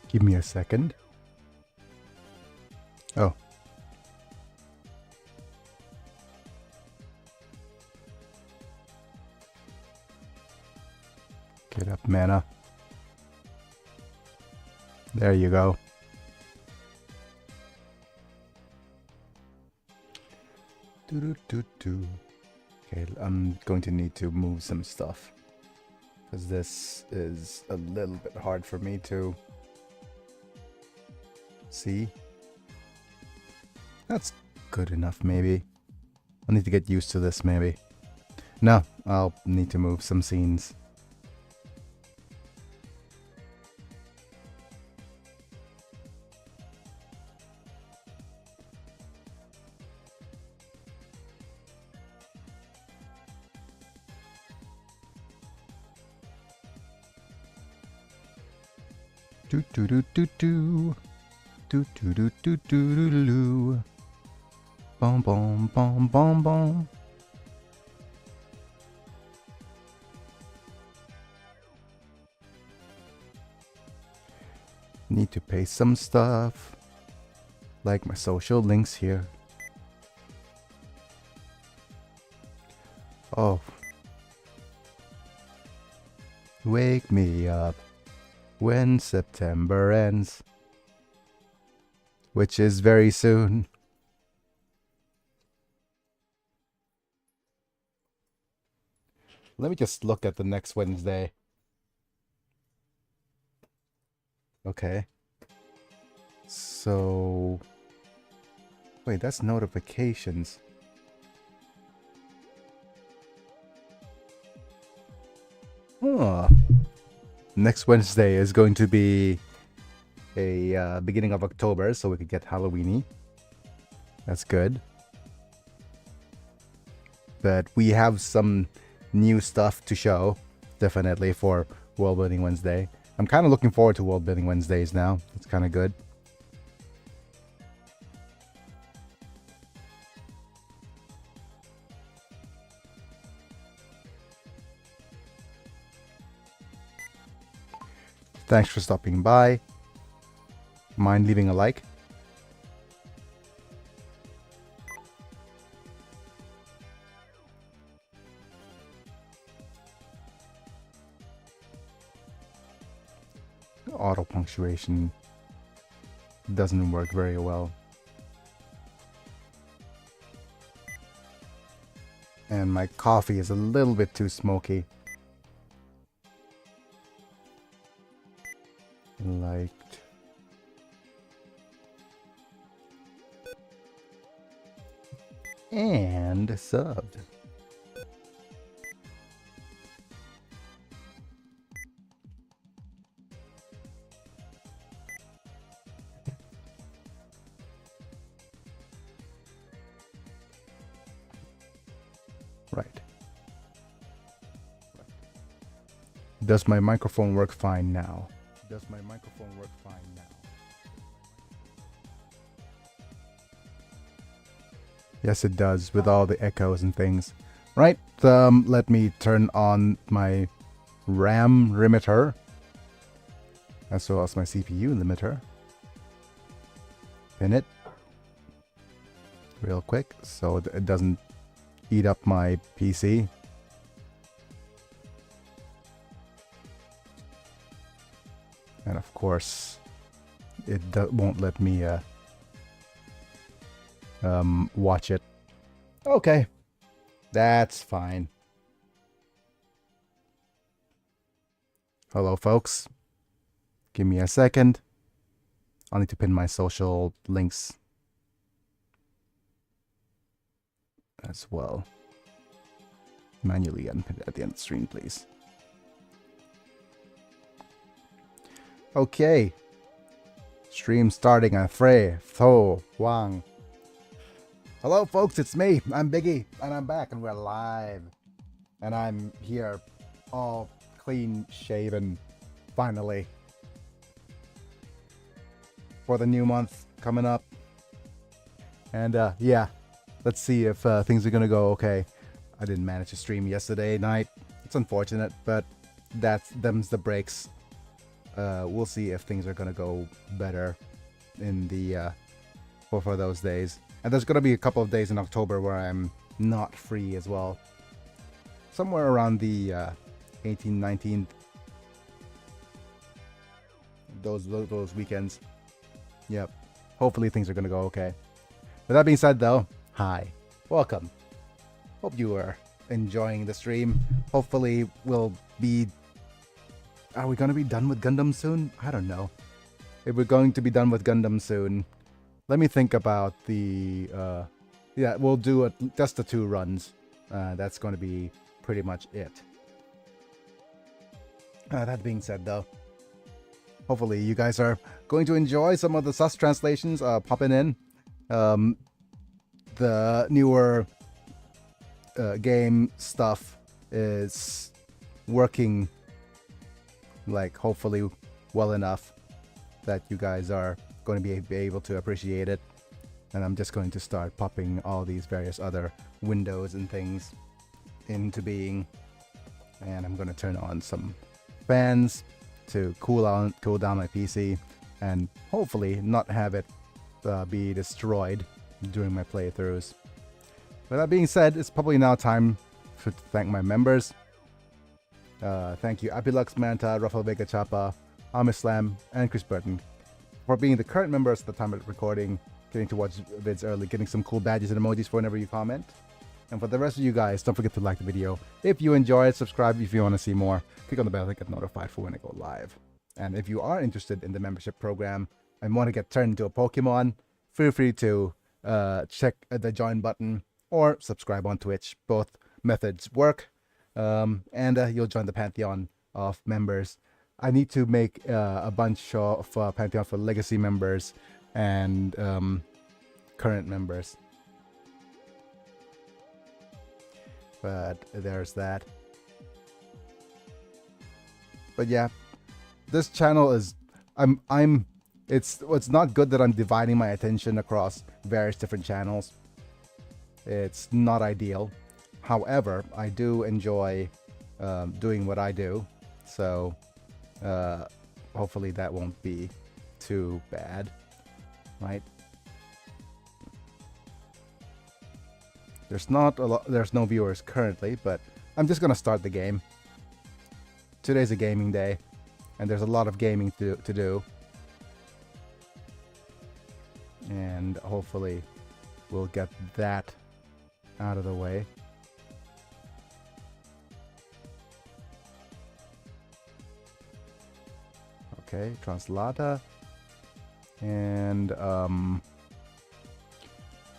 Give me a second. Oh. Get up, mana. There you go. Okay, I'm going to need to move some stuff, because this is a little bit hard for me to see. That's good enough, maybe. I need to get used to this, maybe. No, I'll need to move some scenes. Do do do do do do do do do do do do. Bom bom bom bom bom. Need to pay some stuff, like my social links here. Oh, wake me up when September ends, which is very soon. Let me just look at the next Wednesday. Okay. So... wait, that's notifications. Huh. Next Wednesday is going to be a beginning of October, so we could get Halloweeny. That's good. But we have some new stuff to show, definitely, for World Building Wednesday. I'm kind of looking forward to World Building Wednesdays now. It's kind of good. Thanks for stopping by. Mind leaving a like? Auto punctuation doesn't work very well. And my coffee is a little bit too smoky. Liked. And subbed. Right. Does my microphone work fine now? Does my microphone work fine now? Yes, it does, with all the echoes and things. Right, let me turn on my RAM limiter, as well as my CPU limiter. Pin it real quick so it doesn't eat up my PC. And of course, it won't let me watch it. Okay, that's fine. Hello, folks. Give me a second. I'll need to pin my social links as well. Manually unpin it at the end of the stream, please. Okay. Stream starting at 3, 2, 1. Hello, folks. It's me. I'm Biggy, and I'm back, and we're live. And I'm here, all clean shaven, finally, for the new month coming up. And yeah, let's see if things are gonna go okay. I didn't manage to stream yesterday night. It's unfortunate, but them's the breaks. we'll see if things are gonna go better in the for those days. And there's gonna be a couple of days in October where I'm not free as well. Somewhere around the 18th, 19th. Those weekends. Yep. Hopefully things are gonna go okay. With that being said though, hi. Welcome. Hope you are enjoying the stream. Hopefully we'll be... Are we gonna be done with Gundam soon? I don't know. If we're going to be done with Gundam soon, let me think about the... yeah, we'll do just the 2 runs. That's going to be pretty much it. That being said though, hopefully you guys are going to enjoy some of the sus translations popping in. The newer game stuff is working, like, hopefully well enough that you guys are going to be able to appreciate it. And I'm just going to start popping all these various other windows and things into being. And I'm going to turn on some fans to cool down my PC and hopefully not have it be destroyed during my playthroughs. With that being said, it's probably now time to thank my members. Thank you Apilux, Manta, Rafael Vega Chapa, Amislam, and Chris Burton for being the current members at the time of recording, getting to watch vids early, getting some cool badges and emojis for whenever you comment. And for the rest of you guys, don't forget to like the video. If you enjoy it, subscribe if you want to see more. Click on the bell to get notified for when I go live. And if you are interested in the membership program and want to get turned into a Pokemon, feel free to check the join button or subscribe on Twitch. Both methods work. And you'll join the Pantheon of members. I need to make a bunch of Pantheon for legacy members and current members. But there's that. But yeah, this channel is it's not good that I'm dividing my attention across various different channels. It's not ideal. However, I do enjoy doing what I do, so hopefully that won't be too bad, right? There's no viewers currently, but I'm just gonna start the game. Today's a gaming day, and there's a lot of gaming to do, and hopefully we'll get that out of the way. Okay, translata, and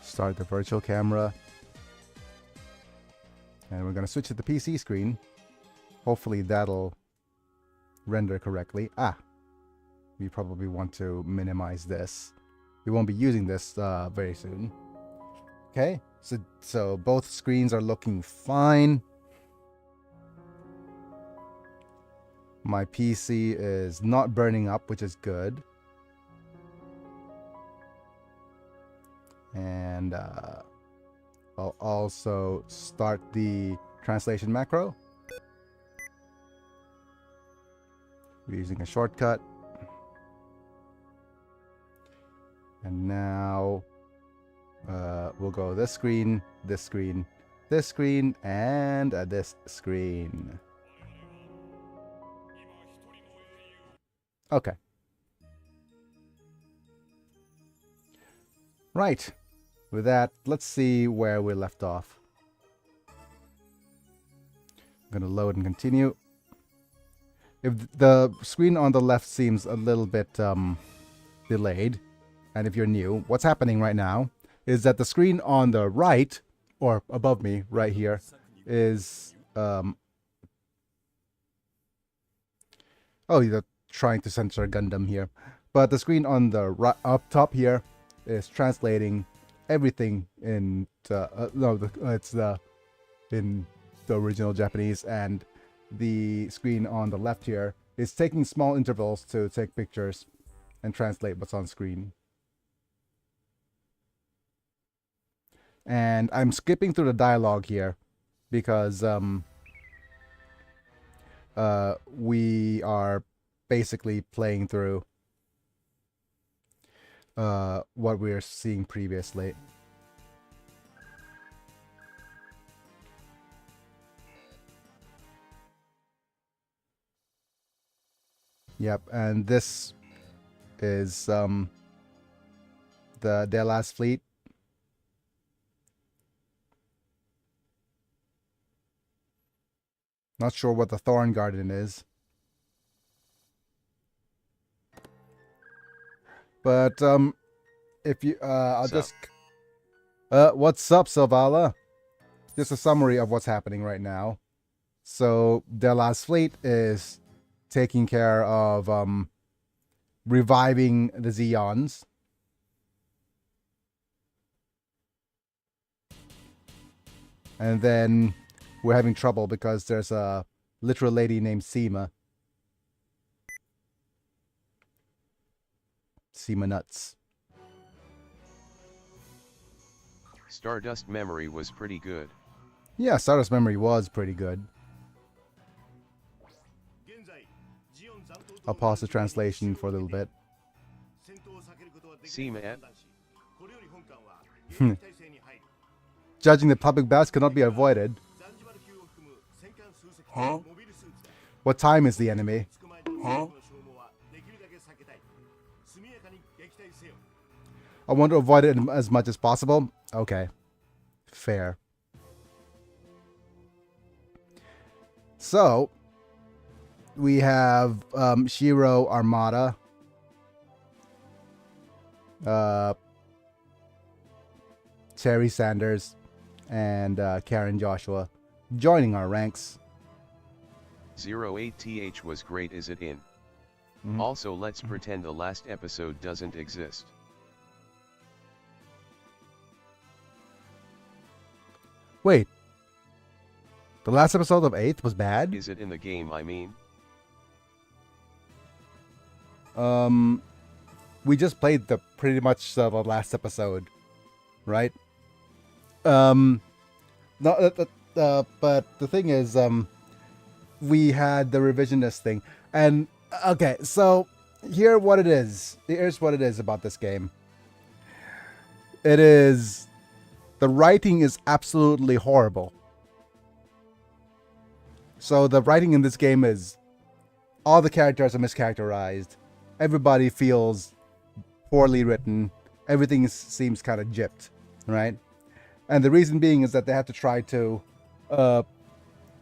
start the virtual camera. And we're going to switch to the PC screen. Hopefully that'll render correctly. We probably want to minimize this. We won't be using this very soon. Okay, so both screens are looking fine. My PC is not burning up, which is good. And I'll also start the translation macro. We're using a shortcut. And now we'll go this screen, this screen, this screen, and this screen. Okay. Right. With that, let's see where we left off. I'm going to load and continue. If the screen on the left seems a little bit delayed, and if you're new, what's happening right now is that the screen on the right, or above me right here, is oh, you're trying to censor Gundam here, but the screen on the right up top here is translating everything in in the original Japanese, and the screen on the left here is taking small intervals to take pictures and translate what's on screen. And I'm skipping through the dialogue here because we are basically playing through what we were seeing previously. Yep, and this is their last fleet. Not sure what the Thorn Garden is. But if you I'll just what's up, Silvala? Just a summary of what's happening right now. So their last fleet is taking care of reviving the Zeons. And then we're having trouble because there's a literal lady named Seema. Seema nuts. Stardust Memory was pretty good. Yeah, Stardust Memory was pretty good. I'll pause the translation for a little bit. Seema. Judging the public baths cannot be avoided. Huh? What time is the enemy? Huh? I want to avoid it as much as possible. Okay. Fair. So, we have Shiro Armada. Terry Sanders and Karen Joshua joining our ranks. 08th was great, is it in? Mm-hmm. Also, let's pretend the last episode doesn't exist. Wait. The last episode of 8th was bad? Is it in the game, I mean? We just played the pretty much the last episode, right? No, but the thing is, we had the revisionist thing, and okay, so here's what it is about this game. The writing is absolutely horrible. So the writing in this game is, all the characters are mischaracterized. Everybody feels poorly written. Everything seems kind of gypped, right? And the reason being is that they have to try to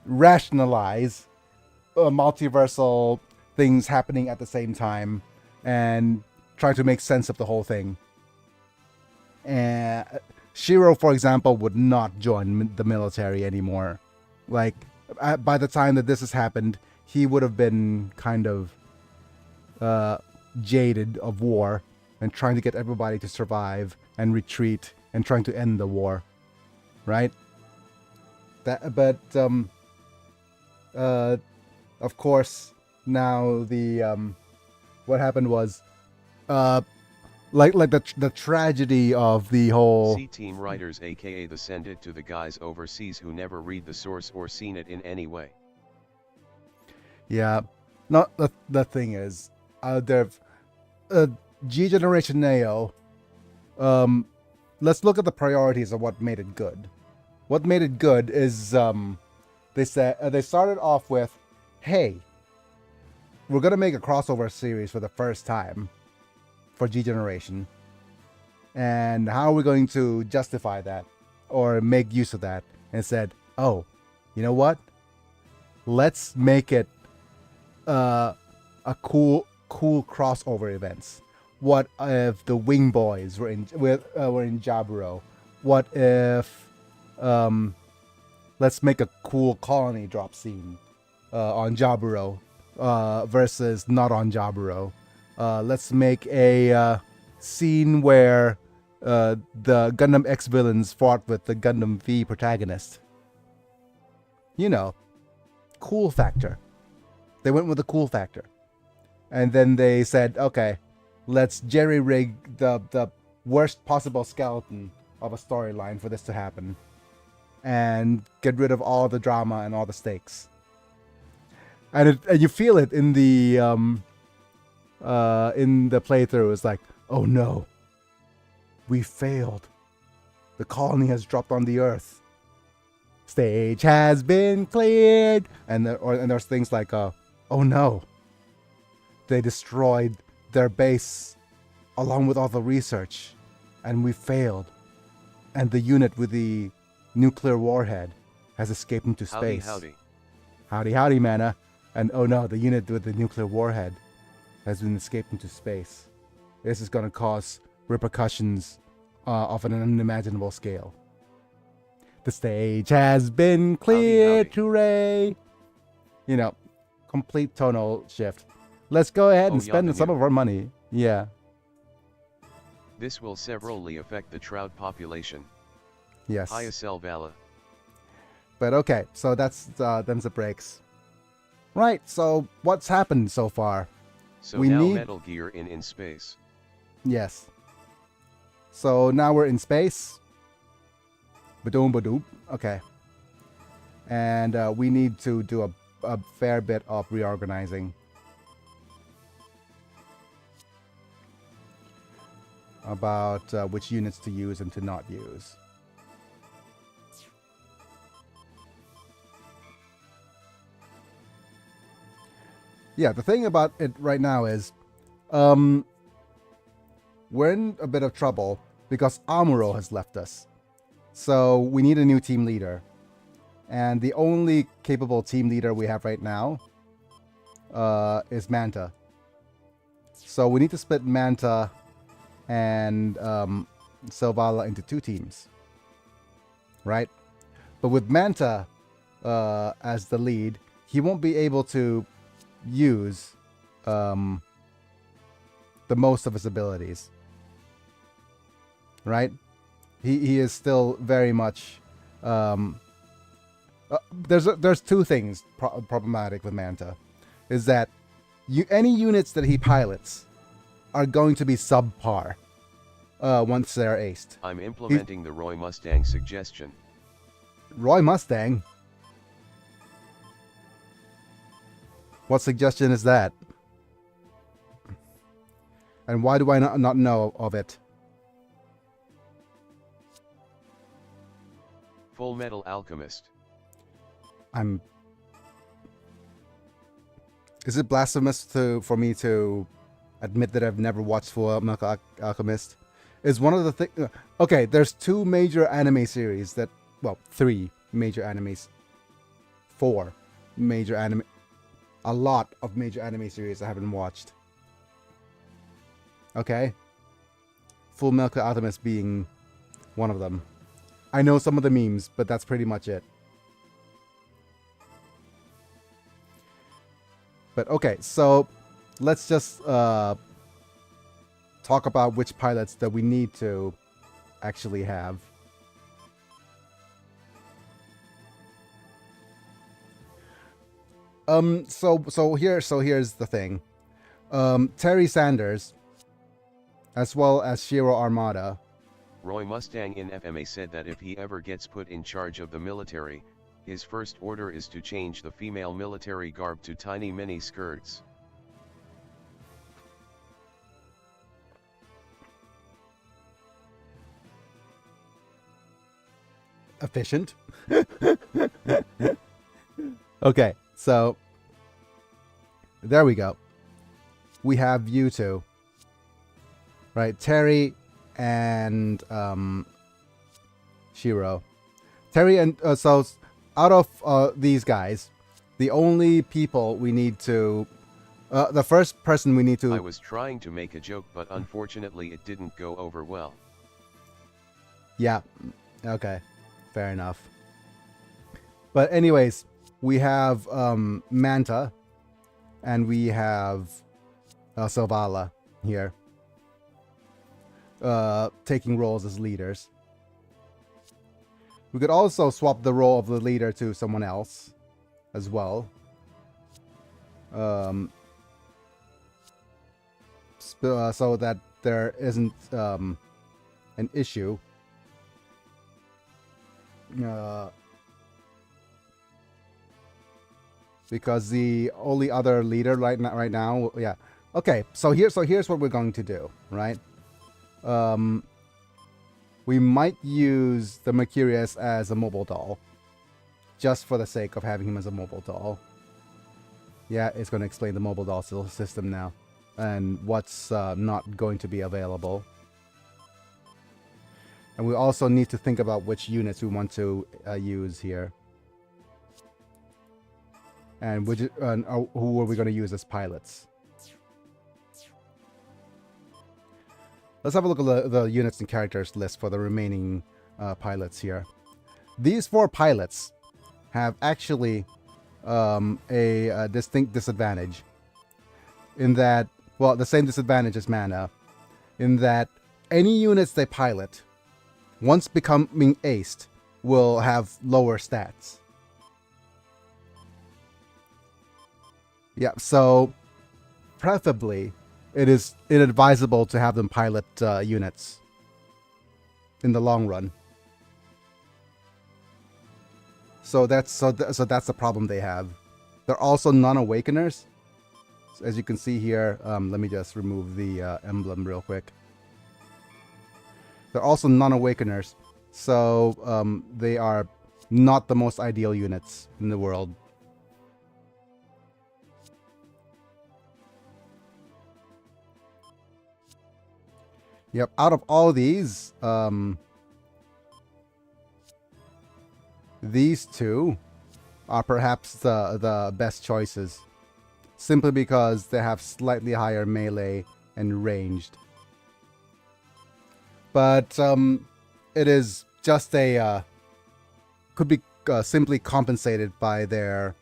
rationalize multiversal things happening at the same time and try to make sense of the whole thing. And Shiro, for example, would not join the military anymore. Like, by the time that this has happened, he would have been kind of jaded of war and trying to get everybody to survive and retreat and trying to end the war, right? But of course, now the what happened was like the tragedy of the whole C-team writers, aka the send it to the guys overseas who never read the source or seen it in any way. Yeah, not the thing is, G Generation Neo. Let's look at the priorities of what made it good. What made it good is they started off with, hey, we're gonna make a crossover series for the first time for G Generation, and how are we going to justify that or make use of that? And said, oh, you know what? Let's make it a cool crossover events. What if the Wing Boys were in Jaburo? What if let's make a cool colony drop scene on Jaburo versus not on Jaburo. Let's make a scene where the Gundam X villains fought with the Gundam V protagonist. You know, cool factor. They went with the cool factor. And then they said, okay, let's jerry-rig the worst possible skeleton of a storyline for this to happen. And get rid of all the drama and all the stakes. And you feel it in the in the playthrough is like, oh no, we failed. The colony has dropped on the Earth. Stage has been cleared. And there's things like, oh no, they destroyed their base along with all the research, and we failed. And the unit with the nuclear warhead has escaped into space. Howdy, howdy. Howdy, howdy, Mana. And oh no, the unit with the nuclear warhead has been escaped into space. This is going to cause repercussions of an unimaginable scale. The stage has been cleared, hooray! You know, complete tonal shift. Let's go ahead and spend some of our money. Yeah. This will severally affect the trout population. Yes. ISL Vala. But okay, so that's them's the breaks. Right, so what's happened so far? So we now need Metal Gear in space. Yes. So now we're in space. Badoom badoop. Okay. And we need to do a fair bit of reorganizing. About which units to use and to not use. Yeah, the thing about it right now is we're in a bit of trouble because Amuro has left us. So we need a new team leader. And the only capable team leader we have right now is Manta. So we need to split Manta and Selvala into two teams. Right? But with Manta as the lead, he won't be able to use the most of his abilities. Right? He is still very much there's two things problematic with Manta. Is that any units that he pilots are going to be subpar once they're aced. I'm implementing the Roy Mustang suggestion. Roy Mustang? What suggestion is that? And why do I not know of it? Full Metal Alchemist. Is it blasphemous for me to admit that I've never watched Full Metal Alchemist? Is one of the things... Okay, there's two major anime series that... Well, three major animes. Four major anime... A lot of major anime series I haven't watched. Okay? Full Metal Alchemist being one of them. I know some of the memes, but that's pretty much it. But okay, so let's just talk about which pilots that we need to actually have. So here's the thing. Terry Sanders, as well as Shiro Armada. Roy Mustang in FMA said that if he ever gets put in charge of the military, his first order is to change the female military garb to tiny mini skirts. Efficient. Okay, so there we go. We have you two. Right, Terry and Shiro. Terry and so out of these guys, the only people we need to the first person we need to... I was trying to make a joke, but unfortunately it didn't go over well. Yeah, okay, fair enough. But anyways, we have Manta and we have Selvala here taking roles as leaders. We could also swap the role of the leader to someone else as well. So that there isn't an issue. Because the only other leader right now, yeah. Okay, so here's what we're going to do, right? We might use the Mercurius as a mobile doll, just for the sake of having him as a mobile doll. Yeah, it's going to explain the mobile doll system now, and what's not going to be available. And we also need to think about which units we want to use here. And who are we going to use as pilots? Let's have a look at the units and characters list for the remaining pilots here. These 4 pilots have actually a distinct disadvantage. In that, well, the same disadvantage as Mana. In that any units they pilot, once becoming aced, will have lower stats. Yeah, so preferably it is inadvisable to have them pilot units in the long run. So that's the problem they have. They're also non-awakeners. So as you can see here, let me just remove the emblem real quick. They're also non-awakeners, so they are not the most ideal units in the world. Yep, out of all these 2 are perhaps the best choices, simply because they have slightly higher melee and ranged. But it is just could be simply compensated by their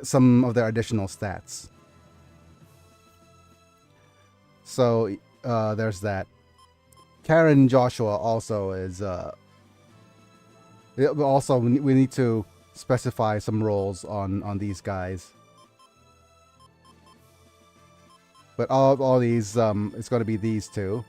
some of their additional stats. So there's that. Karen Joshua also is also we need to specify some roles on these guys. But all these it's going to be these 2.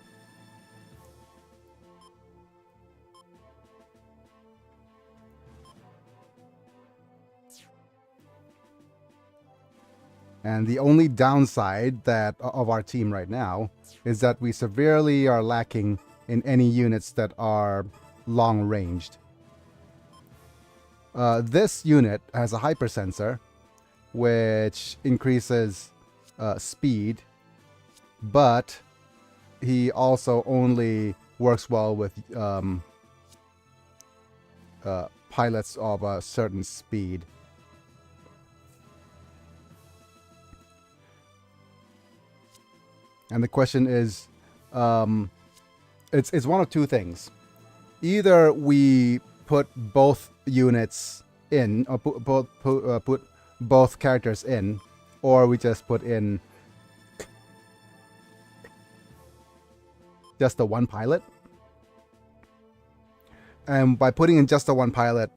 And the only downside of our team right now is that we severely are lacking in any units that are long-ranged. This unit has a hypersensor, which increases speed, but he also only works well with pilots of a certain speed. And the question is, it's one of 2 things. Either we put both units in, or put both characters in, or we just put in just the 1 pilot. And by putting in just the 1 pilot,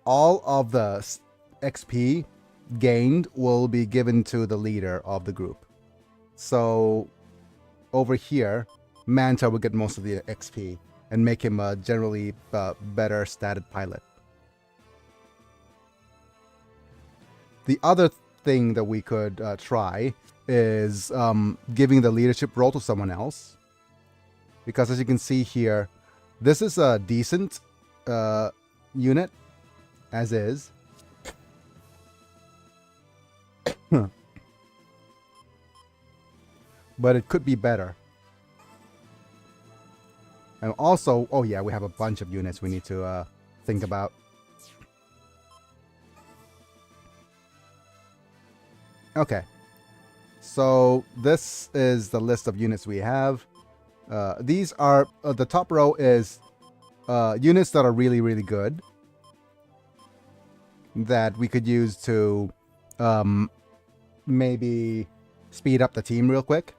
all of the XP gained will be given to the leader of the group. So over here, Manta will get most of the XP and make him a generally better statted pilot. The other thing that we could try is giving the leadership role to someone else. Because as you can see here, this is a decent unit, as is. But it could be better. And also, oh yeah, we have a bunch of units we need to think about. Okay. So this is the list of units we have. These are, the top row is units that are really, really good. That we could use to maybe speed up the team real quick.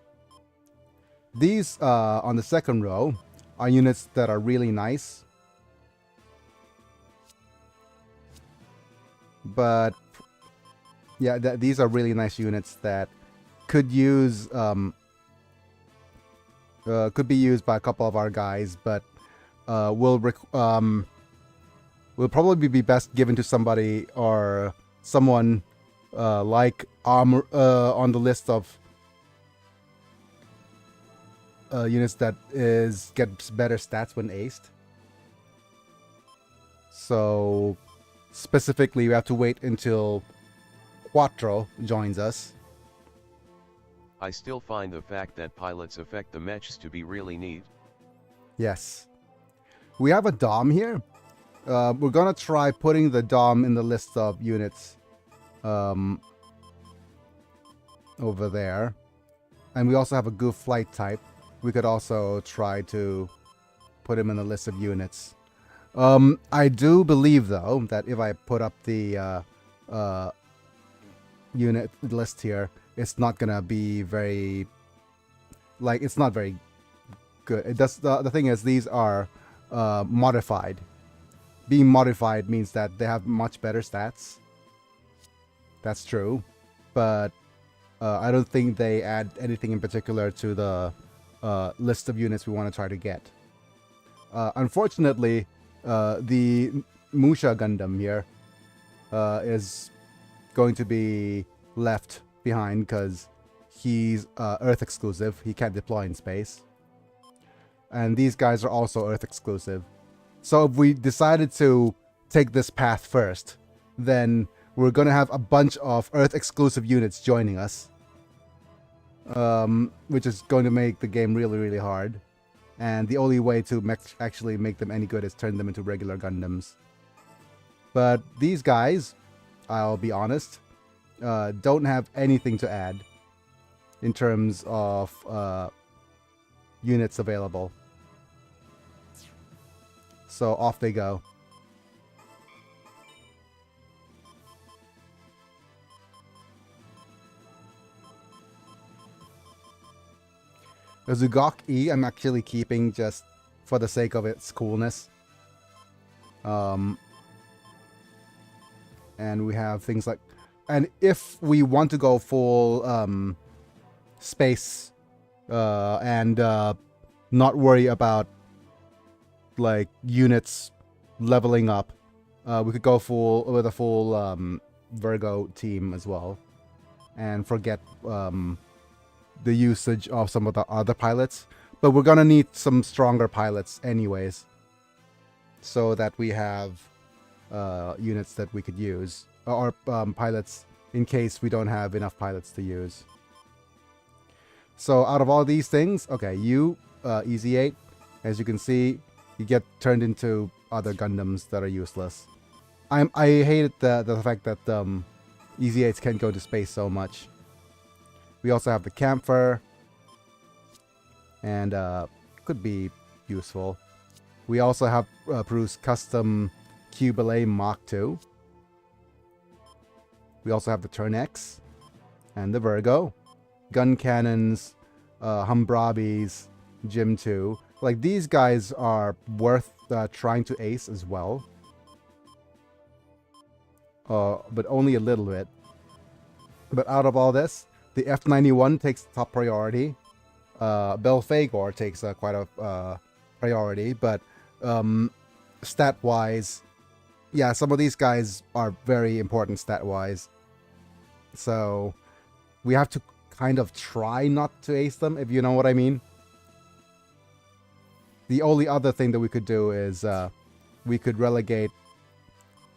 These on the second row are units that are really nice. But yeah, these are really nice units that could use could be used by a couple of our guys, but will probably be best given to somebody or someone like Armor on the list of units that gets better stats when aced. So specifically, we have to wait until Quattro joins us. I still find the fact that pilots affect the mechs to be really neat. Yes. We have a Dom here. We're gonna try putting the Dom in the list of units over there. And we also have a Goof Flight type. We could also try to put him in the list of units. I do believe, though, that if I put up the unit list here, it's not gonna be very... Like, it's not very good. It does. The thing is, these are modified. Being modified means that they have much better stats. That's true. But I don't think they add anything in particular to the list of units we want to try to get. Unfortunately, the Musha Gundam here is going to be left behind because he's Earth exclusive. He can't deploy in space. And these guys are also Earth exclusive. So if we decided to take this path first, then we're going to have a bunch of Earth exclusive units joining us. Which is going to make the game really, really hard. And the only way to actually make them any good is turn them into regular Gundams. But these guys, I'll be honest, don't have anything to add in terms of units available. So off they go. The Zugok E I'm actually keeping just for the sake of its coolness. And we have things like... And if we want to go full space and not worry about like units leveling up, we could go with a full Virgo team as well. And forget... the usage of some of the other pilots, but we're gonna need some stronger pilots anyways, so that we have units that we could use, or pilots in case we don't have enough pilots to use. So out of all these things, okay, Easy 8, as you can see, you get turned into other Gundams that are useless. I hated the fact that Easy 8s can't go to space so much. We also have the Camphor, and could be useful. We also have Bruce Custom Cubile Mach 2. We also have the Turn X, and the Virgo. Gun Cannons, Humbrabis, Gym 2. Like, these guys are worth trying to ace as well. But only a little bit. But out of all this, the F91 takes top priority. Belphegor takes quite a priority, but stat-wise, yeah, some of these guys are very important stat-wise. So we have to kind of try not to ace them, if you know what I mean. The only other thing that we could do is we could relegate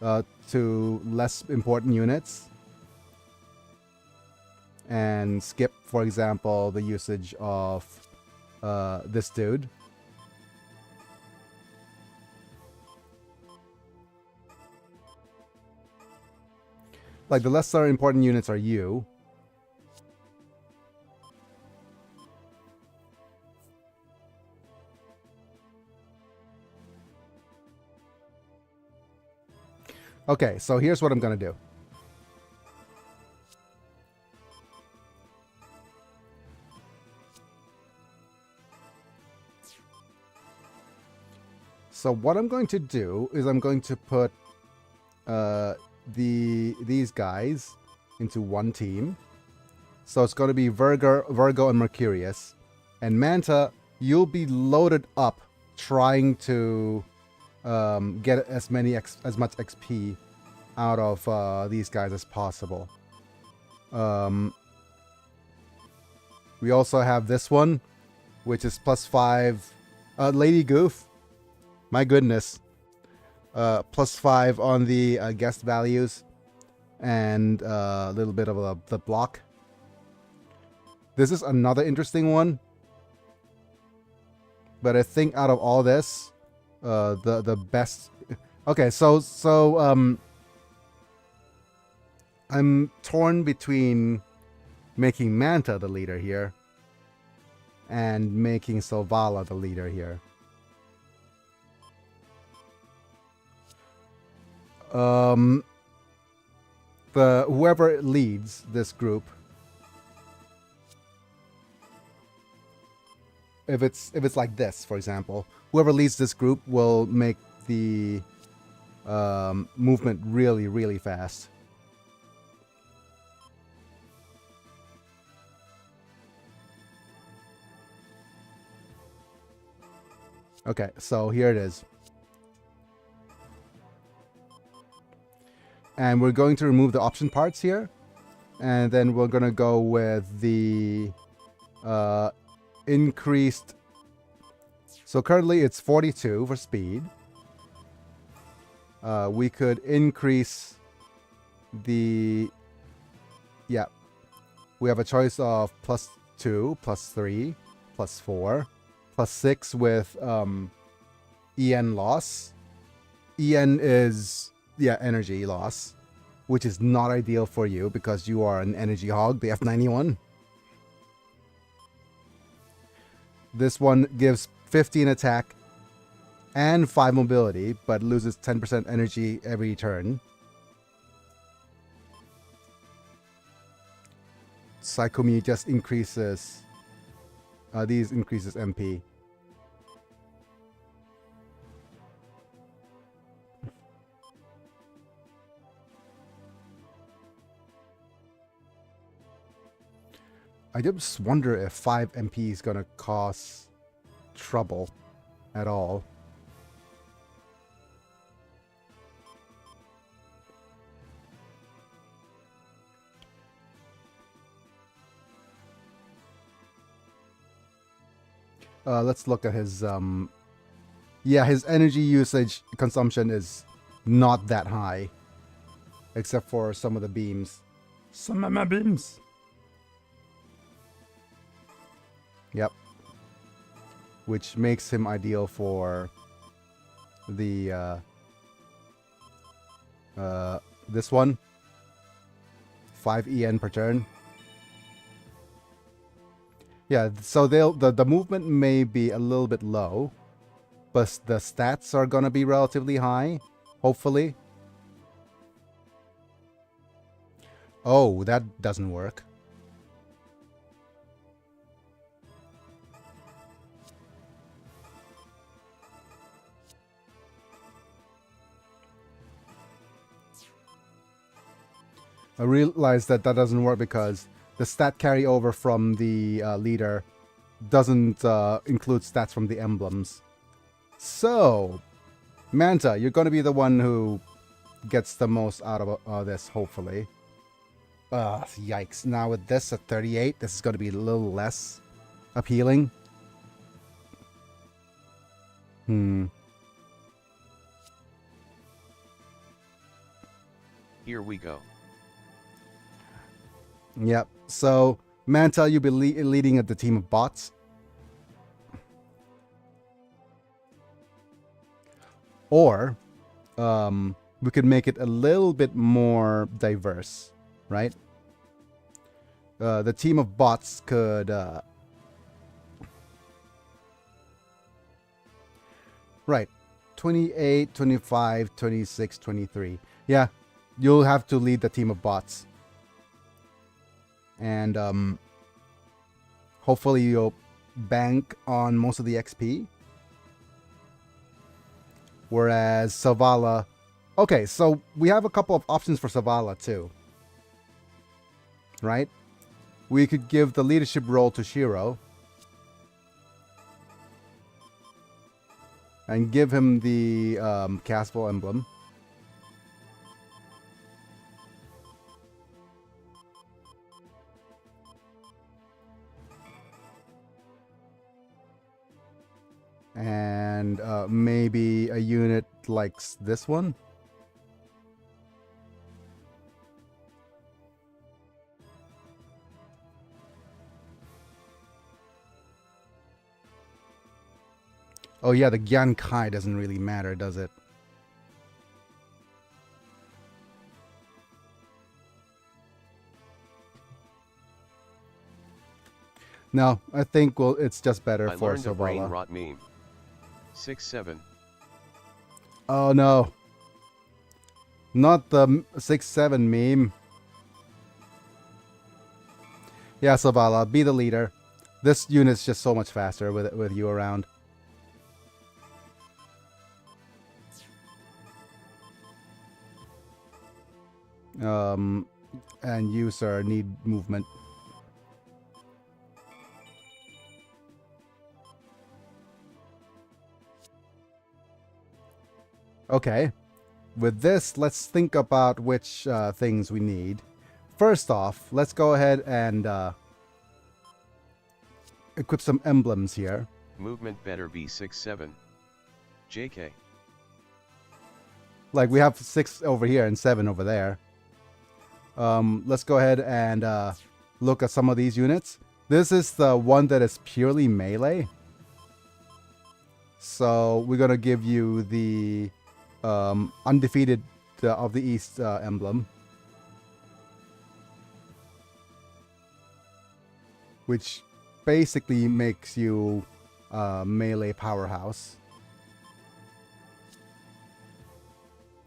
to less important units. And skip, for example, the usage of this dude. Like, the lesser important units are you. Okay, so here's what I'm gonna do. So what I'm going to do is I'm going to put these guys into one team. So it's going to be Virgo and Mercurius. And Manta, you'll be loaded up trying to get as much XP out of these guys as possible. We also have this one. which is +5. Lady Goof, my goodness. +5 on the guest values, and a little bit of the block. This is another interesting one, but I think out of all this, the best. Okay, so I'm torn between making Manta the leader here and making Selvala the leader here. Whoever leads this group, if it's like this, for example, whoever leads this group will make the movement really, really fast. Okay, so here it is. And we're going to remove the option parts here. And then we're going to go with the increased. So currently it's 42 for speed. We could increase the. Yeah. We have a choice of +2, +3, +4, +6 with EN loss. EN is. Yeah, energy loss, which is not ideal for you because you are an energy hog, the F91. This one gives 15 attack and 5 mobility, but loses 10% energy every turn. Psychomie just increases, these increases MP. I just wonder if 5 MP is gonna cause trouble at all. Let's look at his yeah, his energy usage consumption is not that high, except for some of the beams. Some of my beams. Yep. Which makes him ideal for the this one. 5 EN per turn. Yeah, so the movement may be a little bit low, but the stats are gonna be relatively high, hopefully. Oh, that doesn't work. I realized that doesn't work because the stat carryover from the leader doesn't include stats from the emblems. So, Manta, you're going to be the one who gets the most out of this, hopefully. Yikes. Now with this at 38, this is going to be a little less appealing. Here we go. Yep. So, Manta, you'll be leading at the team of bots. Or, we could make it a little bit more diverse, right? The team of bots could... right. 28, 25, 26, 23. Yeah, you'll have to lead the team of bots. And hopefully you'll bank on most of the XP. Whereas Selvala... Okay, so we have a couple of options for Selvala too. Right? We could give the leadership role to Shiro. And give him the Castle emblem. And maybe a unit like this one. Oh yeah, the Gyankai doesn't really matter, does it? No, I think it's just better I for learned a brain Sovala. rot meme. 6-7. Oh no. Not the 6-7 meme. Yeah, Sovala, be the leader. This unit's just so much faster with you around. And you, sir, need movement. Okay. With this, let's think about which things we need. First off, let's go ahead and equip some emblems here. Movement better be 6-7. JK. Like, we have 6 over here and 7 over there. Let's go ahead and look at some of these units. This is the one that is purely melee. So we're going to give you the Undefeated of the East emblem. Which basically makes you a melee powerhouse.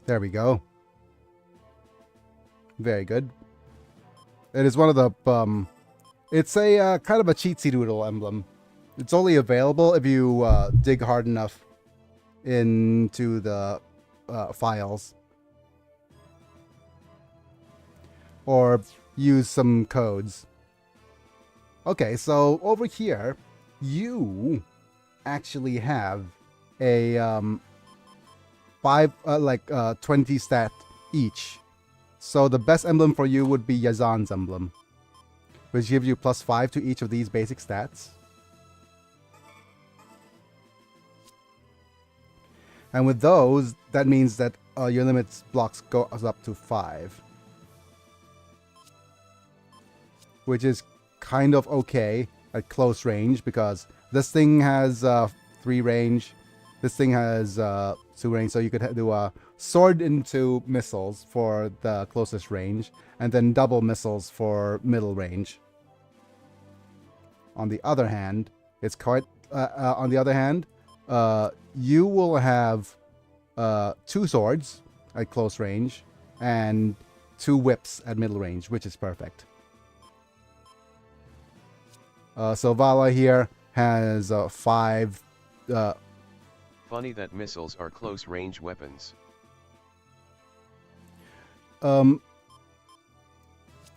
There we go. Very good. It is one of the it's a kind of a cheatsy doodle emblem. It's only available if you dig hard enough into the files, or use some codes. Okay, so over here you actually have a 20 stat each. So the best emblem for you would be Yazan's emblem, which gives you +5 to each of these basic stats. And with those, that means that your limits blocks goes up to 5. Which is kind of okay at close range, because this thing has 3 range, this thing has 2 range, so you could do a sword into missiles for the closest range, and then double missiles for middle range. On the other hand, it's quite. You will have 2 swords at close range and 2 whips at middle range, which is perfect. So Vala here has 5. Funny that missiles are close range weapons. It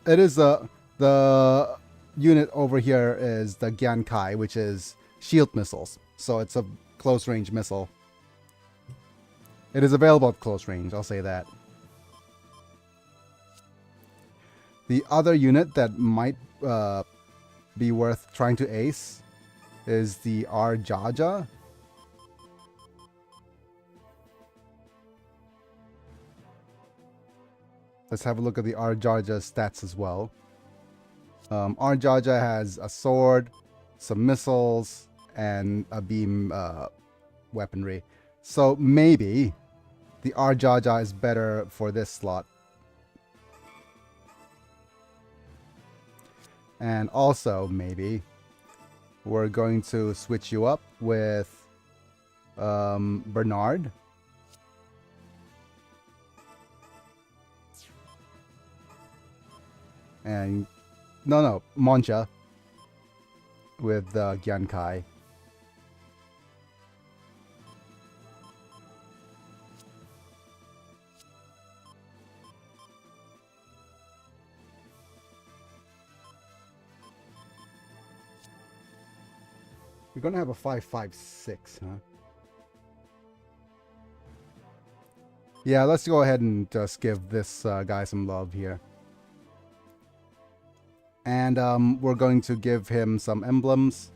is the unit over here is the Gyankai, which is shield missiles. So it's a close range missile. It is available at close range, I'll say that. The other unit that might be worth trying to ace is the Arjaja. Let's have a look at the Arjaja stats as well. Arjaja has a sword, some missiles, and a beam weaponry. So maybe the Arjaja is better for this slot. And also, maybe, we're going to switch you up with Bernard. And, no, Moncha with Gyankai. We're gonna have a 5-5-6, huh? Yeah, let's go ahead and just give this guy some love here. And we're going to give him some emblems.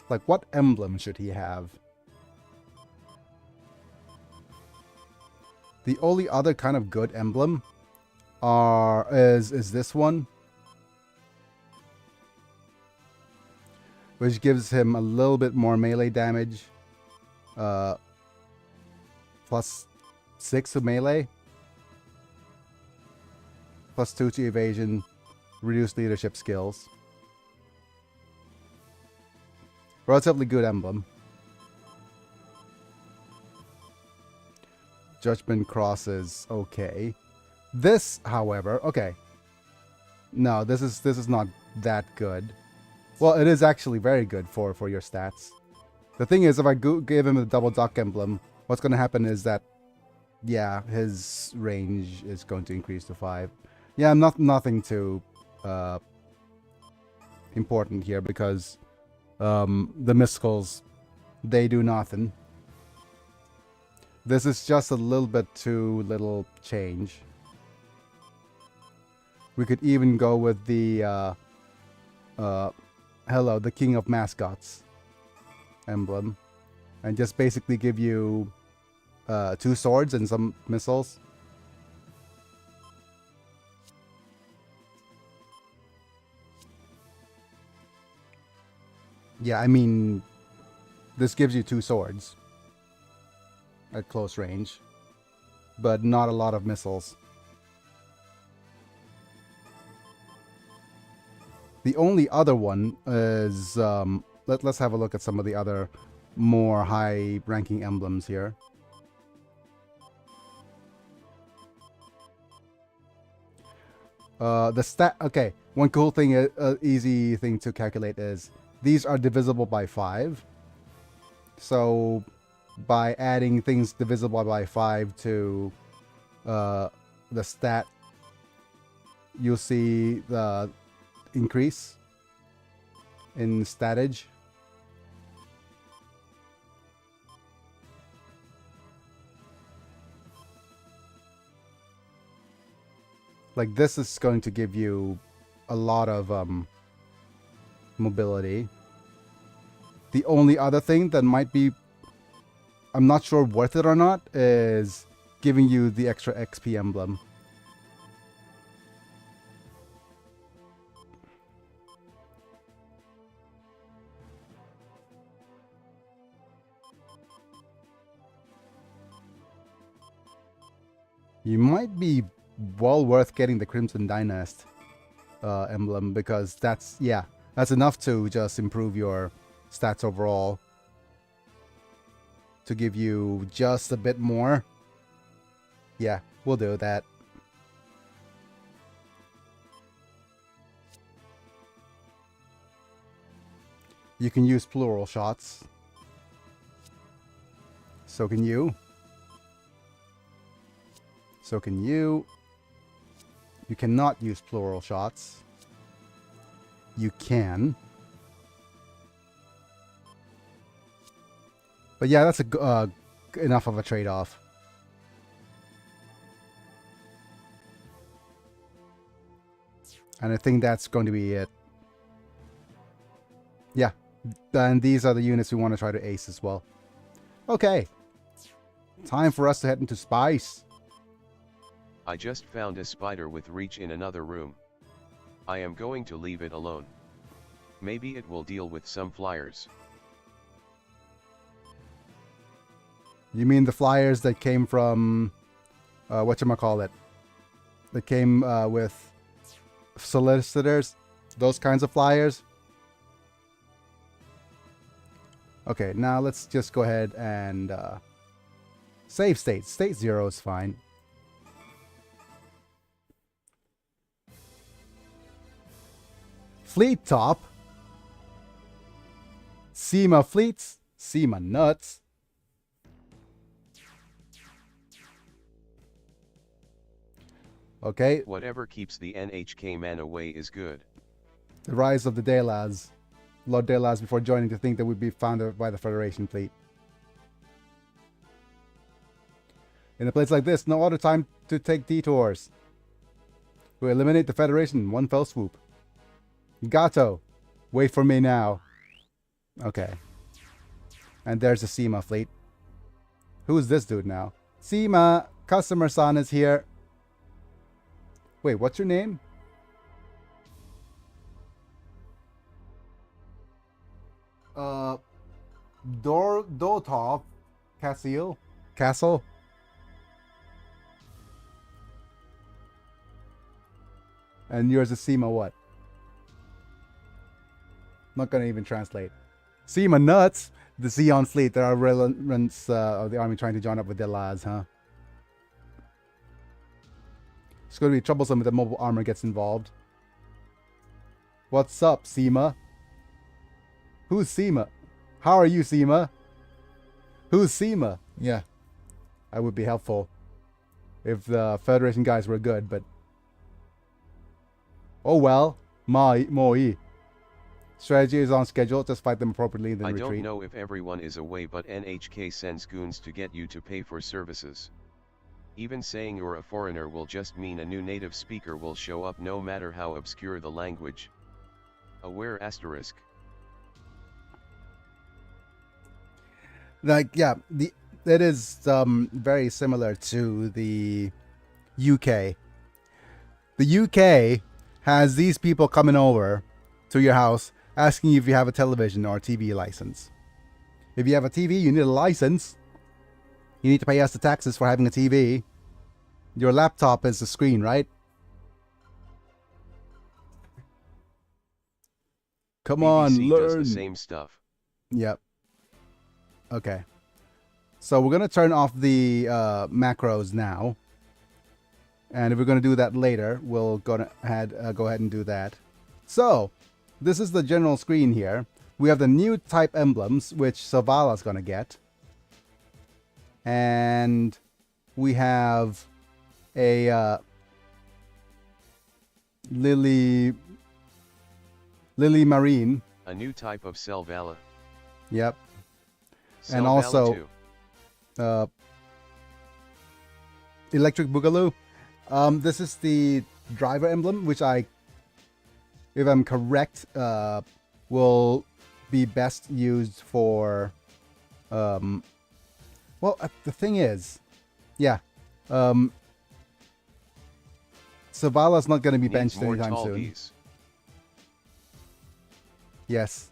Like, what emblem should he have? The only other kind of good emblem is this one, which gives him a little bit more melee damage, plus 6 to melee, plus 2 to evasion, reduced leadership skills. Relatively good emblem. Judgment Cross is okay. This, however, okay. No, this is not that good. Well, it is actually very good for your stats. The thing is, if I give him a double duck emblem, what's going to happen is that, yeah, his range is going to increase to 5. Yeah, nothing too important here because the mysticals, they do nothing. This is just a little bit too little change. We could even go with the hello, the King of Mascots emblem, and just basically give you 2 swords and some missiles. Yeah, I mean, this gives you 2 swords at close range, but not a lot of missiles. The only other one is, let's have a look at some of the other more high-ranking emblems here. Okay, one cool thing, easy thing to calculate is these are divisible by 5. So by adding things divisible by 5 to the stat, you'll see the increase in statage. Like, this is going to give you a lot of mobility. The only other thing that might be, I'm not sure worth it or not, is giving you the extra XP emblem. You might be well worth getting the Crimson Dynast emblem, because that's enough to just improve your stats overall. To give you just a bit more. Yeah, we'll do that. You can use plural shots. So can you. So can you. You cannot use plural shots. You can. But yeah, that's enough of a trade-off. And I think that's going to be it. Yeah, and these are the units we want to try to ace as well. Okay, time for us to head into Spice. I just found a spider with reach in another room. I am going to leave it alone. Maybe it will deal with some flyers. You mean the flyers that came from, whatchamacallit? That came with solicitors? Those kinds of flyers? Okay, now let's just go ahead and save state. State 0 is fine. Fleet top. SEMA fleets. SEMA nuts. Okay. Whatever keeps the NHK man away is good. The rise of the Delaz. Lord Delaz before joining to think that we'd be founded by the Federation fleet. In a place like this, no other time to take detours. We eliminate the Federation in one fell swoop. Gato, wait for me now. Okay. And there's the SEMA fleet. Who is this dude now? SEMA, customer-san is here. Wait, what's your name? Dotov Castle. And yours is Sema what? I'm not gonna even translate. Sema nuts. The Xeon fleet. There are remnants of the army trying to join up with their lads, huh? It's going to be troublesome if the mobile armor gets involved. What's up, Sema? Who's Sema? How are you, Sema? Who's Sema? Yeah. That would be helpful if the Federation guys were good, but... Oh well. Moi. Strategy is on schedule. Just fight them appropriately, then retreat. I don't know if everyone is away, but NHK sends goons to get you to pay for services. Even saying you're a foreigner will just mean a new native speaker will show up no matter how obscure the language. Aware asterisk. Like, yeah, it is very similar to the UK. The UK has these people coming over to your house asking you if you have a television or a TV license. If you have a TV, you need a license. You need to pay us the taxes for having a TV. Your laptop is the screen, right? Come on, BBC learn. Does the same stuff. Yep. Okay. So we're going to turn off the macros now. And if we're going to do that later, we'll go ahead and do that. So, this is the general screen here. We have the new type emblems, which Savala's going to get. And we have a Lily Marine. A new type of Selvala. Yep. Selvala And also too. Electric Boogaloo. This is the driver emblem, which if I'm correct, will be best used for, well, the thing is, yeah, Savala's not going to be Needs benched more anytime tall soon. bees. Yes.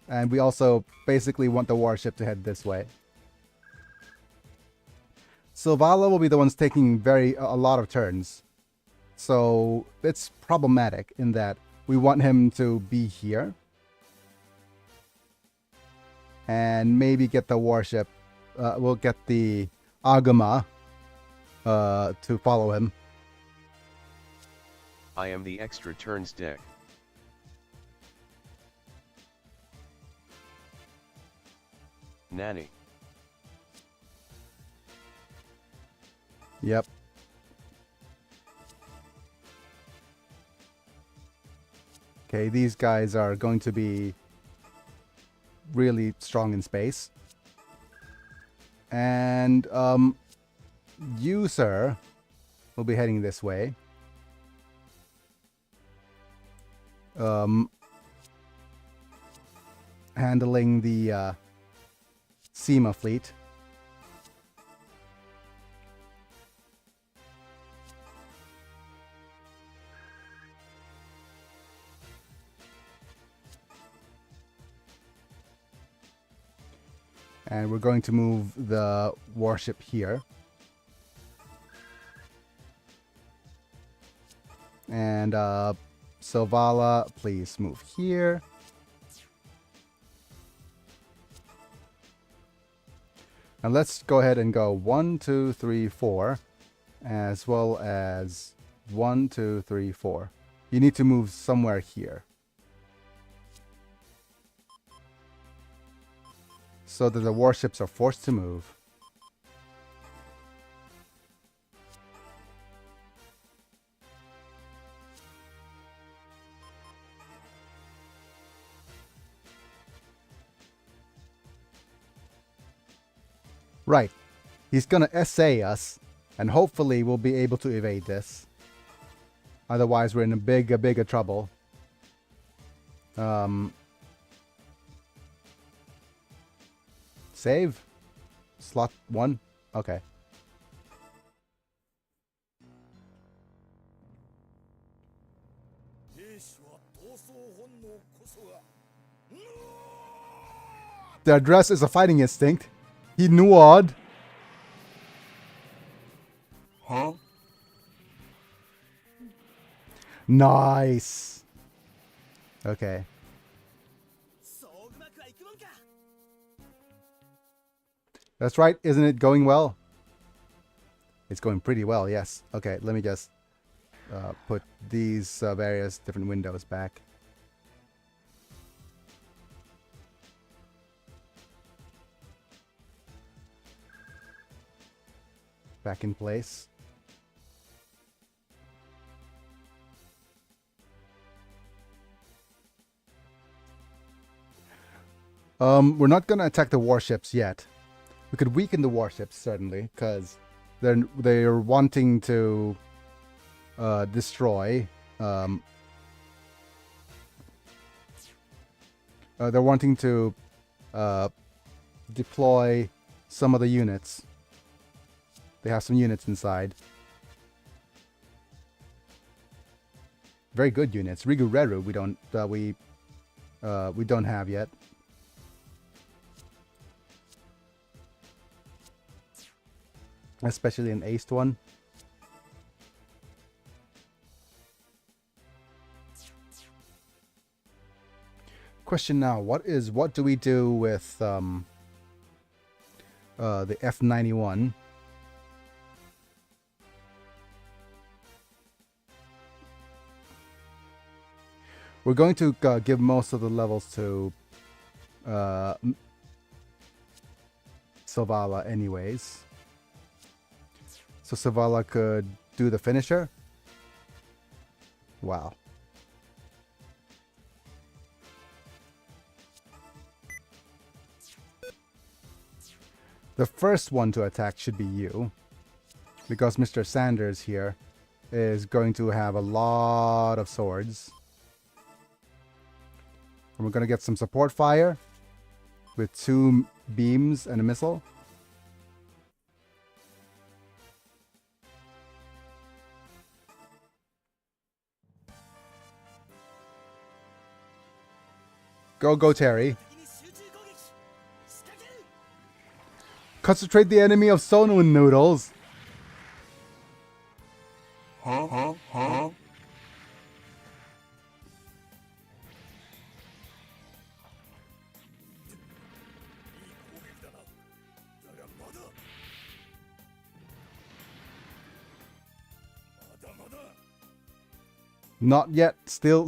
And we also basically want the warship to head this way. Silvala will be the ones taking a lot of turns. So it's problematic in that we want him to be here. And maybe get the warship. We'll get the Agama to follow him. I am the extra turns deck. Nanny. Yep. Okay, these guys are going to be really strong in space. And you, sir, will be heading this way. Handling the SEMA fleet. And we're going to move the warship here. And Silvala, please move here. And let's go ahead and go 1, 2, 3, 4, as well as 1, 2, 3, 4. You need to move somewhere here, so that the warships are forced to move. Right. He's gonna essay us, and hopefully we'll be able to evade this. Otherwise, we're in a bigger trouble. Save. Slot 1. Okay. The address is a fighting instinct. He nuad. Huh? Nice. Okay. That's right, isn't it going well? It's going pretty well, yes. Okay, let me just put these various different windows back. Back in place. We're not gonna attack the warships yet. We could weaken the warships, certainly, because they're wanting to destroy. They're wanting to deploy some of the units. They have some units inside. Very good units. Rigureru we don't have yet. Especially an aced one. Question now, what do we do with the F91? We're going to give most of the levels to Savala anyways. So Savala could do the finisher. Wow. The first one to attack should be you, because Mr. Sanders here is going to have a lot of swords. And we're going to get some support fire with 2 beams and a missile. Go, Terry. Concentrate the enemy of Sonun noodles. Huh? Not yet. Still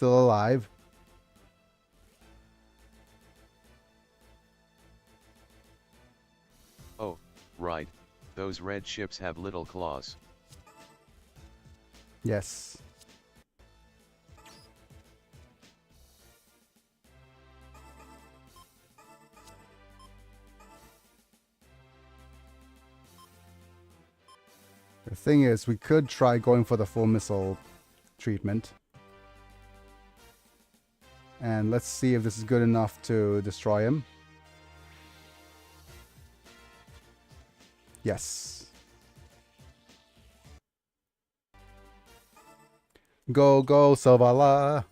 alive. Oh, right. Those red ships have little claws. Yes. The thing is, we could try going for the full missile treatment. And let's see if this is good enough to destroy him. Yes. Go, Savala.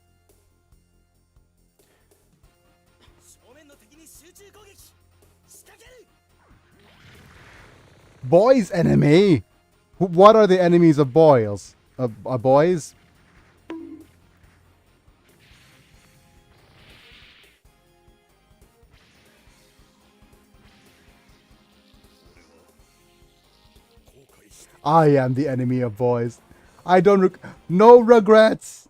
Boys enemy? What are the enemies of boys? Boys? I am the enemy of boys. I don't no regrets.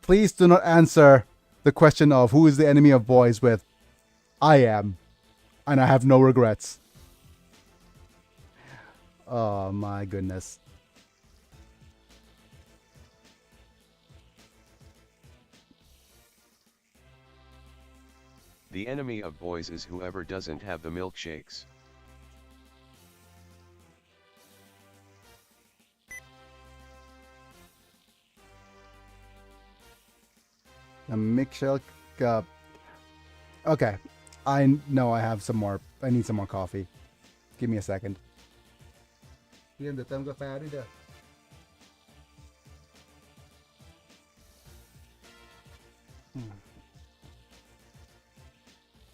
Please do not answer the question of who is the enemy of boys with I am, and I have no regrets. Oh my goodness. The enemy of boys is whoever doesn't have the milkshakes. A milkshake. Okay. I know I have some more. I need some more coffee. Give me a second. พี่เดี๋ยวเติมกาแฟด้วยเด้อ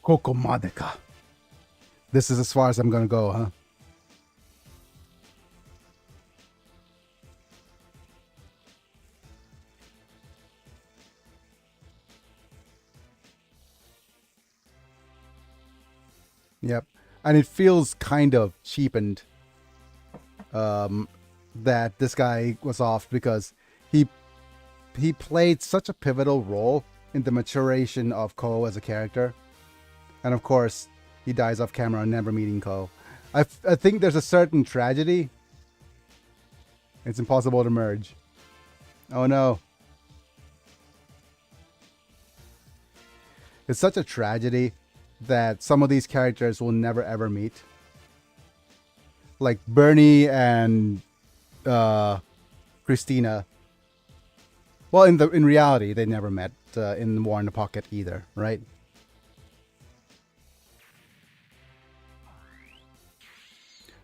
โคโกมาเดกะ This is as far as I'm gonna go, huh? Yep. And it feels kind of cheapened that this guy was off because he played such a pivotal role in the maturation of Ko as a character. And of course, he dies off camera, never meeting Ko. I think there's a certain tragedy. It's impossible to merge. Oh no. It's such a tragedy that some of these characters will never ever meet. Like Bernie and Christina. Well, in reality, they never met in War in the Pocket either, right?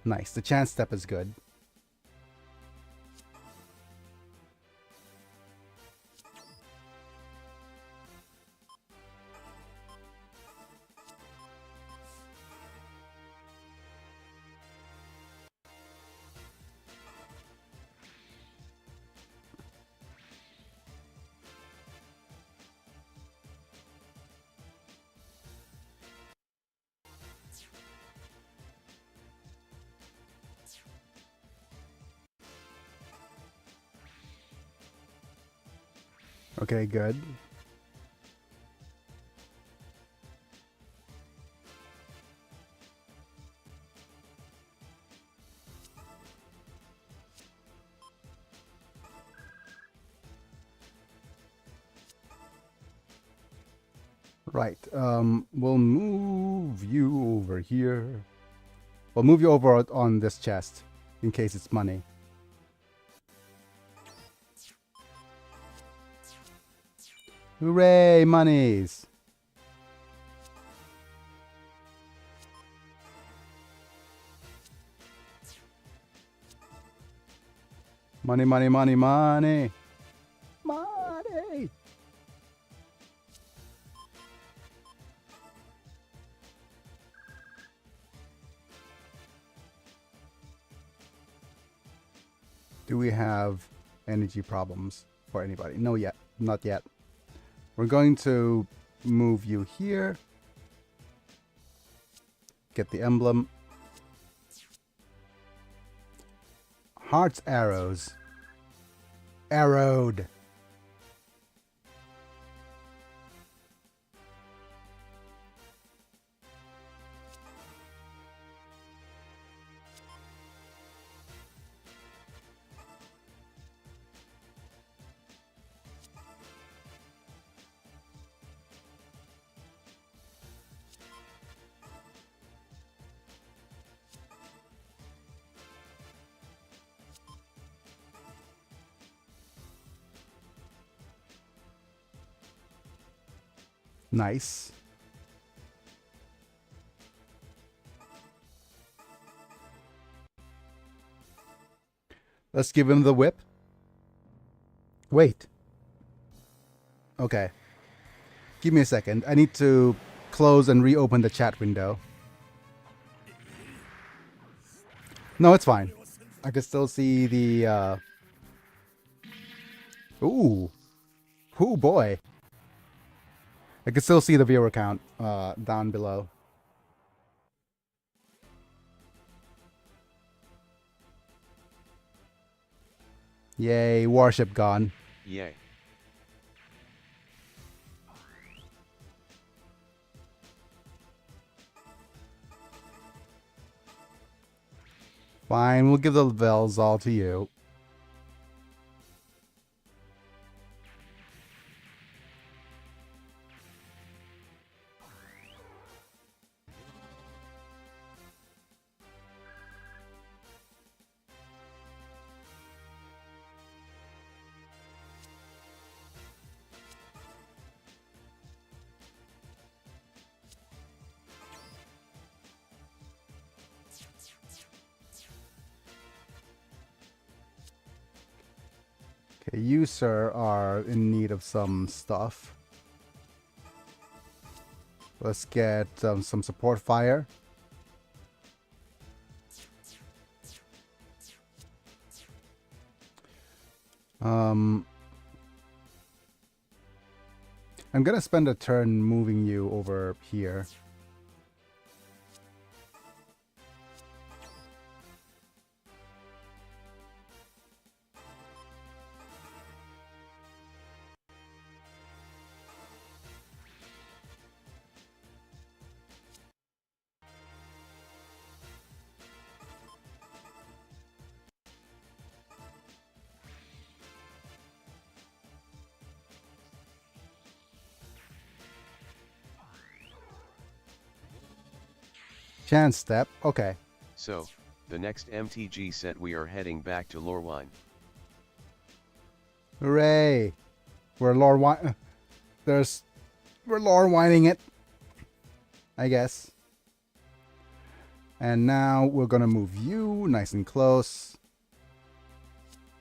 Nice. The chance step is good. Okay, good. Right. We'll move you over here. We'll move you over on this chest in case it's money. Hooray, monies! Money, money, money, money! Money! Do we have energy problems for anybody? No yet. Not yet. We're going to move you here. Get the emblem. Hearts, arrows. Arrowed. Nice. Let's give him the whip. Wait. Okay. Give me a second. I need to close and reopen the chat window. No, it's fine. I can still see the... Ooh. Ooh, boy. I can still see the viewer count down below. Yay, warship gone. Yay. Fine, we'll give the bells all to you. Okay, you, sir, are in need of some stuff. Let's get some support fire. I'm gonna spend a turn moving you over here. Chance step. Okay. So, the next MTG set we are heading back to Lorewine. Hooray! We're we're lore whining it, I guess. And now we're gonna move you nice and close.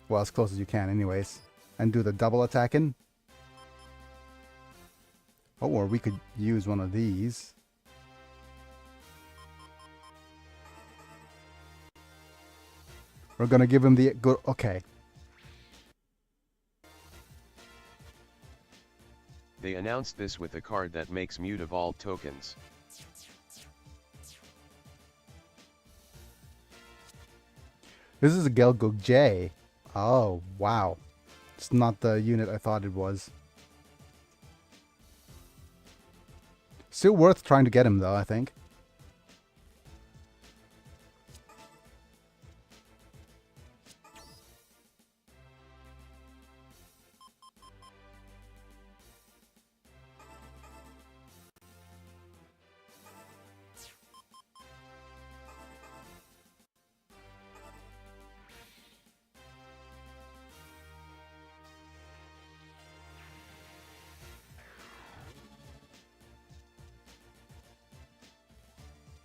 Well, as close as you can, anyways. And do the double attacking. Oh, or we could use one of these. We're gonna give him the good. Okay. They announced this with a card that makes mute of all tokens. This is a Gelgoog J. Oh, wow. It's not the unit I thought it was. Still worth trying to get him, though, I think.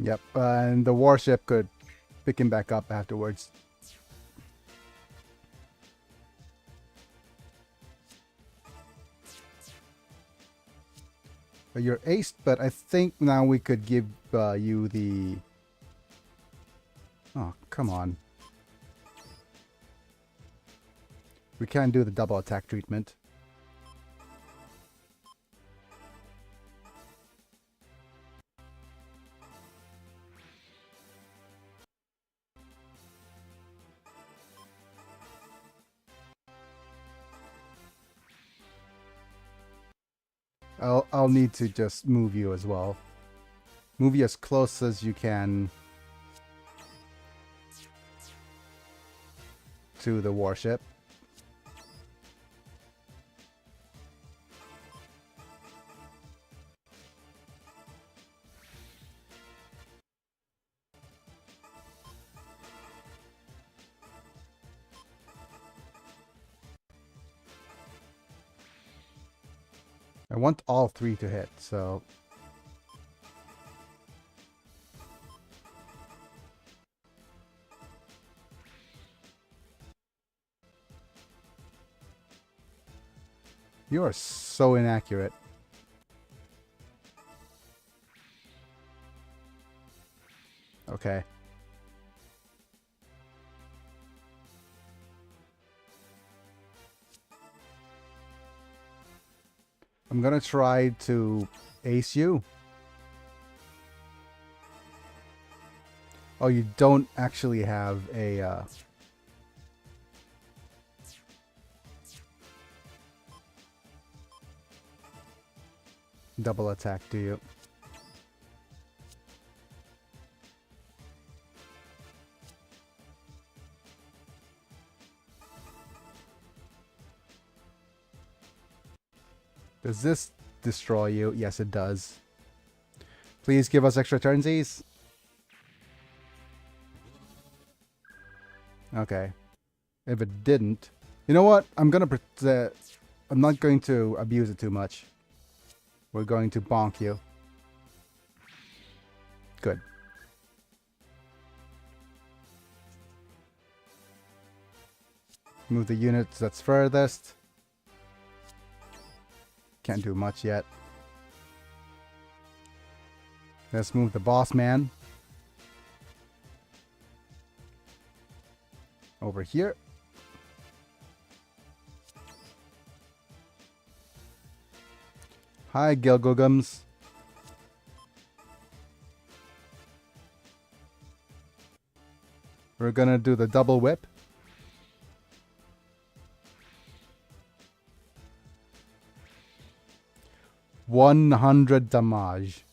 Yep, and the warship could pick him back up afterwards. But you're aced, but I think now we could give you the... Oh, come on. We can't do the double attack treatment. I'll need to just move you as well. Move you as close as you can to the warship. I want all three to hit, so... You are so inaccurate. Okay. I'm gonna try to ace you. Oh, you don't actually have a... double attack, do you? Does this destroy you? Yes, it does. Please give us extra turnsies. Okay. If it didn't... You know what? I'm not going to abuse it too much. We're going to bonk you. Good. Move the unit that's furthest. Can't do much yet. Let's move the boss man over here. Hi, Gilgugums. We're gonna do the double whip. $100 damage.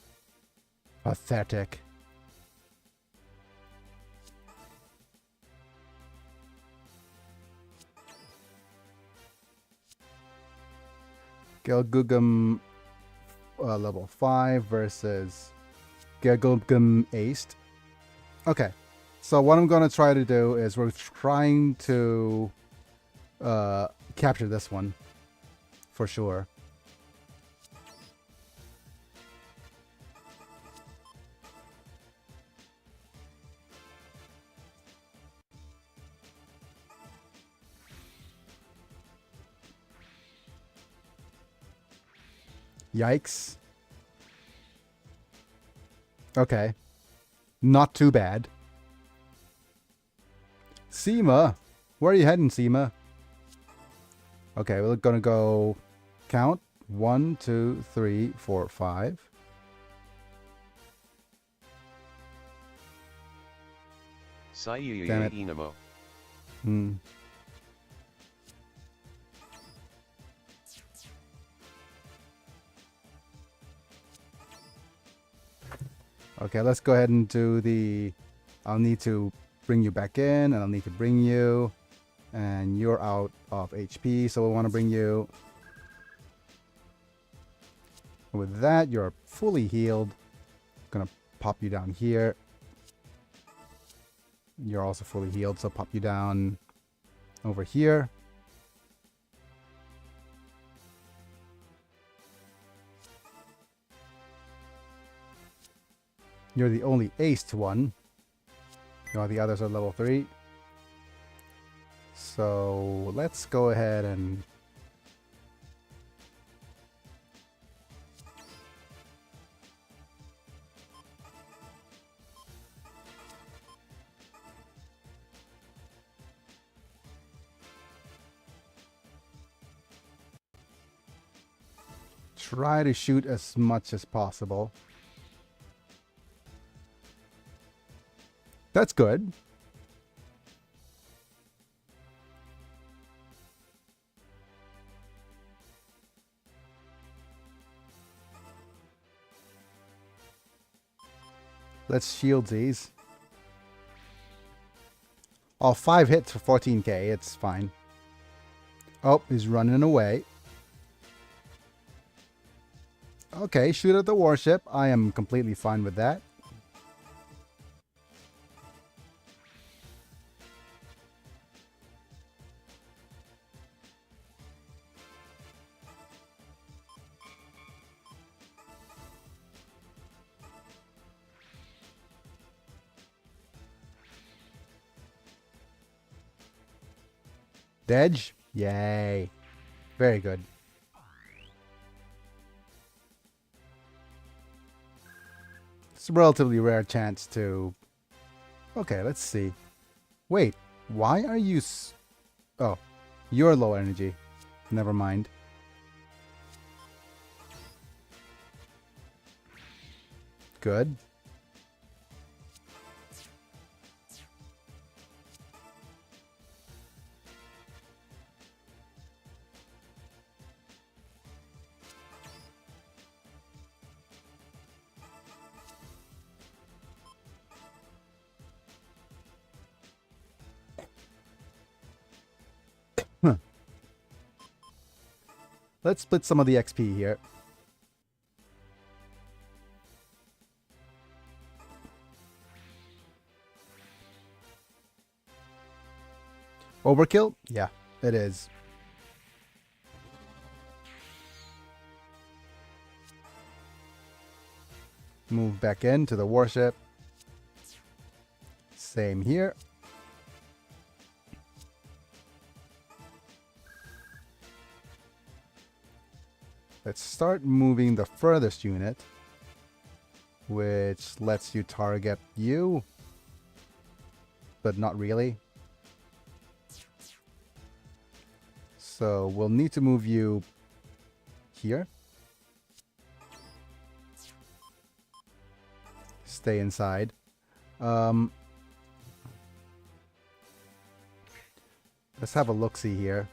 Pathetic. Gilgugum level 5 versus Gilgugum Aced. Okay, so what I'm going to try to do is we're trying to capture this one for sure. Yikes. Okay. Not too bad. Seema. Where are you heading, Seema? Okay, we're gonna go count. 1, 2, 3, 4, 5. Damn it. Inamo. Okay, let's go ahead and do the... I'll need to bring you back in, and I'll need to bring you. And you're out of HP, so we'll want to bring you. With that, you're fully healed. Gonna pop you down here. You're also fully healed, so pop you down over here. You're the only aced one. All the others are level 3. So let's go ahead and... try to shoot as much as possible. That's good. Let's shield these. Oh, 5 hits for 14k. It's fine. Oh, he's running away. Okay, shoot at the warship. I am completely fine with that. Dedge? Yay. Very good. It's a relatively rare chance to... Okay, let's see. Wait, why are you... Oh, you're low energy. Never mind. Good. Let's split some of the XP here. Overkill? Yeah, it is. Move back into the warship. Same here. Let's start moving the furthest unit, which lets you target you, but not really. So we'll need to move you here. Stay inside. Let's have a look-see here.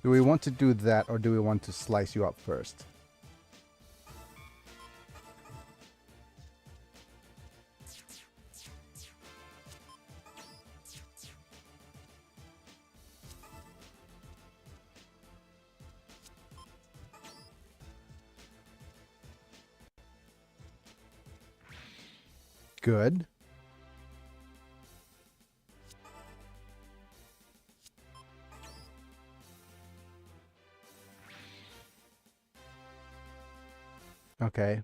Do we want to do that, or do we want to slice you up first? Good. Okay.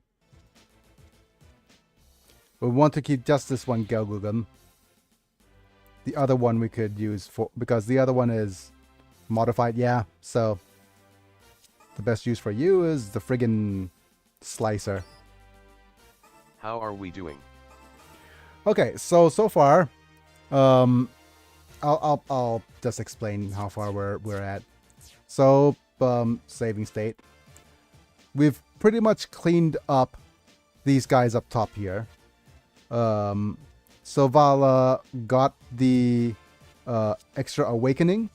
We want to keep just this one Gelgugum. The other one we could use for, because the other one is modified, yeah. So the best use for you is the friggin' slicer. How are we doing? Okay, so far, I'll just explain how far we're at. So saving state. We've pretty much cleaned up these guys up top here. So Vala got the extra awakening.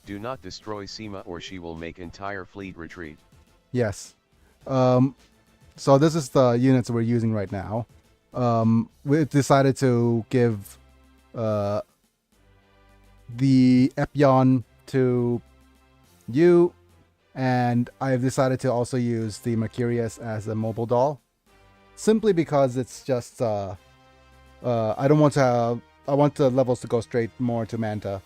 Do not destroy Seema or she will make entire fleet retreat. Yes. So this is the units we're using right now. We decided to give the Epyon to you, and I've decided to also use the Mercurius as a mobile doll, simply because it's just I don't want to have, I want the levels to go straight more to Manta,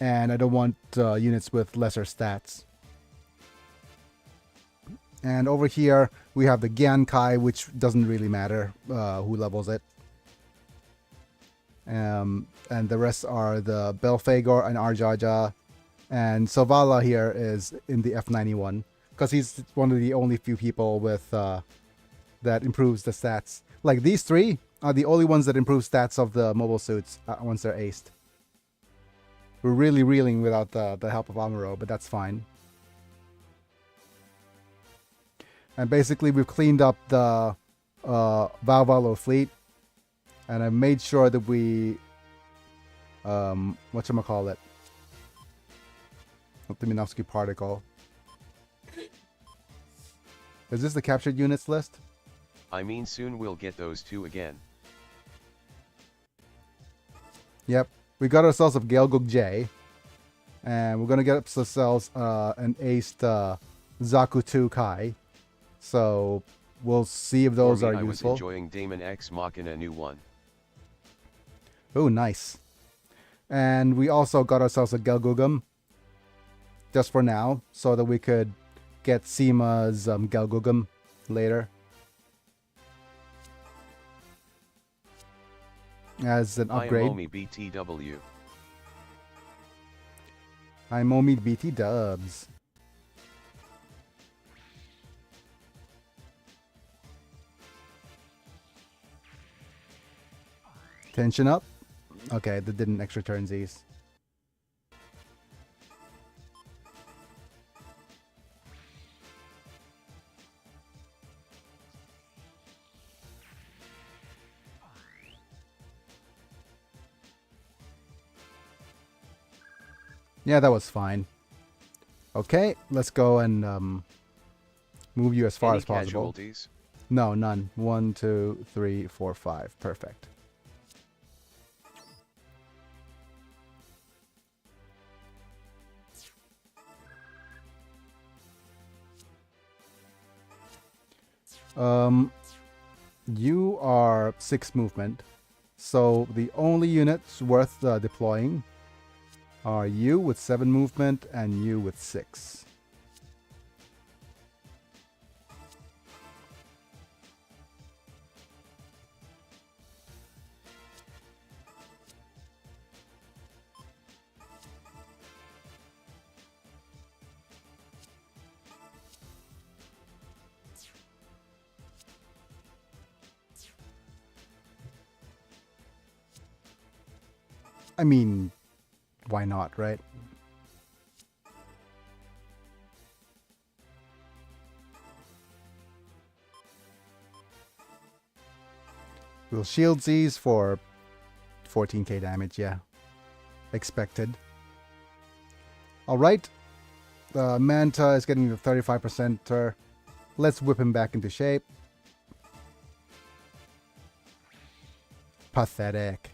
and I don't want units with lesser stats. And over here we have the Gyankai, which doesn't really matter who levels it. And the rest are the Belphegor and Arjaja. And Sovala here is in the F91, because he's one of the only few people with that improves the stats. Like, these three are the only ones that improve stats of the mobile suits once they're aced. We're really reeling without the help of Amuro, but that's fine. And basically we've cleaned up the Valvalo fleet, and I've made sure that we whatchamacallit, the Minovsky particle. Is this the captured units list? I mean, soon we'll get those two again. Yep, we got ourselves a Gelgug J, and we're gonna get ourselves an aced Zaku 2 Kai. So we'll see if those are useful. I was enjoying Daemon X Machina new one. Oh, nice. And we also got ourselves a Gelgugum, just for now, so that we could get Seema's Gelgugum later as an upgrade. Imomi BTW. Imomi BT dubs. Tension up. Okay, that didn't extra turn Z's. Yeah, that was fine. Okay, let's go and move you as far Any as possible. Casualties? No, none. 1, 2, 3, 4, 5. Perfect. You are 6 movement, so the only units worth deploying are you with 7 movement and you with 6. I mean, why not, right? We'll shield these for 14k damage, yeah. Expected. Alright. Manta is getting the 35%. Let's whip him back into shape. Pathetic.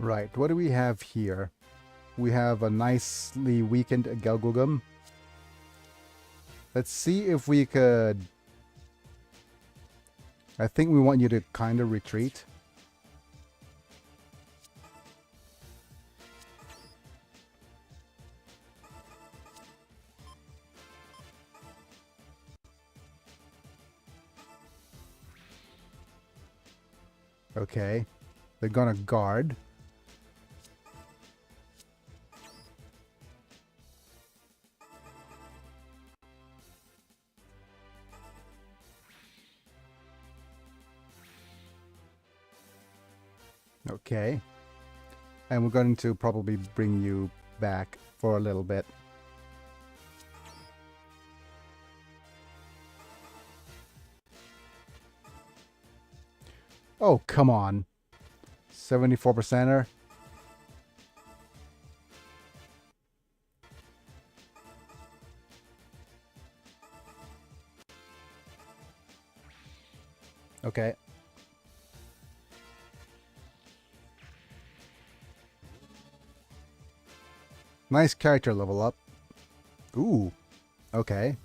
Right, what do we have here? We have a nicely weakened Gelgugum. Let's see if we could... I think we want you to kind of retreat. Okay, they're gonna guard. Okay. And we're going to probably bring you back for a little bit. Oh, come on. 74%er. Okay. Nice character level up. Ooh. Okay.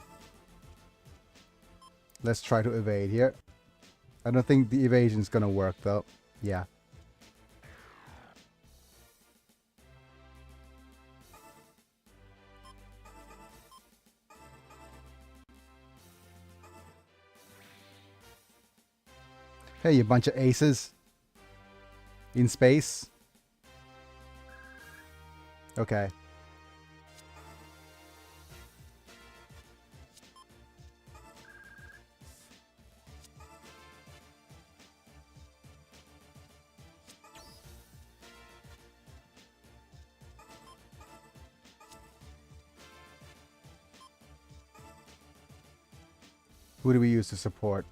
Let's try to evade here. I don't think the evasion's gonna work though. Yeah. Hey, you bunch of aces. In space. Okay. Who do we use to support?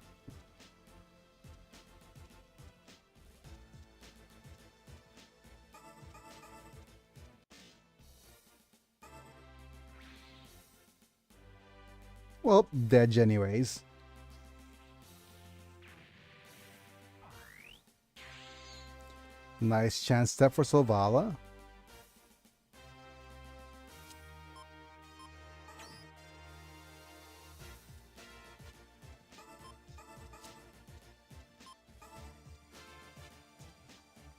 Well, dead anyways. Nice chance step for Sylvala.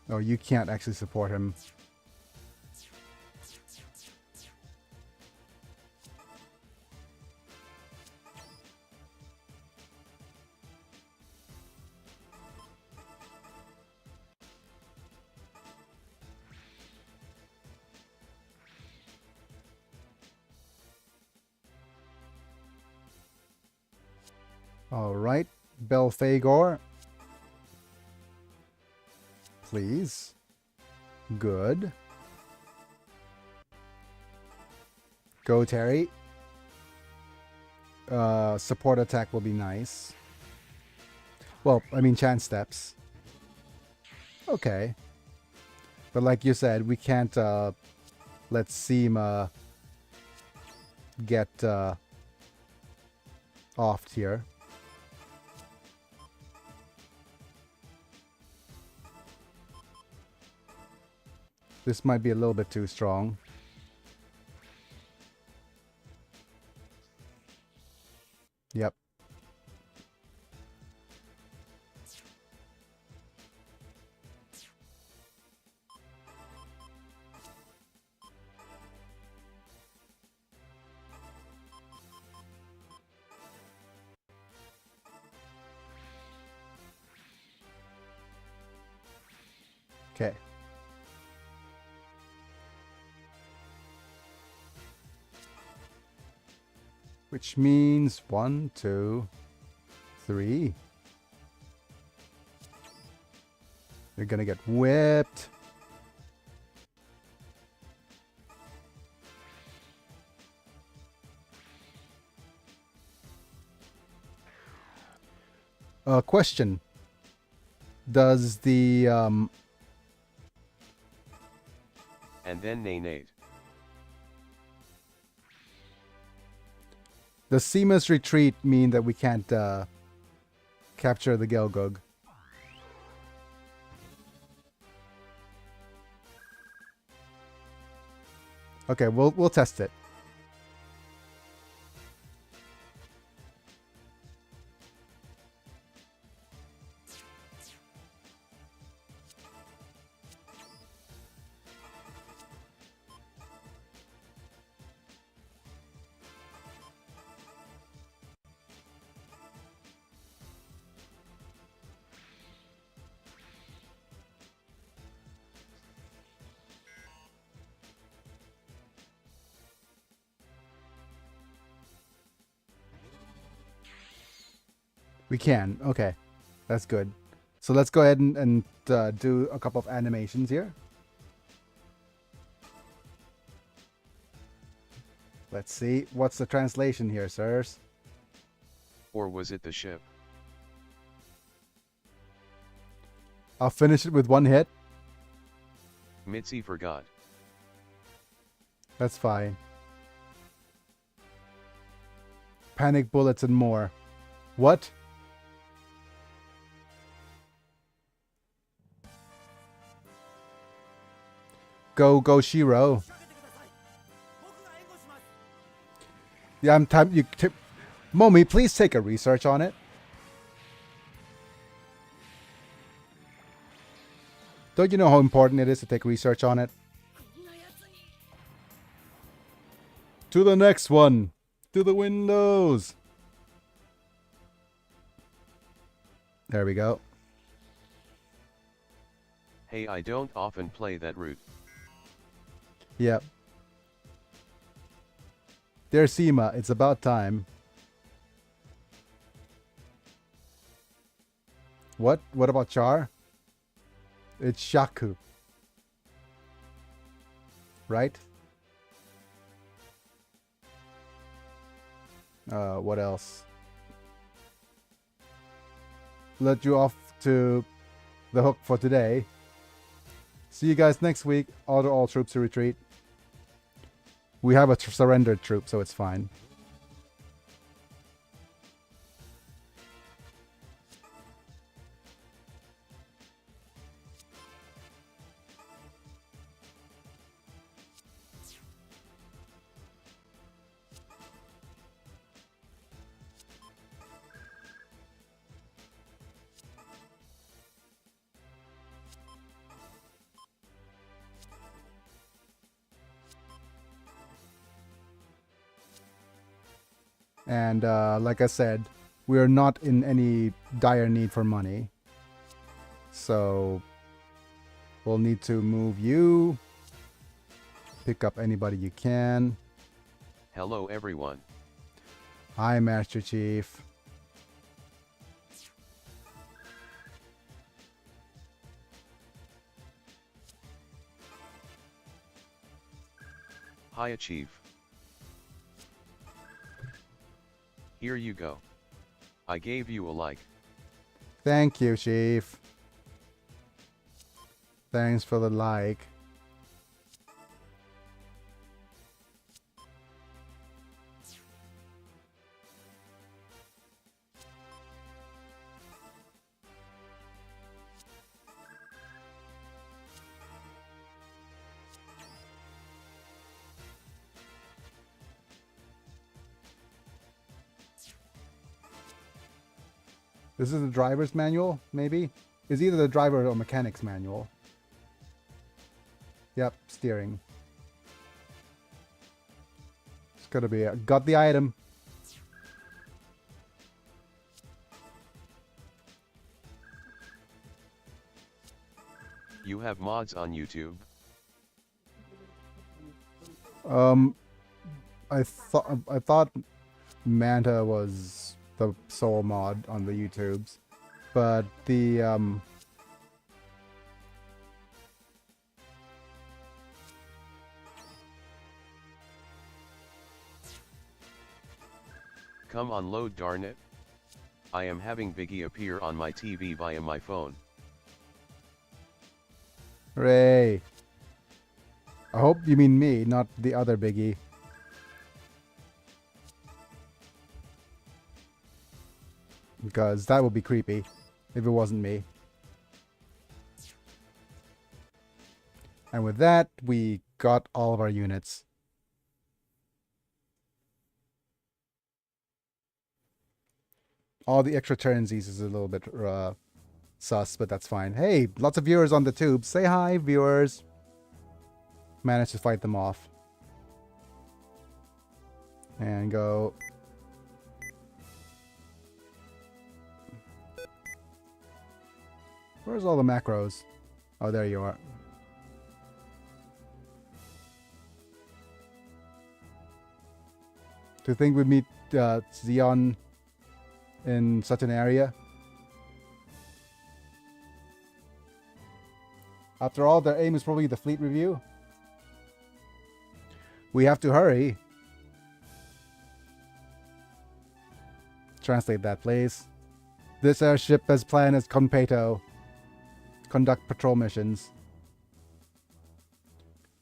Oh, you can't actually support him. All right, Belphegor. Please. Good. Go, Terry. Support attack will be nice. Well, I mean chance steps. Okay. But like you said, we can't let Seema get offed here. This might be a little bit too strong. Yep. Okay. Which means 1, 2, 3. You're gonna get whipped. Question. Does the And then Nate. does Seema's retreat mean that we can't capture the Gelgug? Okay, we'll test it. We can. Okay. That's good. So let's go ahead and do a couple of animations here. Let's see. What's the translation here, sirs? Or was it the ship? I'll finish it with one hit. Mitzi forgot. That's fine. Panic bullets and more. What? Go, Shiro. Yeah, I'm time. Momi, please take a research on it. Don't you know how important it is to take research on it? To the next one. To the windows. There we go. Hey, I don't often play that route. Yep. Dear Seema, it's about time. What? What about Char? It's Shaku. Right? What else? Let you off to the hook for today. See you guys next week. Order all troops to retreat. We have a surrendered troop, so it's fine. And like I said, we are not in any dire need for money. So we'll need to move you. Pick up anybody you can. Hello everyone. Hi, Master Chief. Hiya Chief. Here you go. I gave you a like. Thank you, Chief. Thanks for the like. This is the driver's manual, maybe? It's either the driver or mechanic's manual. Yep, steering. It's gotta be got the item. You have mods on YouTube? I thought Manta was the sole mod on the YouTubes, but the Come on, load, darn it. I am having Biggy appear on my TV via my phone. hooray! I hope you mean me, not the other Biggie. Because that would be creepy if it wasn't me. And with that, we got all of our units. All the extra turnsies is a little bit sus, but that's fine. Hey, lots of viewers on the tube. Say hi, viewers. Managed to fight them off. And go. Where's all the macros? Oh, there you are. Do you think we'd meet Xeon in such an area? After all, their aim is probably the fleet review. We have to hurry. Translate that, please. This airship as planned as Conpeto. Conduct patrol missions.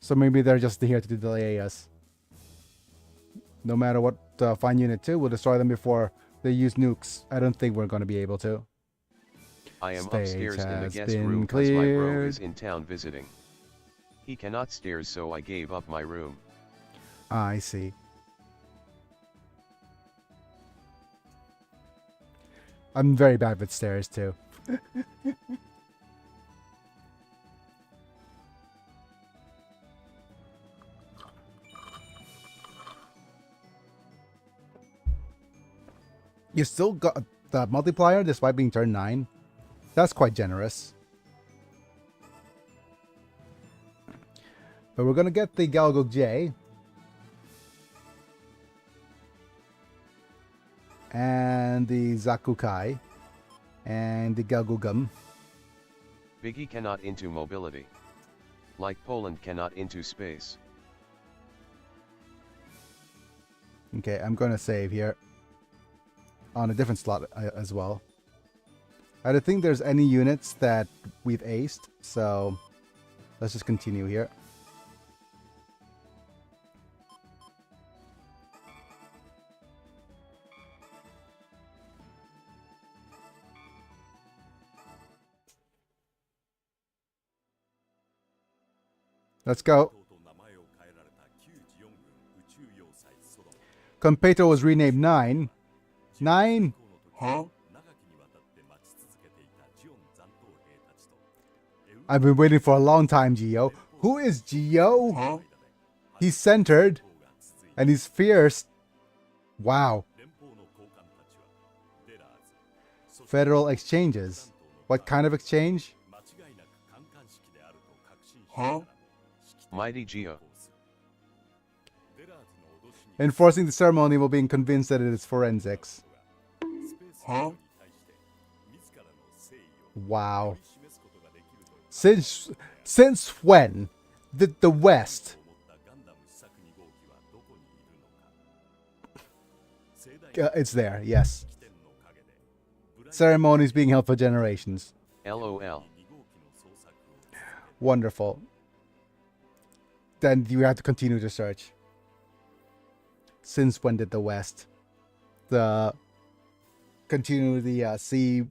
So maybe they're just here to delay us. No matter what, find Unit 2, we'll destroy them before they use nukes. I don't think we're going to be able to. I am Stage upstairs in the has guest been room because my bro cleared. is in town visiting. He cannot stairs, so I gave up my room. Ah, I see. I'm very bad with stairs too. You still got the multiplier despite being turn 9? That's quite generous. But we're gonna get the Galgo J. And the Zakukai. And the Galgugum. Biggie cannot into mobility. Like Poland cannot into space. Okay, I'm gonna save here. On a different slot as well. I don't think there's any units that we've aced, so let's just continue here. Let's go. Conpeto was renamed 9. 9? Huh? I've been waiting for a long time, Geo. Who is Geo? Huh? He's centered. And he's fierce. Wow. Federal exchanges. What kind of exchange? Huh? Mighty Geo. Enforcing the ceremony while being convinced that it is forensics. Huh? Wow. Since when did the West it's there, yes. Ceremonies being held for generations. LOL. Wonderful. Then you have to continue to search. Since when did the West continue the C,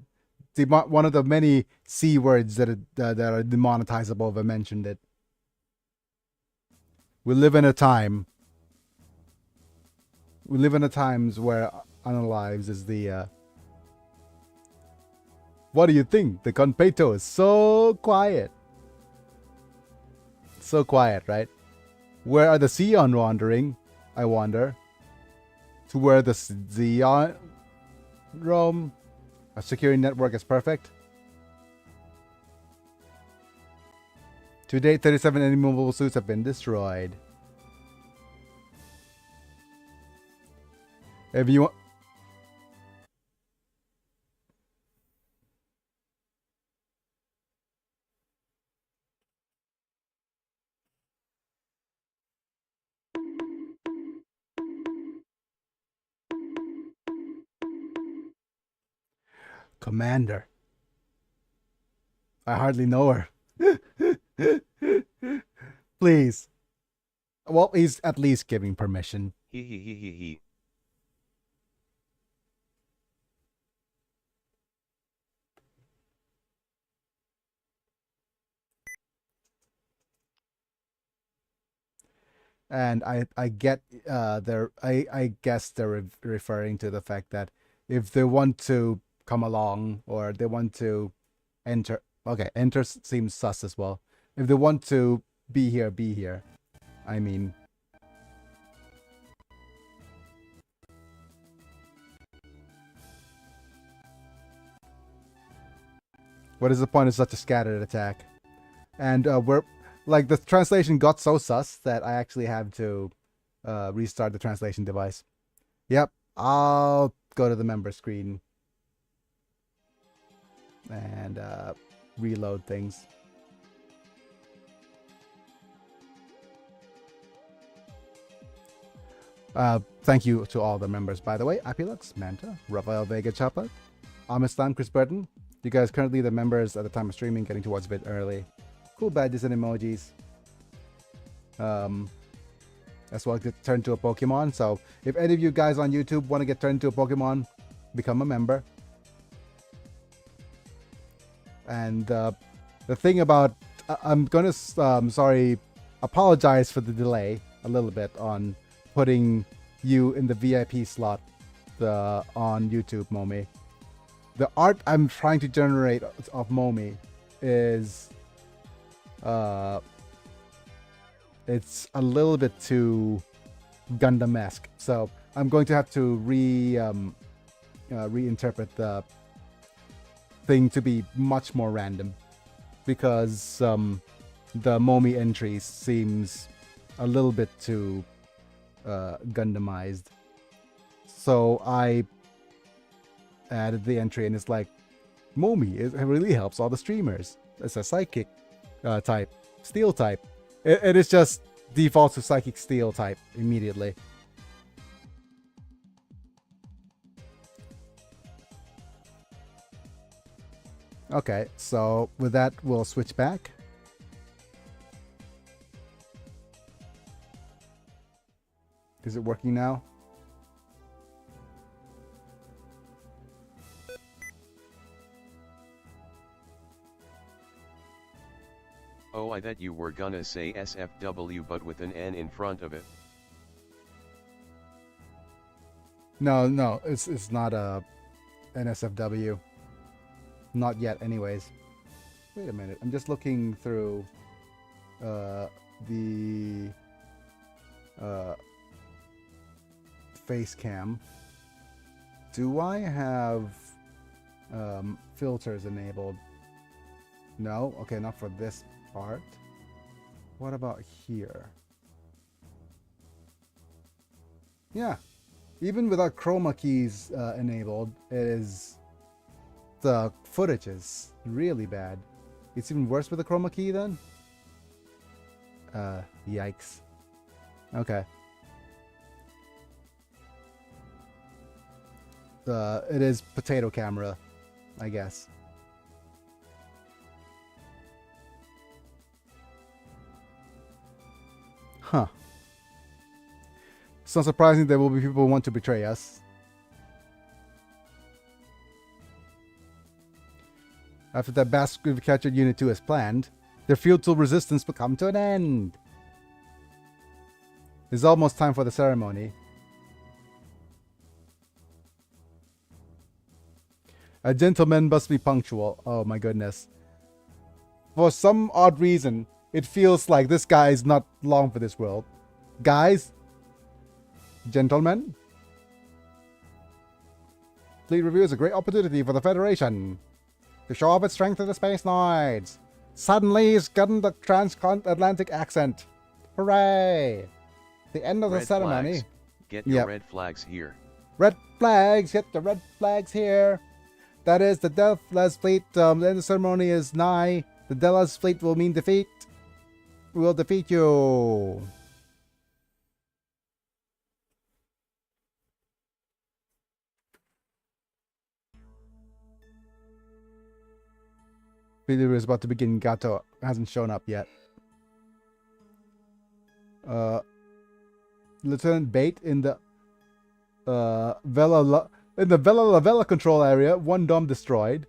one of the many C words that are demonetizable if I mentioned it. We live in a times where unalives is the what do you think? The Gunpeito is so quiet. So quiet, right? Where are the Xeon wandering? I wonder. To where the Xeon roam? A security network is perfect. To date, 37 enemy mobile suits have been destroyed. If you want... Commander. I hardly know her. Please. Well, he's at least giving permission. He. And I get I guess they're referring to the fact that if they want to come along or they want to enter, okay, enter seems sus as well. If they want to be here. I mean, what is the point of such a scattered attack? And we're like, the translation got so sus that I actually have to restart the translation device. Yep, I'll go to the member screen and reload things. Thank you to all the members, by the way. Apilux, Manta, Rafael Vega Chapa, Amistan, Chris Burton. You guys currently the members at the time of streaming, getting towards a bit early. Cool badges and emojis. As well, get turned to a Pokemon. So if any of you guys on YouTube want to get turned to a Pokemon, become a member. And the thing about, I'm gonna apologize for the delay a little bit on putting you in the VIP slot on YouTube, Momi. The art I'm trying to generate of Momi is it's a little bit too Gundam-esque, so I'm going to have to reinterpret the thing to be much more random, because the Momi entry seems a little bit too Gundamized. So I added the entry, and it's like, Momi, it really helps all the streamers. It's a psychic type, steel type. It is just defaults to psychic steel type immediately. Okay, so with that, we'll switch back. Is it working now? Oh, I thought you were gonna say SFW but with an N in front of it. No, it's not a NSFW. Not yet, anyways. Wait a minute, I'm just looking through the face cam. Do I have filters enabled? No? Okay, not for this part. What about here? Yeah, even without chroma keys enabled, the footage is really bad. It's even worse with the chroma key then? Yikes. Okay. It is potato camera, I guess. Huh. It's not surprising there will be people who want to betray us. After that bastard captured Unit 2 as planned, their futile resistance will come to an end. It's almost time for the ceremony. A gentleman must be punctual. Oh my goodness. For some odd reason, it feels like this guy is not long for this world. Guys? Gentlemen? Fleet review is a great opportunity for the Federation to show off its strength in the space noids. Suddenly he's gotten the transatlantic accent. Hooray! The end of the Red ceremony. flags. Get your red flags here. Red flags! Get the red flags here! That is, the Deathless Fleet, the end of the ceremony is nigh. The Deathless Fleet will mean defeat. We will defeat you. Video is about to begin. Gato hasn't shown up yet. Lieutenant Bate in the Vela Lavella control area. One dome destroyed.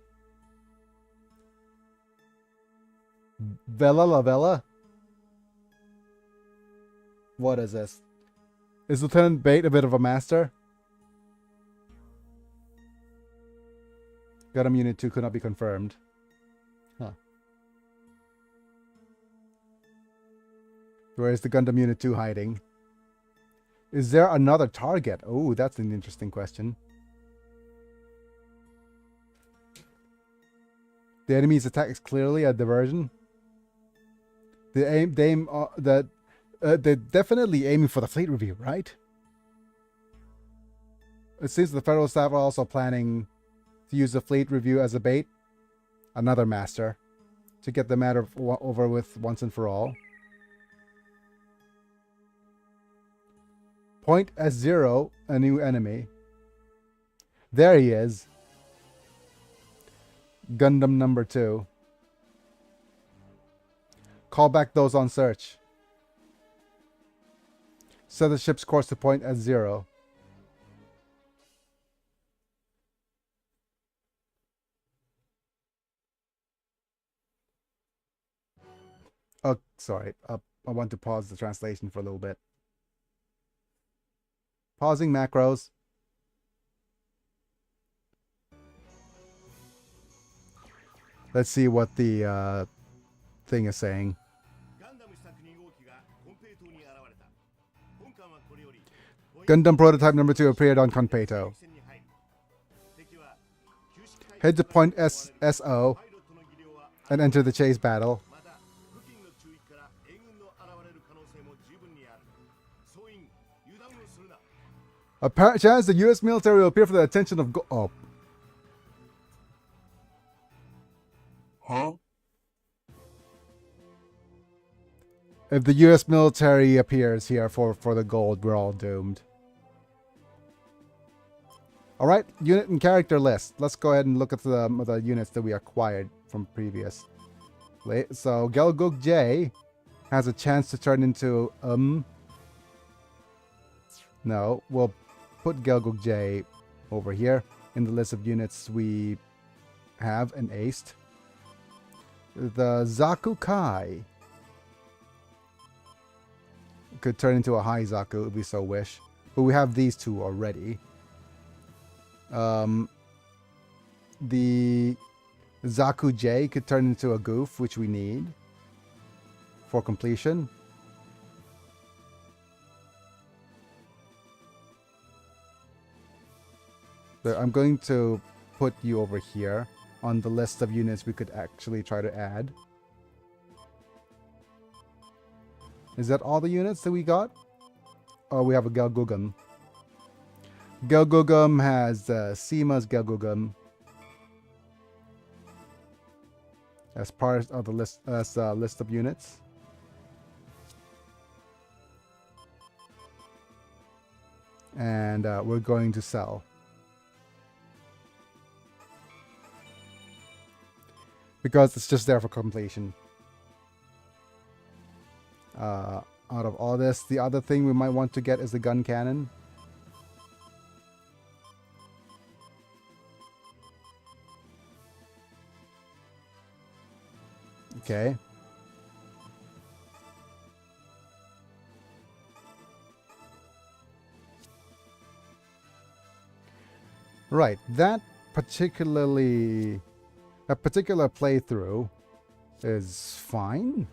Vela Lavella? What is this? Is Lieutenant Bate a bit of a master? Gundam Unit 2 could not be confirmed. Huh. Where is the Gundam Unit 2 hiding? Is there another target? Oh, that's an interesting question. The enemy's attack is clearly a diversion. They're definitely aiming for the fleet review, right? It seems the federal staff are also planning to use the fleet review as a bait. Another master. To get the matter over with once and for all. Point S0, a new enemy. There he is. Gundam number 2. Call back those on search. Set the ship's course to point S0. Oh, sorry. I want to pause the translation for a little bit. Pausing macros. Let's see what the thing is saying. Gundam prototype number 2 appeared on Konpeito. Head to point SO and enter the chase battle. Apparent chance the U.S. military will appear for the attention of oh. Huh? If the U.S. military appears here for the gold, we're all doomed. Alright, unit and character list. Let's go ahead and look at the units that we acquired from previous. So, Gelgoog J has a chance to turn into, no, we'll put Gelgoog J over here in the list of units we have and aced. The Zaku Kai could turn into a high Zaku if we so wish. But we have these two already. The Zaku J could turn into a Goof, which we need for completion. So I'm going to put you over here on the list of units we could actually try to add. Is that all the units that we got? Oh, we have a Gelgugum. Gelgugum has Seema's Gelgugum as part of the list as list of units. And we're going to sell. Because it's just there for completion. out of all this. The other thing we might want to get is the gun cannon. Okay. Right, that particular playthrough is fine.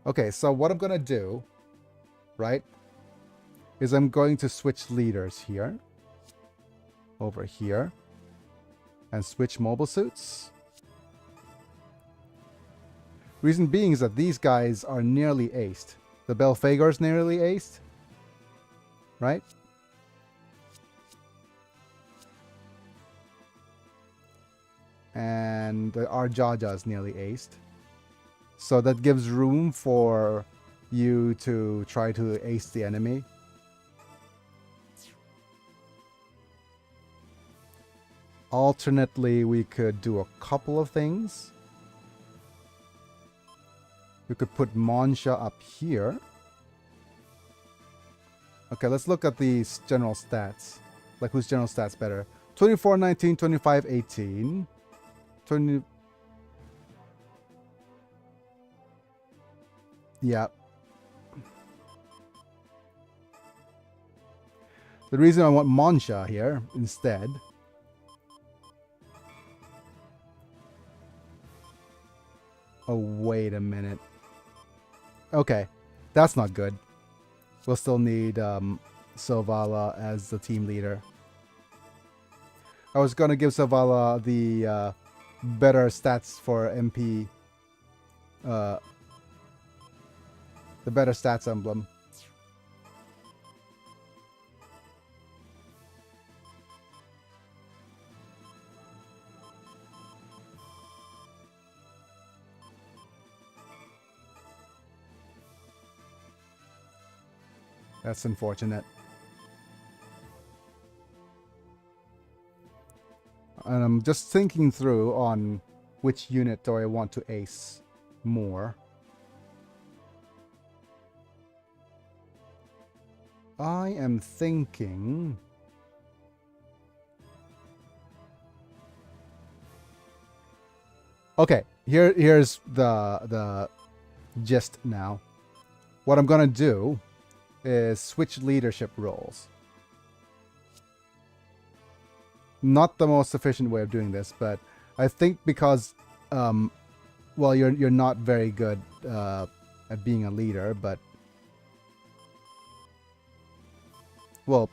Okay, so what I'm gonna do, right, is I'm going to switch leaders here, over here, and switch mobile suits. Reason being is that these guys are nearly aced. The Belphegor's nearly aced, right? And our Jaja is nearly aced. So that gives room for you to try to ace the enemy. Alternately, we could do a couple of things. We could put Monsha up here. Okay, let's look at these general stats. Like, whose general stats better? 24, 19, 25, 18. 20... Yeah. The reason I want Monsha here instead... Oh, wait a minute. Okay, that's not good. We'll still need Silvala as the team leader. I was going to give Silvala the better stats for MP. The better stats emblem. That's unfortunate. And I'm just thinking through on which unit do I want to ace more. I am thinking... Okay, here's the gist now. What I'm gonna do is switch leadership roles. Not the most efficient way of doing this, but I think because, well, you're not very good at being a leader, but well,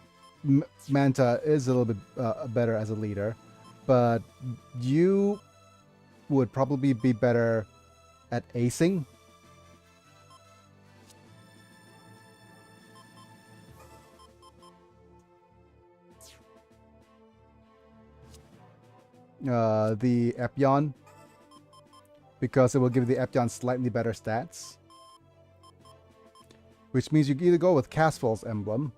Manta is a little bit better as a leader, but you would probably be better at acing. The Epyon, because it will give the Epyon slightly better stats, which means you can either go with Casfall's emblem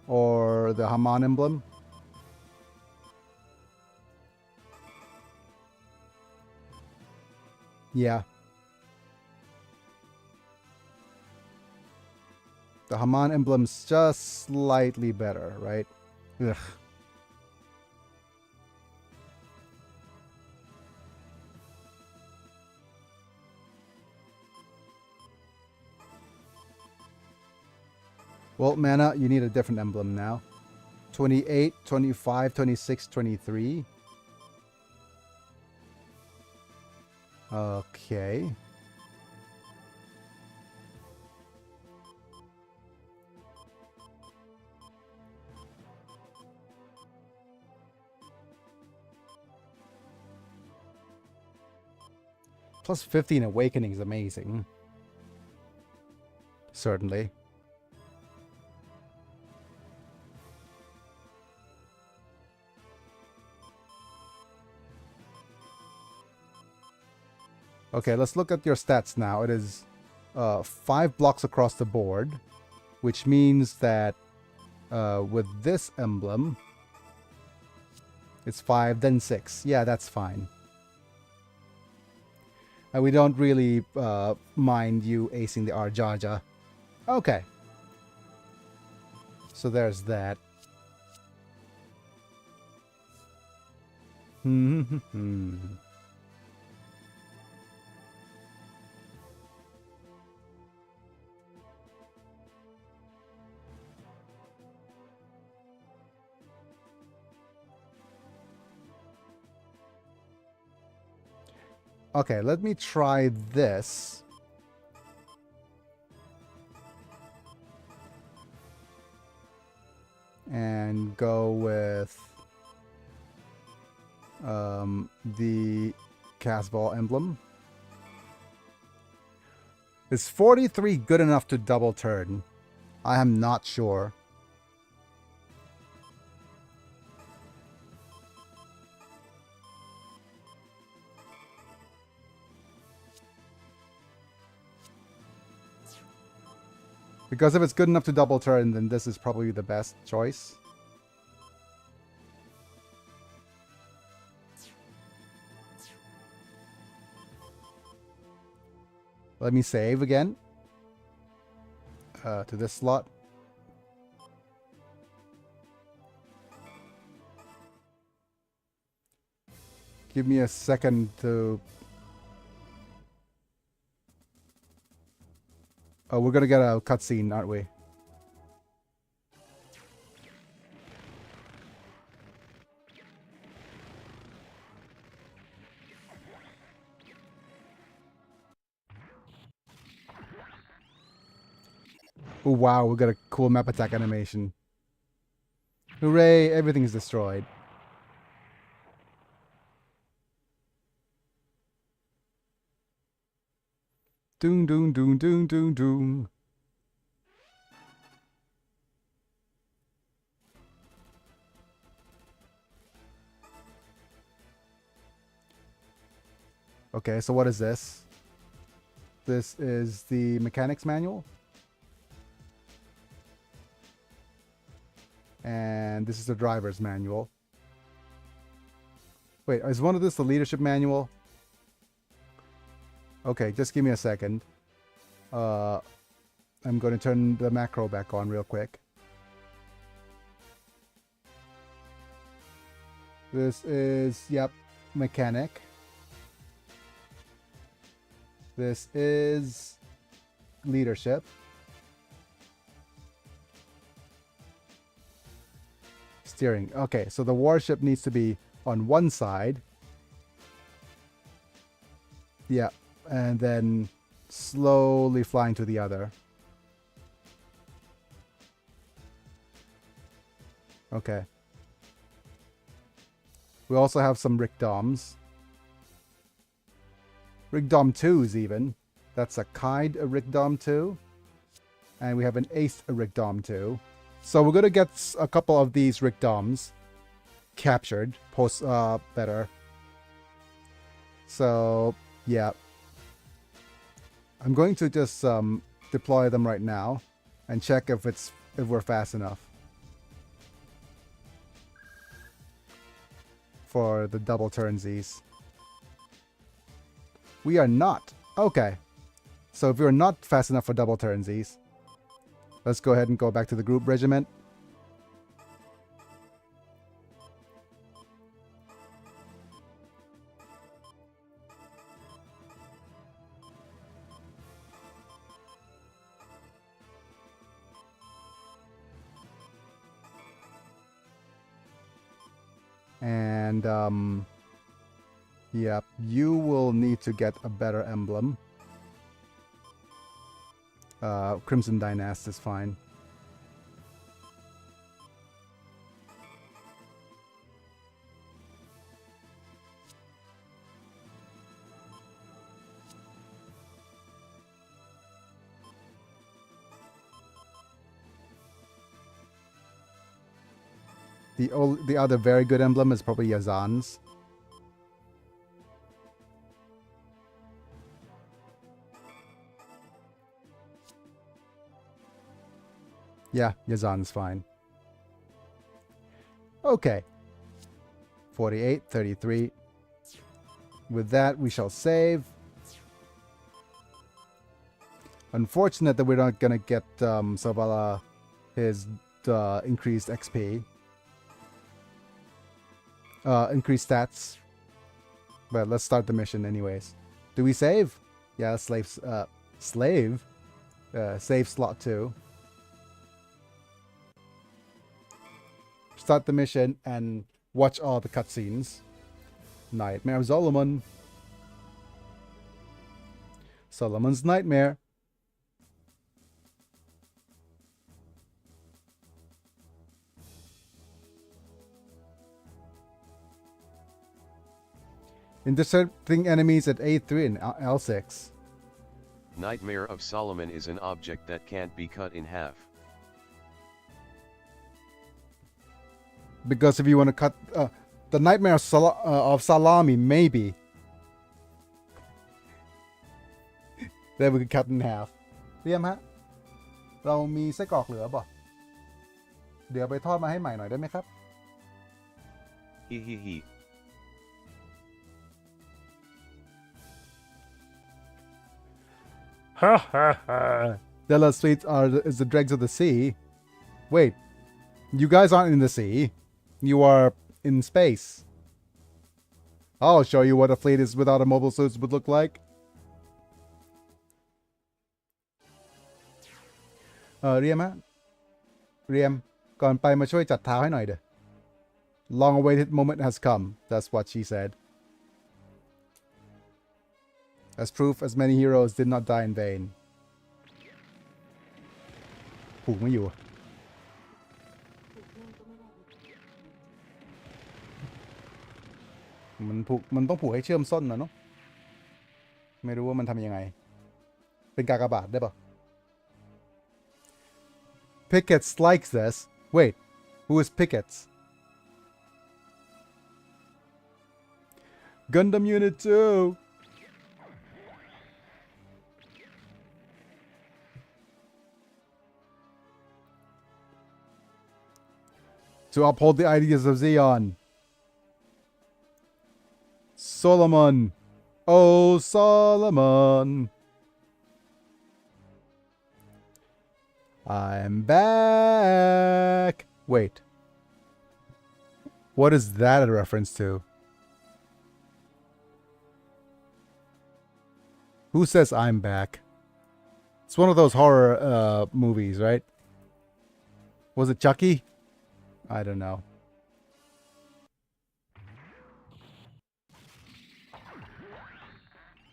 or the Haman emblem. Yeah. The Haman emblem's just slightly better, right? Ugh. Well, Mana, you need a different emblem now. 28, 25, 26, 23. Okay. Plus 15 Awakening is amazing. Certainly. Okay, let's look at your stats now. It is 5 blocks across the board, which means that with this emblem, it's 5, then 6. Yeah, that's fine. And we don't really mind you acing the Arjaja. Okay. So there's that. Okay, let me try this. And go with the Casball emblem. Is 43 good enough to double turn? I am not sure. Because if it's good enough to double turn, then this is probably the best choice. Let me save again. To this slot. Give me a second to... Oh, we're gonna get a cutscene, aren't we? Oh wow, we got a cool map attack animation. Hooray, everything is destroyed. Doom, doom, doom, doom, doom, doom. Okay, so what is this? This is the mechanics manual. And this is the driver's manual. Wait, is one of this the leadership manual? Okay, just give me a second. I'm going to turn the macro back on real quick. This is, yep, mechanic. This is leadership. Steering. Okay, so the warship needs to be on one side. Yeah, and then slowly flying to the other. Okay. We also have some Rickdoms. Rickdom 2s even. That's a Kaid Rickdom 2. And we have an Ace Rickdom 2. So we're going to get a couple of these Rickdoms captured. Better. So, yeah. I'm going to just deploy them right now and check if we're fast enough for the double turnsies. We are not. Okay. So if we're not fast enough for double turnsies, let's go ahead and go back to the group regiment. And, yeah, you will need to get a better emblem. Crimson Dynast is fine. The other very good emblem is probably Yazan's. Yeah, Yazan's fine. Okay. 48, 33. With that, we shall save. Unfortunate that we're not gonna get Zavala his increased XP. Increased stats. But let's start the mission anyways. Do we save? Yeah, slave. Save slot 2. Start the mission and watch all the cutscenes. Nightmare of Solomon. Solomon's Nightmare. Intercepting enemies at A3 and L6. Nightmare of Solomon is an object that can't be cut in half. Because if you want to cut the Nightmare of Salami, maybe. Then we could cut in half. เรียมฮะ เรามีไส้กรอกเหลือบ่ เดี๋ยวไปทอดมาให้ใหม่หน่อยได้ไหมครับ He. Ha ha ha. Delos fleets is the dregs of the sea. Wait, you guys aren't in the sea. You are in space. I'll show you what a fleet is without a mobile suits would look like. เรียมฮะ เรียม ก่อนไปมาช่วยจัดเท้าให้หน่อยเด้อ Long awaited moment has come. That's what she said. As proof, as many heroes did not die in vain. ผูกไม่อยู่ มันต้องผูกให้เชื่อมส้นนะเนาะ ไม่รู้ว่ามันทำยังไง เป็นกากบาทได้ปะ Pickets likes this. Wait, who is Pickets? Gundam Unit 2! To uphold the ideas of Zeon. Solomon. Oh, Solomon. I'm back. Wait. What is that a reference to? Who says I'm back? It's one of those horror movies, right? Was it Chucky? I don't know.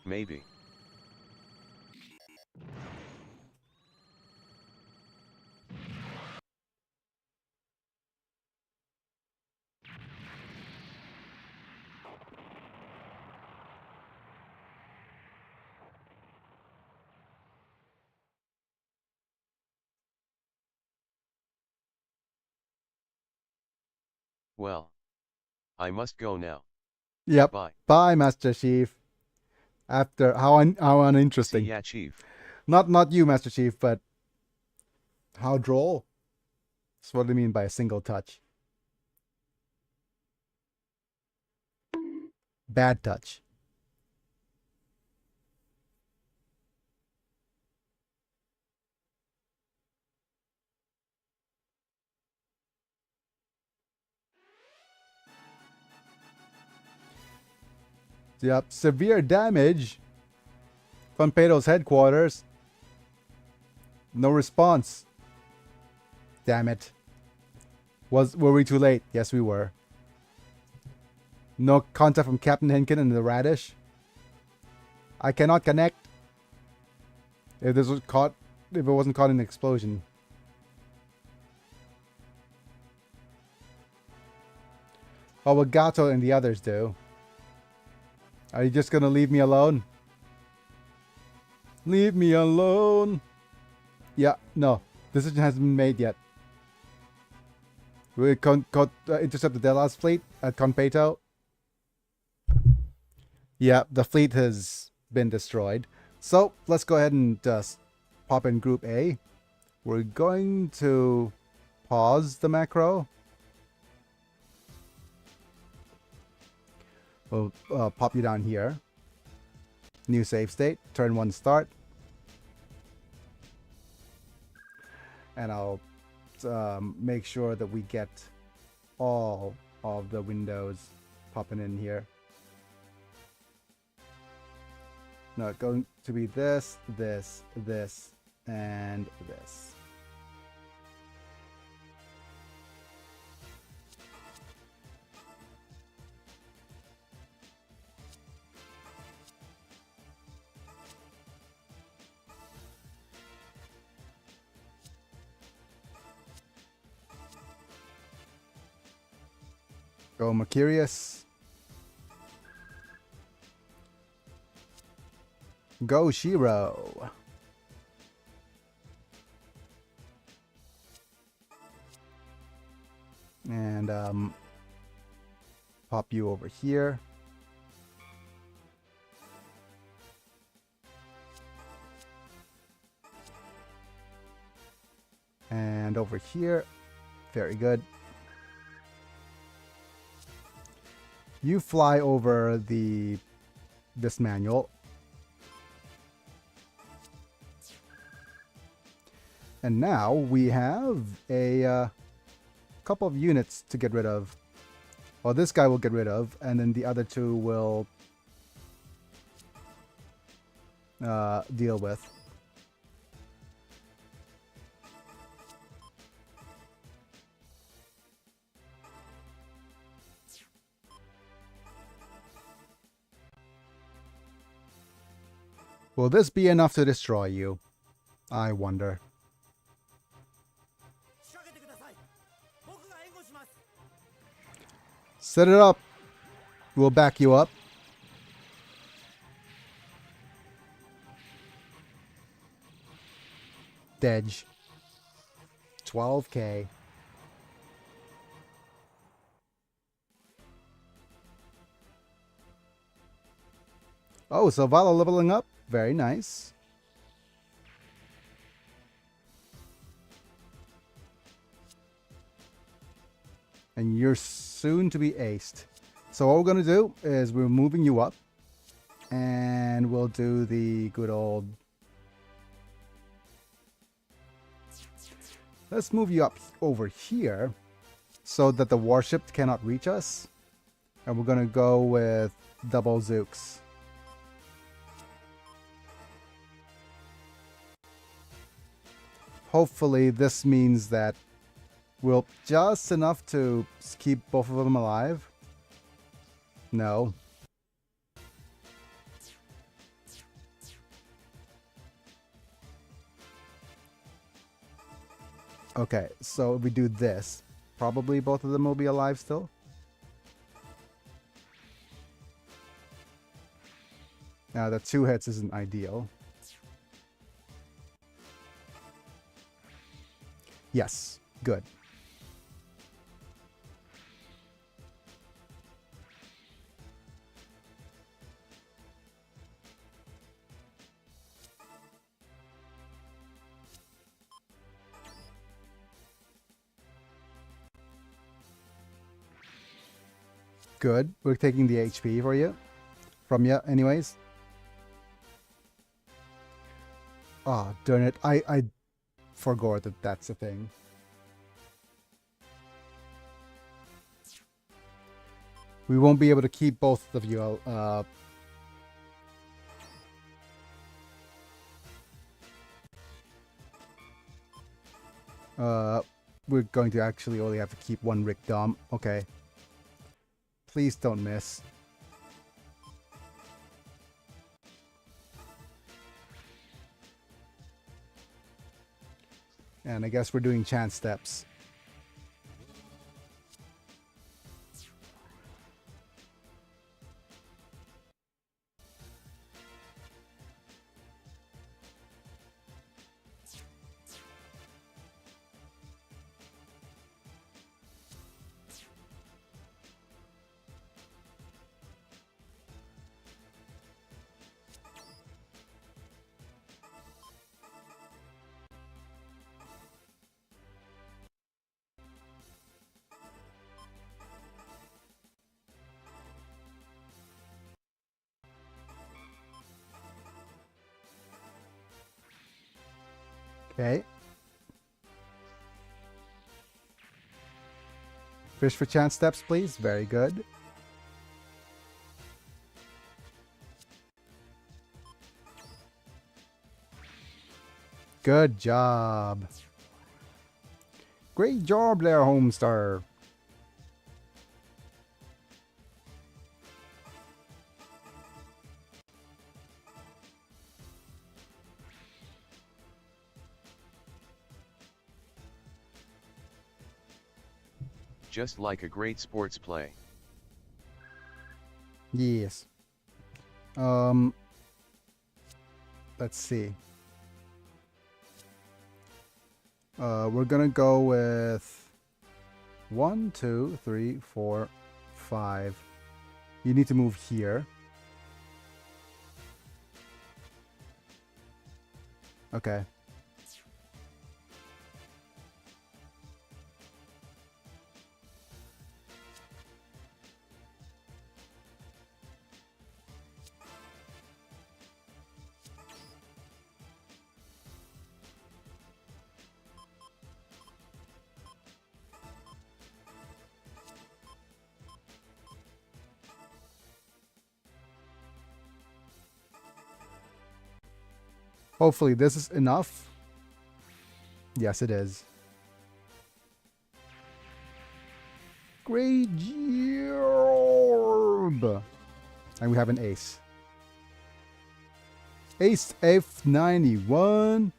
Maybe. Well, I must go now. Yep. Bye. Bye, Master Chief. After how uninteresting. See ya, Chief. Not you, Master Chief, but how droll. That's what I mean by a single touch. Bad touch. Yep, severe damage. Funpedo's headquarters. No response. Damn it. Were we too late? Yes, we were. No contact from Captain Henkin and the Radish. I cannot connect. If it wasn't caught in an explosion. Oh, what Gato and the others do. Are you just gonna leave me alone? Leave me alone. Yeah, no. Decision hasn't been made yet. We intercept the Delos fleet at Conpeto. Yeah, the fleet has been destroyed. So, let's go ahead and pop in Group A. We're going to pause the macro. We'll pop you down here. New save state. Turn 1 start. and I'll make sure that we get all of the windows popping in here. No, it's going to be this, this, this, and this. Go Mercurius. Go Shiro. And pop you over here. And over here. Very good. You fly over this manual. And now we have a couple of units to get rid of. Well, this guy will get rid of, and then the other two will deal with. Will this be enough to destroy you? I wonder. Set it up. We'll back you up. Dej. 12K. Oh, so Vala leveling up. Very nice. And you're soon to be aced. So what we're going to do is we're moving you up. And we'll do the good old... Let's move you up over here so that the warship cannot reach us. And we're going to go with double Zooks. Hopefully this means that we'll just enough to keep both of them alive. No. Okay, so if we do this, probably both of them will be alive still. Now the 2 hits isn't ideal. Yes, good. Good. We're taking the HP for you. From you, anyways. Oh, darn it. I forgot that that's a thing. We won't be able to keep both of you. We're going to actually only have to keep one Rick Dom. Okay. Please don't miss. And I guess we're doing chance steps. Okay. Fish for chance steps, please. Very good. Good job. Great job there, Homestar. Just like a great sports play. Yes. Let's see. We're gonna go with 1, 2, 3, 4, 5. You need to move here. Okay. Hopefully this is enough. Yes, it is. Great job! And we have an ace. Ace F91.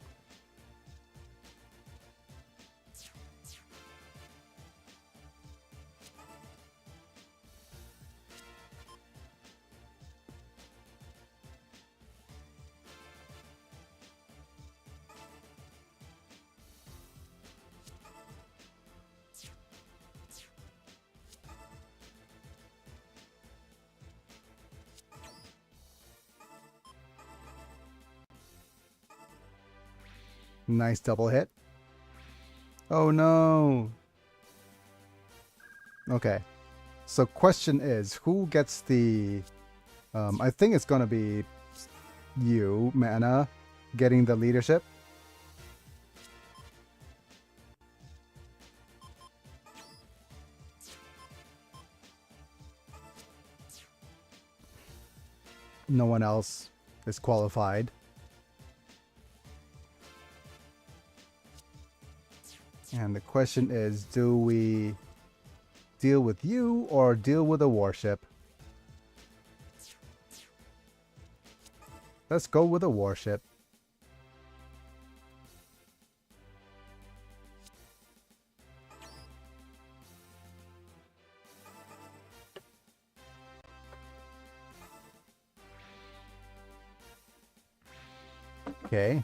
Nice double hit. Oh no. Okay. So question is, who gets the... I think it's gonna be you, Mana, getting the leadership. No one else is qualified. And the question is, do we deal with you or deal with a warship? Let's go with a warship. Okay.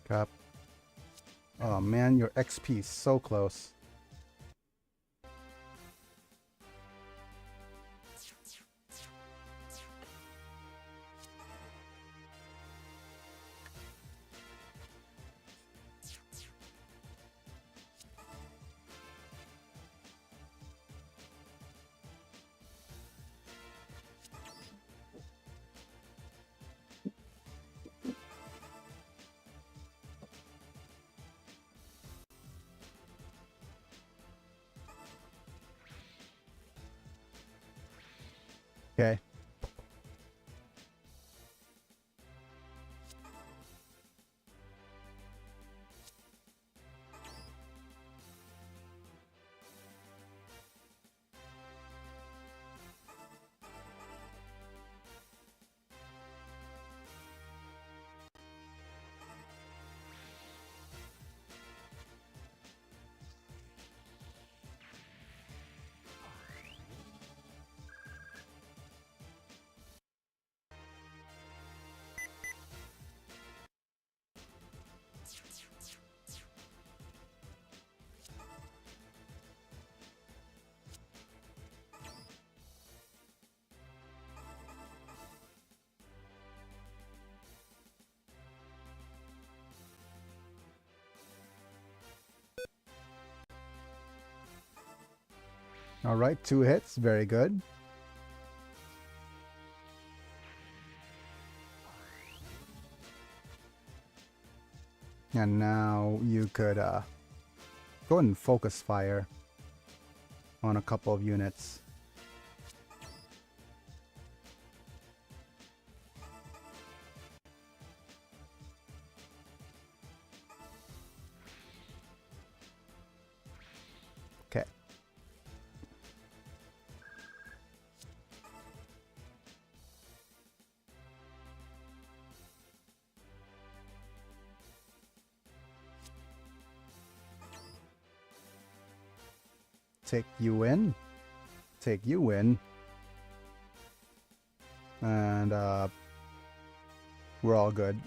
Cup. Oh man, your XP is so close. Okay. All right, 2 hits, very good. And now you could go ahead and focus fire on a couple of units. Okay. Take you in. Take you in. And we're all good.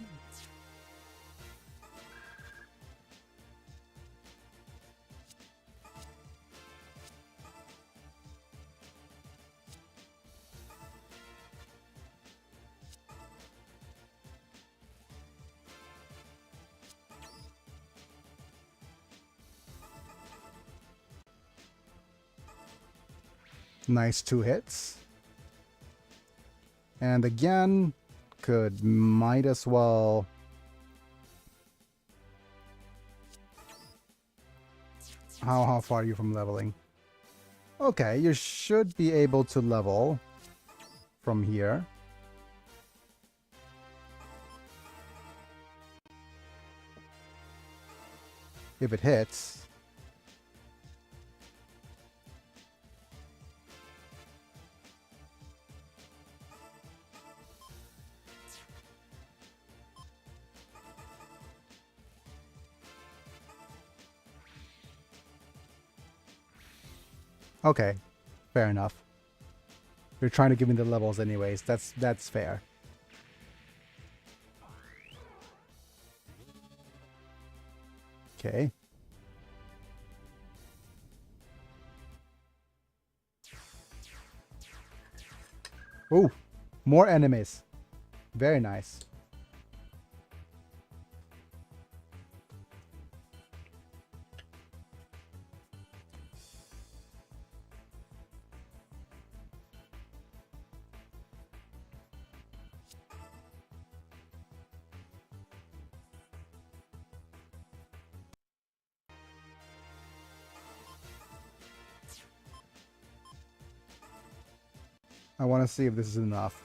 Nice 2 hits. And again, might as well. How far are you from leveling? Okay, you should be able to level from here. If it hits. Okay, fair enough. You're trying to give me the levels anyways. That's fair. Okay. Ooh, more enemies. Very nice. I want to see if this is enough.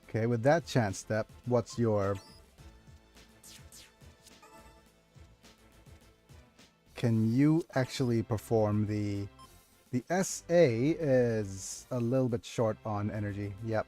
Okay, with that chance step, what's your... Can you actually perform the... The SA is a little bit short on energy. Yep.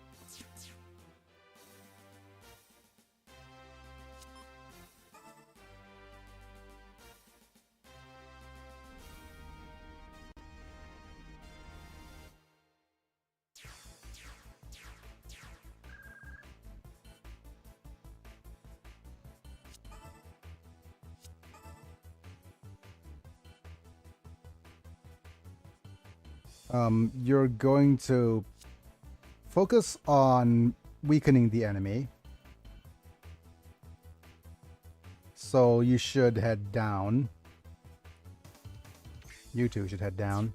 You're going to focus on weakening the enemy. So you should head down. You two should head down.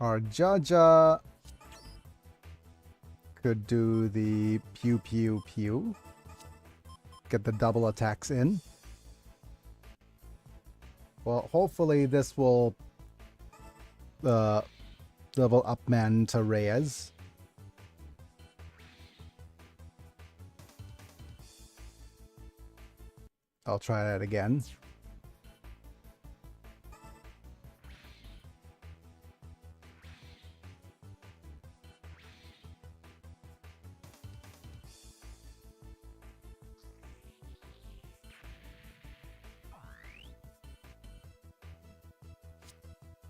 Our Jaja could do the pew pew pew. Get the double attacks in. Well, hopefully this will level up man to Reyes. I'll try that again.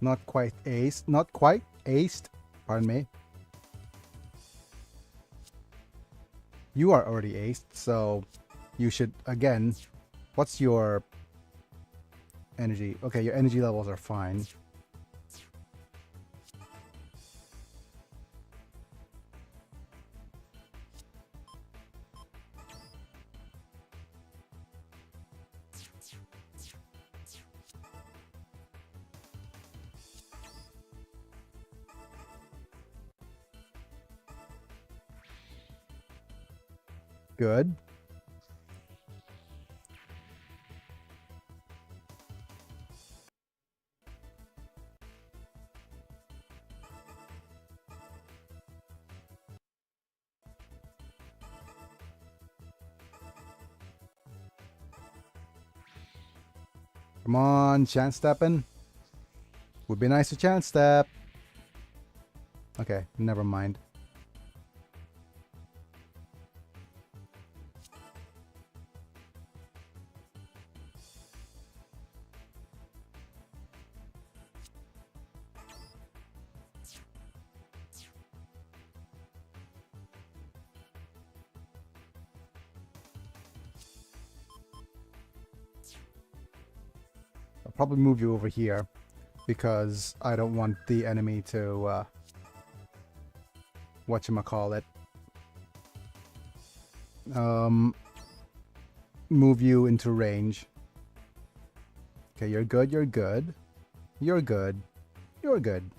Not quite aced. Not quite aced. Pardon me. You are already aced, so you should, again, what's your energy? Okay, your energy levels are fine. Good. Come on, chance stepping. Would be nice to chance step. Okay, never mind. I'll probably move you over here because I don't want the enemy to whatchamacallit. Move you into range. Okay, you're good, you're good. You're good. You're good.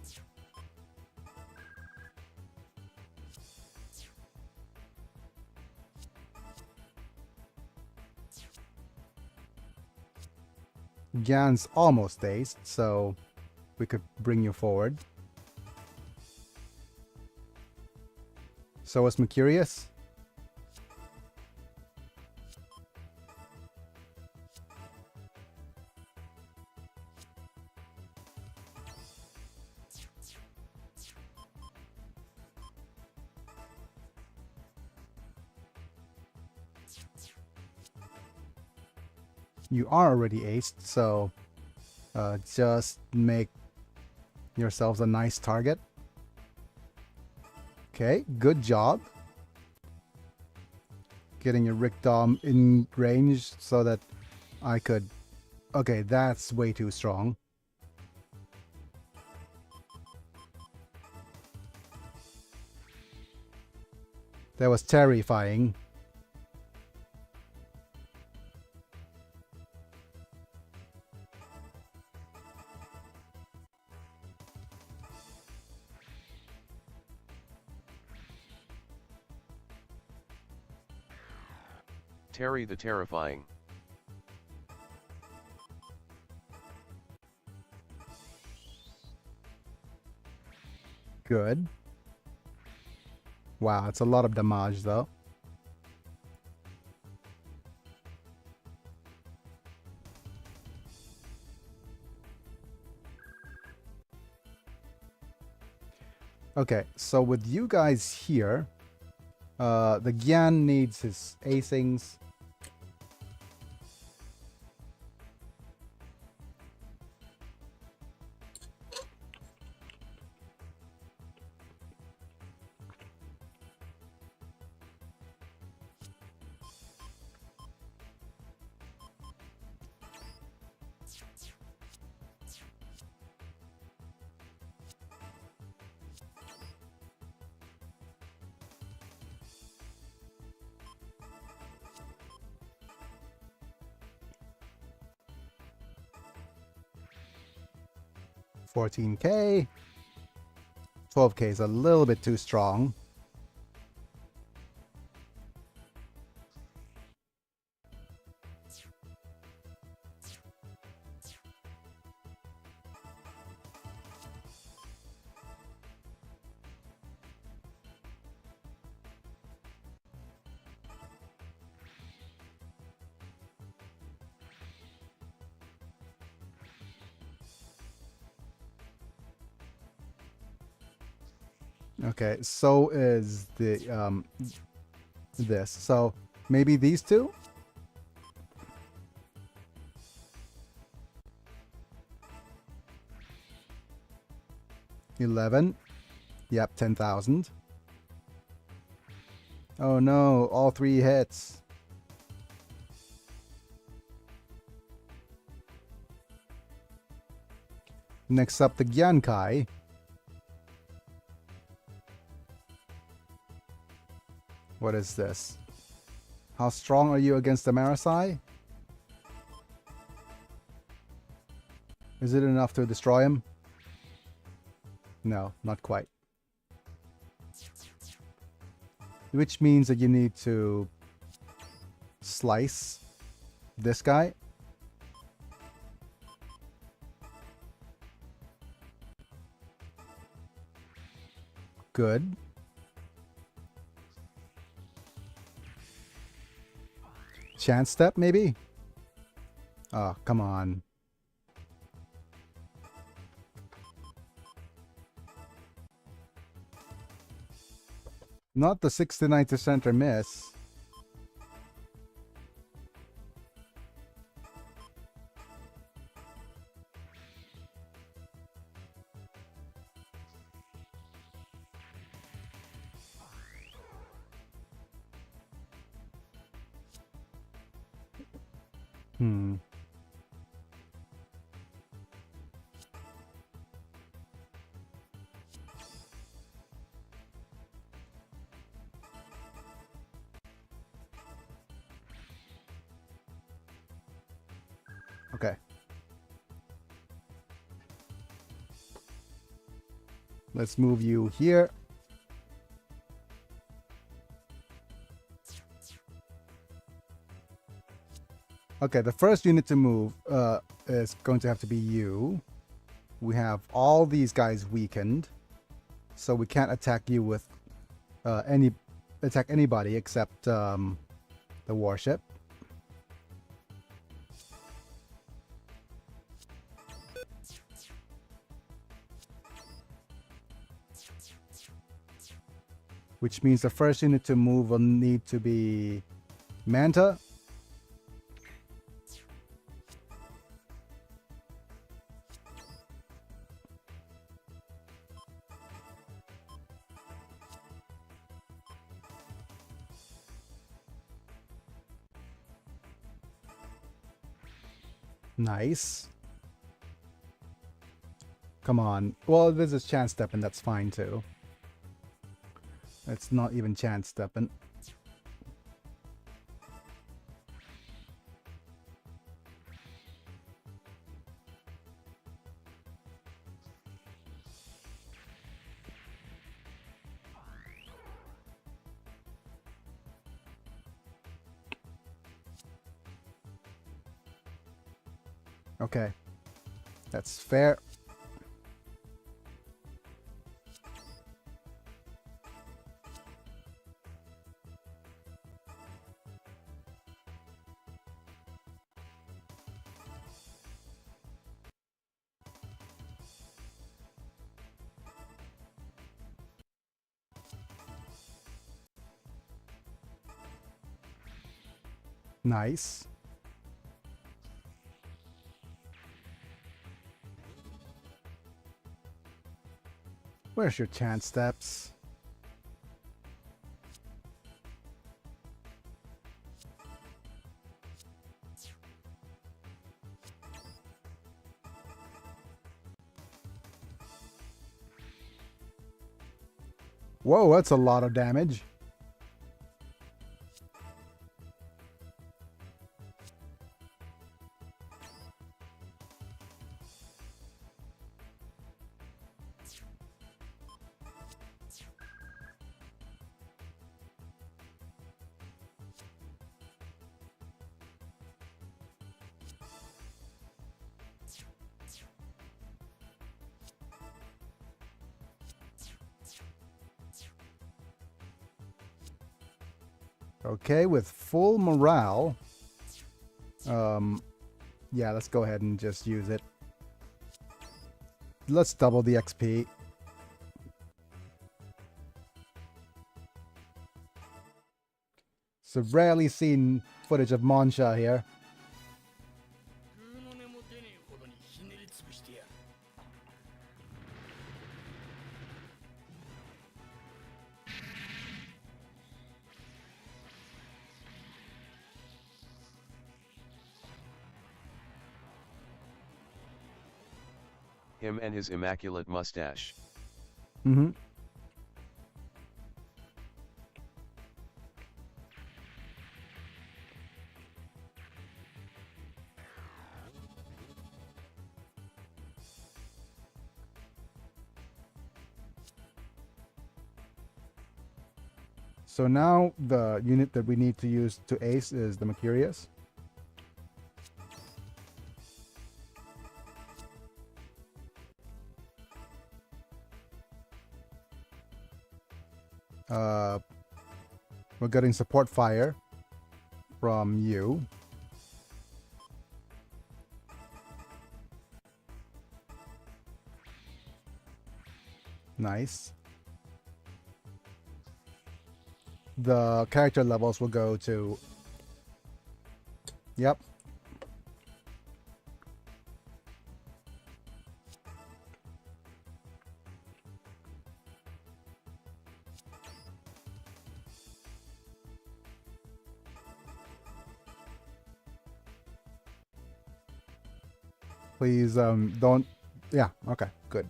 Jan's almost aced, so we could bring you forward. So is Mercurius. You are already aced, so just make yourselves a nice target. Okay, good job. Getting your Rick Dom in range so that I could... Okay, that's way too strong. That was terrifying. Terry the Terrifying. Good. Wow, it's a lot of damage though. Okay, so with you guys here, the Gyan needs his acings. $14K. 12K is a little bit too strong. Okay, so is the this. So maybe these two? $11. Yep, 10,000. Oh no, all three hits. Next up, the Gyankai. What is this? How strong are you against the Marasai? Is it enough to destroy him? No, not quite. Which means that you need to slice this guy. Good. Chance step, maybe? Oh, come on. Not the 69% or miss. Okay. Let's move you here. Okay, the first unit to move is going to have to be you. We have all these guys weakened, so we can't attack you with anybody except the warship. Which means the first unit to move will need to be Manta. Nice. Come on. Well, this is chance stepping, that's fine too. It's not even chance stepping. Okay. That's fair. Nice. Where's your chance steps? Whoa, that's a lot of damage. Okay, with full morale. Yeah, let's go ahead and just use it. Let's double the XP. So rarely seen footage of Monsha here. Him and his immaculate mustache. Mm-hmm. So now the unit that we need to use to ace is the Mercurius. We're getting support fire from you. Nice. The character levels will go to... Yep. Please, don't... Yeah, okay, good.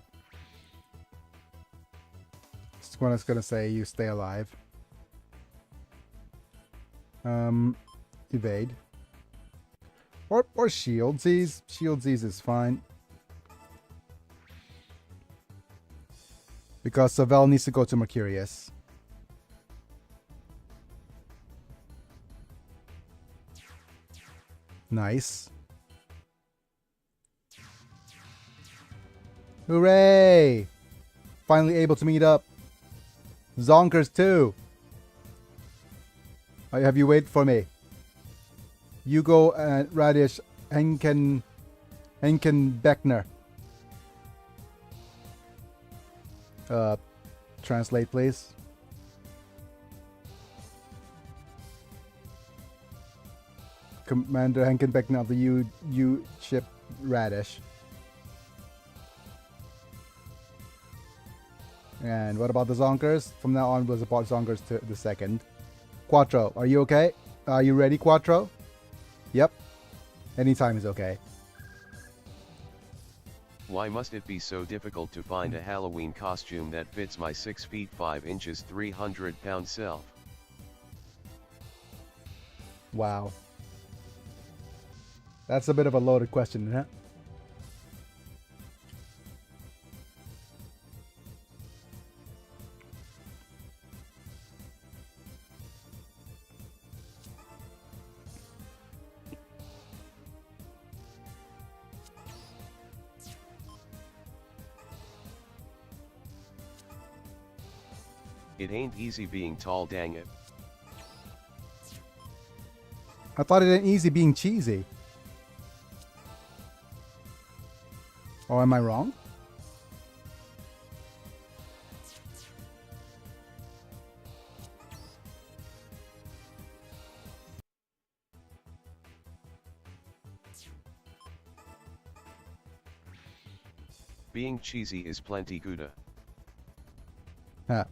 Just what I was gonna say, you stay alive. Evade. Or shield Z's. Shield Z's is fine. Because Savel needs to go to Mercurius. Nice. Hooray! Finally able to meet up. Zonkers too. Have you wait for me? Hugo and Radish Henken Beckner. Translate please. Commander Henken Beckner of the U ship Radish. And what about the Zonkers? From now on we'll support Zonkers to the second. Quattro, are you okay? Are you ready, Quattro? Yep. Anytime is okay. Why must it be so difficult to find a Halloween costume that fits my 6 feet 5 inches 300-pound self? Wow. That's a bit of a loaded question, huh? It ain't easy being tall, dang it. I thought it ain't easy being cheesy. Or am I wrong? Being cheesy is plenty gooda. Huh.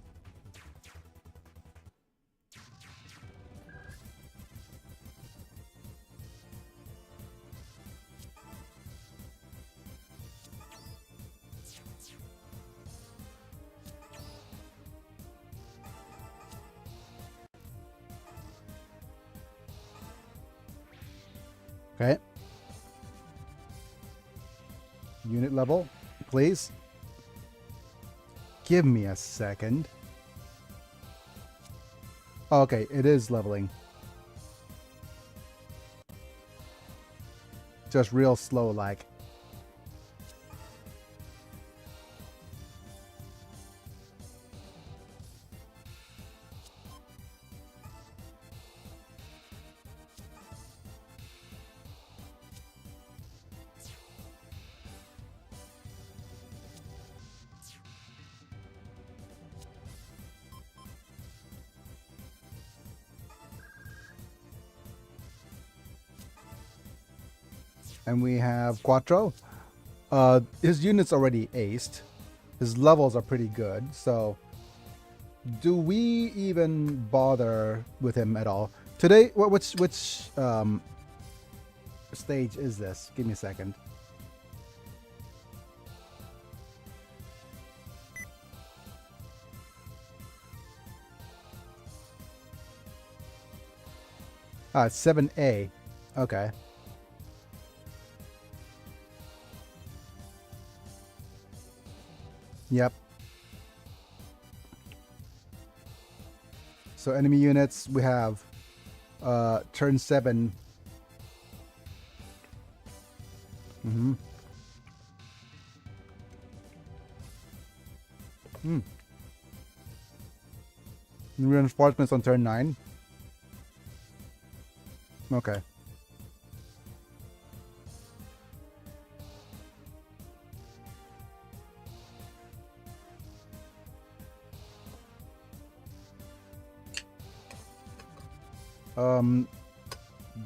Okay. Unit level, please. Give me a second. Okay, it is leveling. Just real slow like. And we have Quattro. His unit's already aced. His levels are pretty good. So, do we even bother with him at all today? Which stage is this? Give me a second. Ah, it's 7A. Okay. Yep. So enemy units, we have turn 7. Mm-hmm. Reinforcements on turn 9. Okay.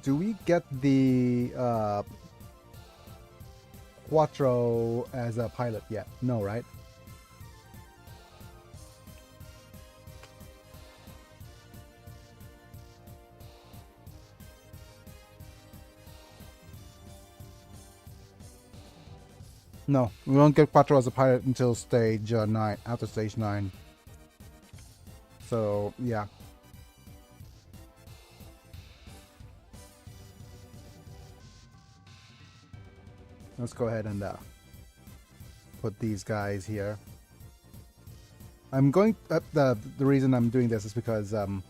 Do we get the Quattro as a pilot yet? No, right? No, we won't get Quattro as a pilot until stage 9, after stage 9. So, yeah. Let's go ahead and put these guys here. I'm going... the reason I'm doing this is because I'm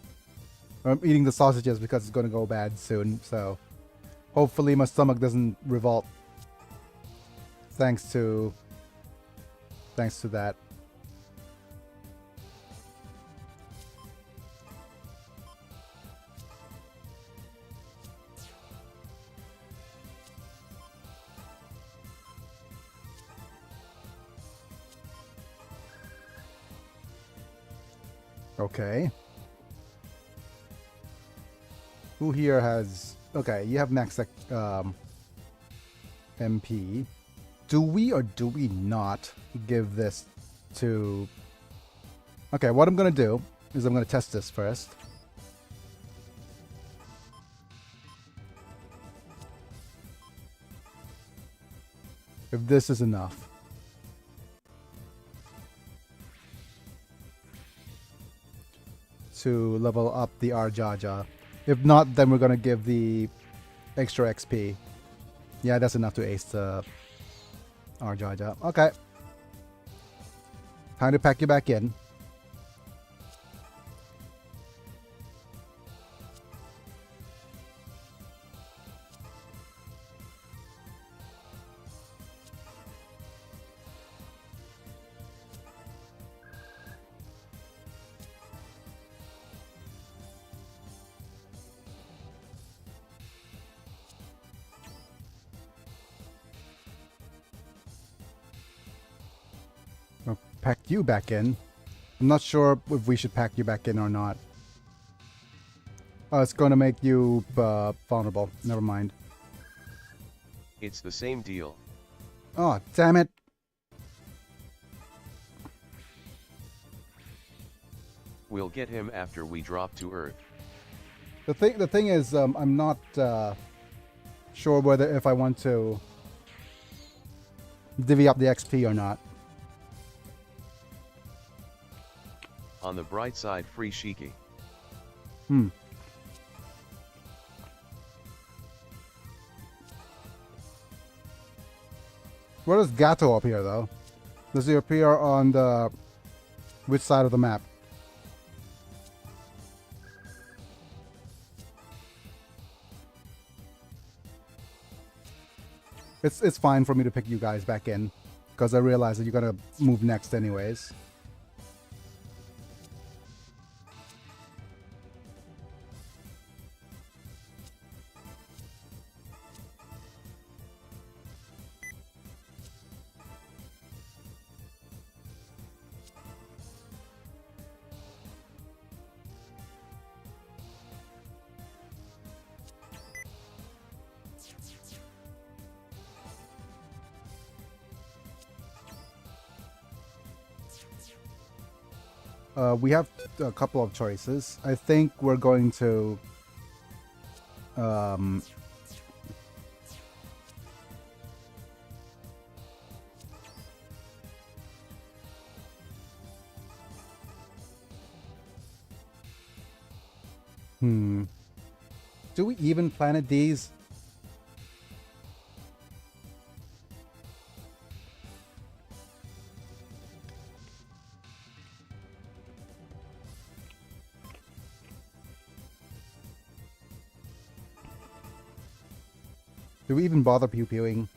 eating the sausages because it's going to go bad soon. So, hopefully my stomach doesn't revolt. Thanks to that. Okay. Who here has... Okay, you have max MP. Do we or do we not give this to... Okay, what I'm going to do is I'm going to test this first. If this is enough. To level up the Arjaja. If not, then we're going to give the extra XP. Yeah, that's enough to ace the Arjaja. Okay. Time to pack you back in. I'll pack you back in. I'm not sure if we should pack you back in or not. Oh, it's going to make you vulnerable. Never mind. It's the same deal. Oh, damn it. We'll get him after we drop to Earth. The thing is, I'm not sure whether if I want to divvy up the XP or not. On the bright side, free Shiki. Where does Gato appear, though? Does he appear on the... which side of the map? It's fine for me to pick you guys back in, because I realize that you're gonna move next anyways. We have a couple of choices. I think we're going to Do we even planet these? Do we even bother pew-pewing?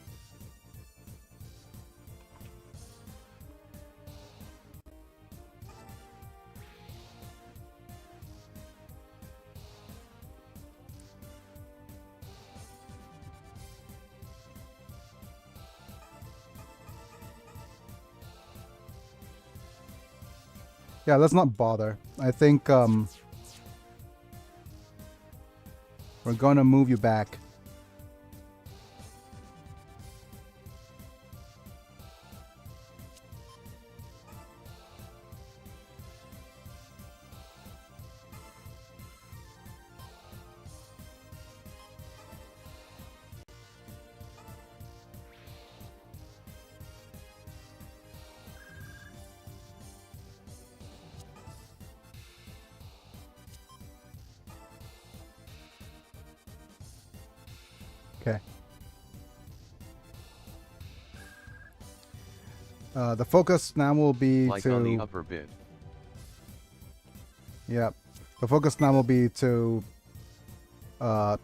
Yeah, let's not bother. I think we're gonna move you back. Okay. The focus now will be Like to... on the upper bit. Yep. The focus now will be to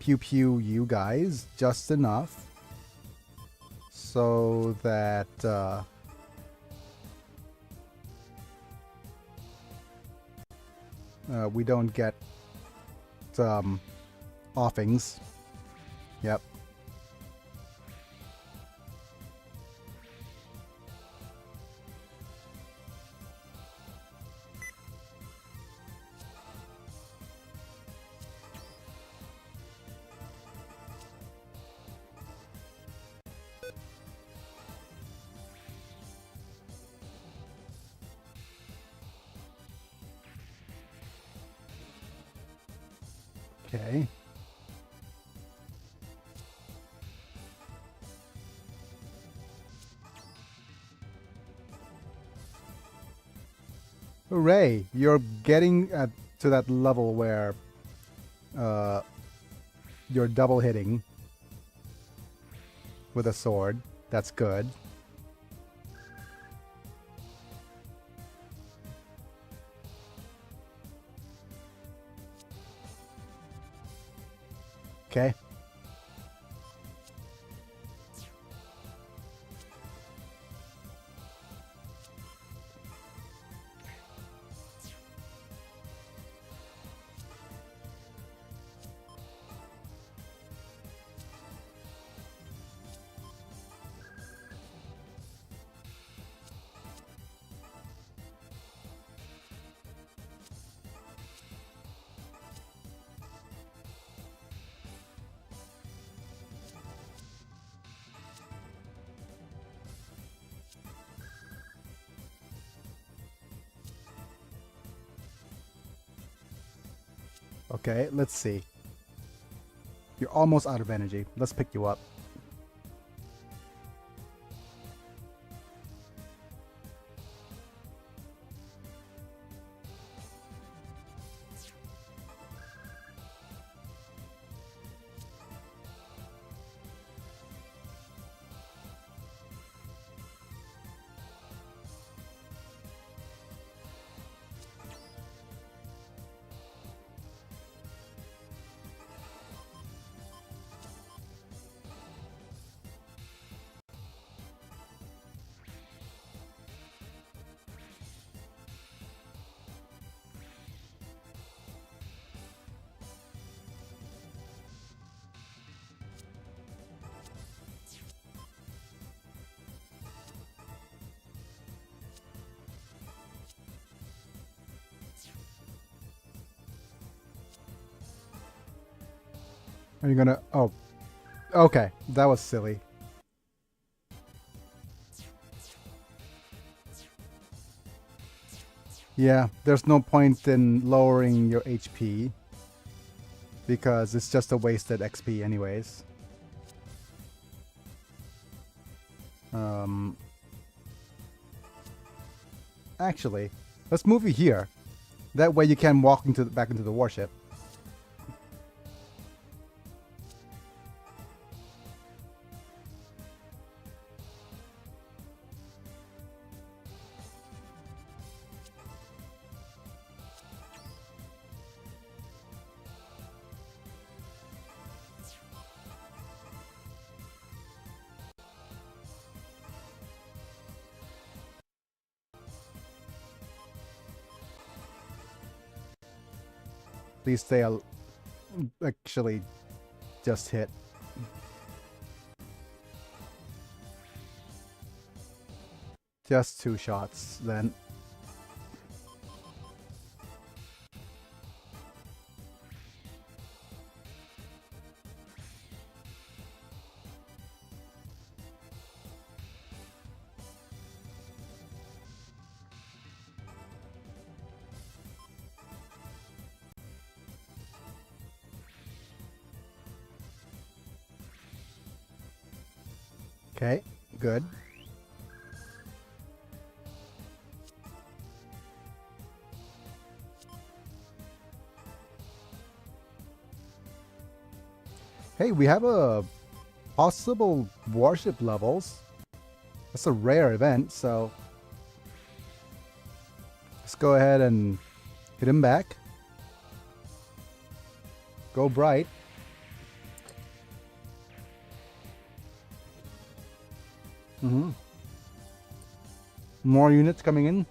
pew-pew you guys just enough so that we don't get offings. Yep. Okay. Hooray! You're getting to that level where you're double hitting with a sword. That's good. Okay. Okay, let's see. You're almost out of energy. Let's pick you up. Are you gonna... Oh. Okay. That was silly. Yeah, there's no point in lowering your HP because it's just a wasted XP anyways. Actually, let's move you here. That way you can walk back into the warship. Please stay actually just hit. Just 2 shots then. Okay, good. Hey, we have a possible warship levels. That's a rare event, so let's go ahead and hit him back. Go bright. More units coming in.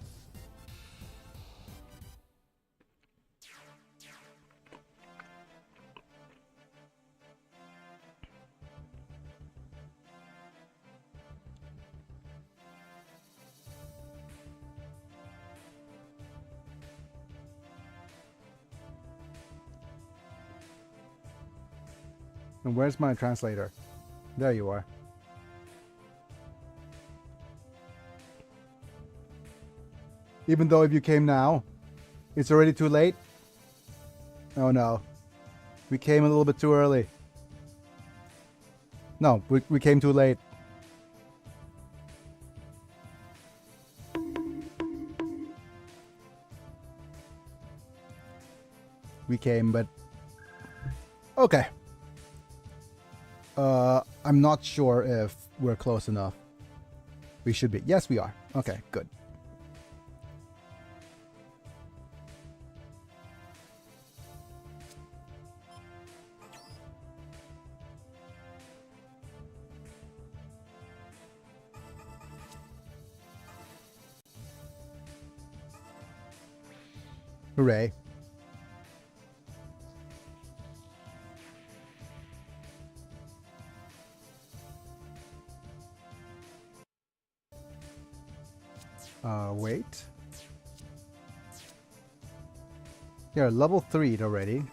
And where's my translator? There you are. Even though if you came now, it's already too late. Oh no. We came a little bit too early. No, we came too late. We came, but... Okay. I'm not sure if we're close enough. We should be. Yes, we are. Okay, good. Hooray. Wait. Yeah, level 3 already.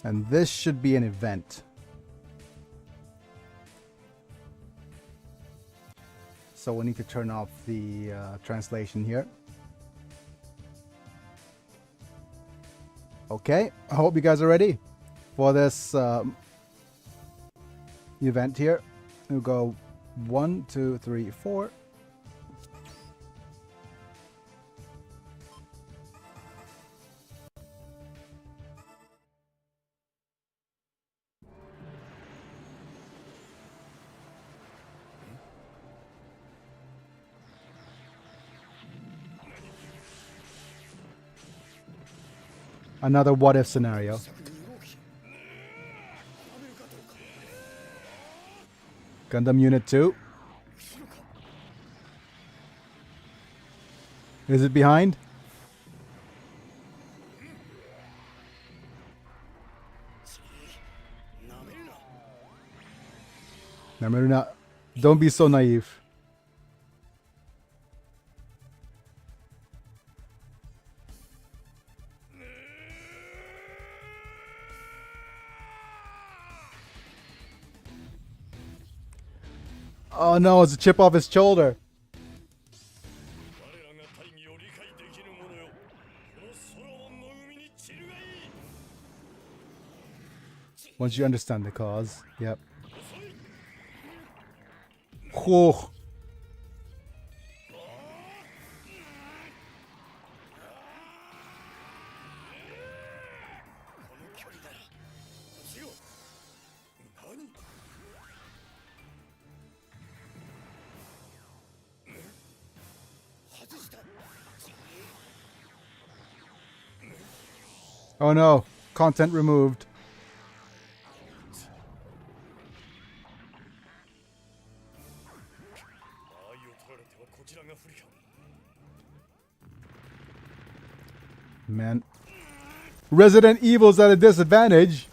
And this should be an event. So we need to turn off the translation here. Okay, I hope you guys are ready for this event here. We'll go 1, 2, 3, 4. Another what if scenario. Gundam Unit 2. Is it behind? Don't be so naive. Oh no, it's a chip off his shoulder. Once you understand the cause, yep. Whew. Oh no, content removed. Man. Resident Evil's at a disadvantage.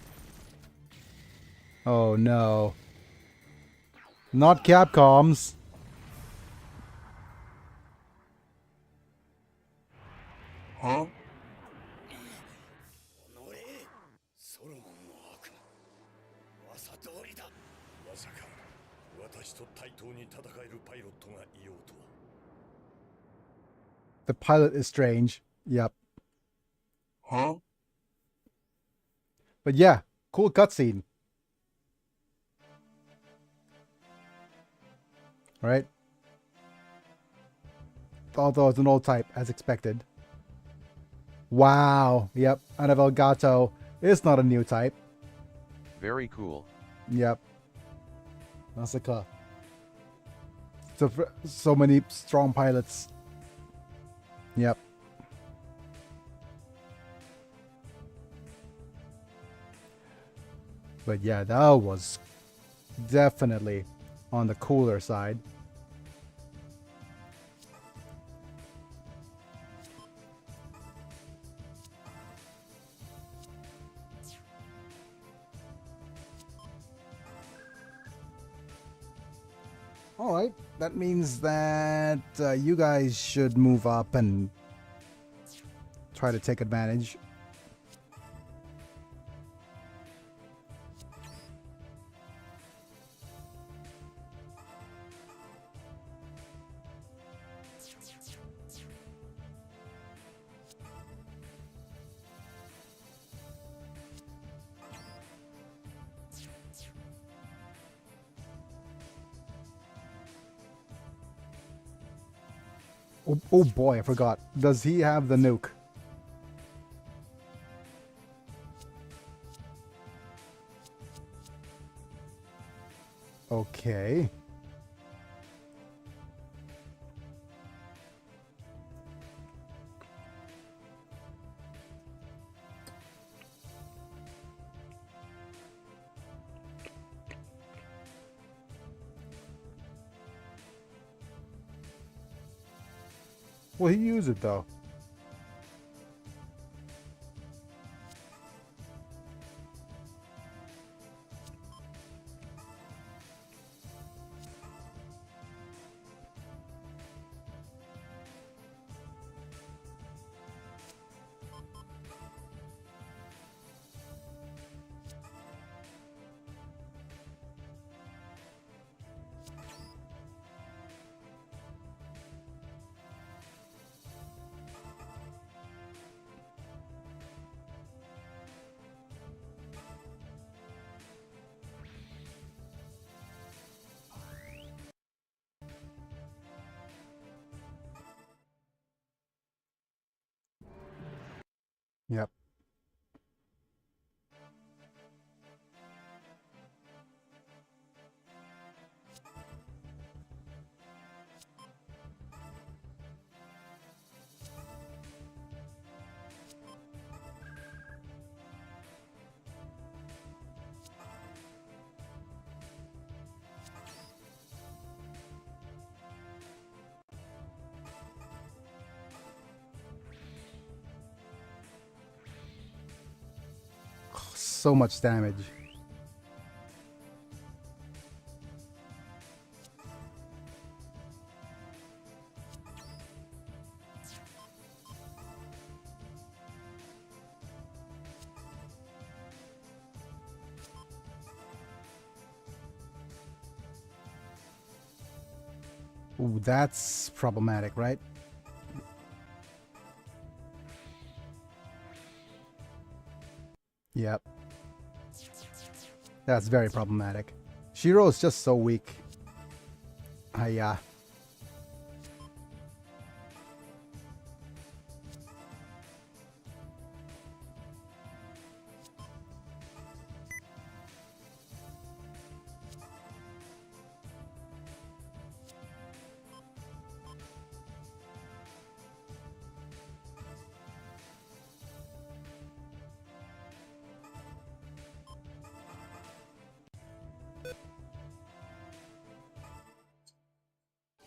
Oh no. Not Capcom's. Huh? ソロモンの悪魔噂通りだ。まさか私と対等に戦えるパイロットがいようとは。 The pilot is strange. Yep. Huh? But yeah, cool cutscene. Alright. Although it's an old type, as expected. Wow. Yep. Annabelle Gato is not a new type. Very cool. Yep. Masaka. So many strong pilots. Yep. But yeah, that was definitely on the cooler side. Alright, that means that you guys should move up and try to take advantage. Oh boy, I forgot. Does he have the nuke? Okay. Will he use it though? Yep. So much damage. Ooh, that's problematic, right? Yep. That's very problematic. Shiro is just so weak. Yeah.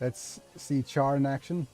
Let's see Char in action.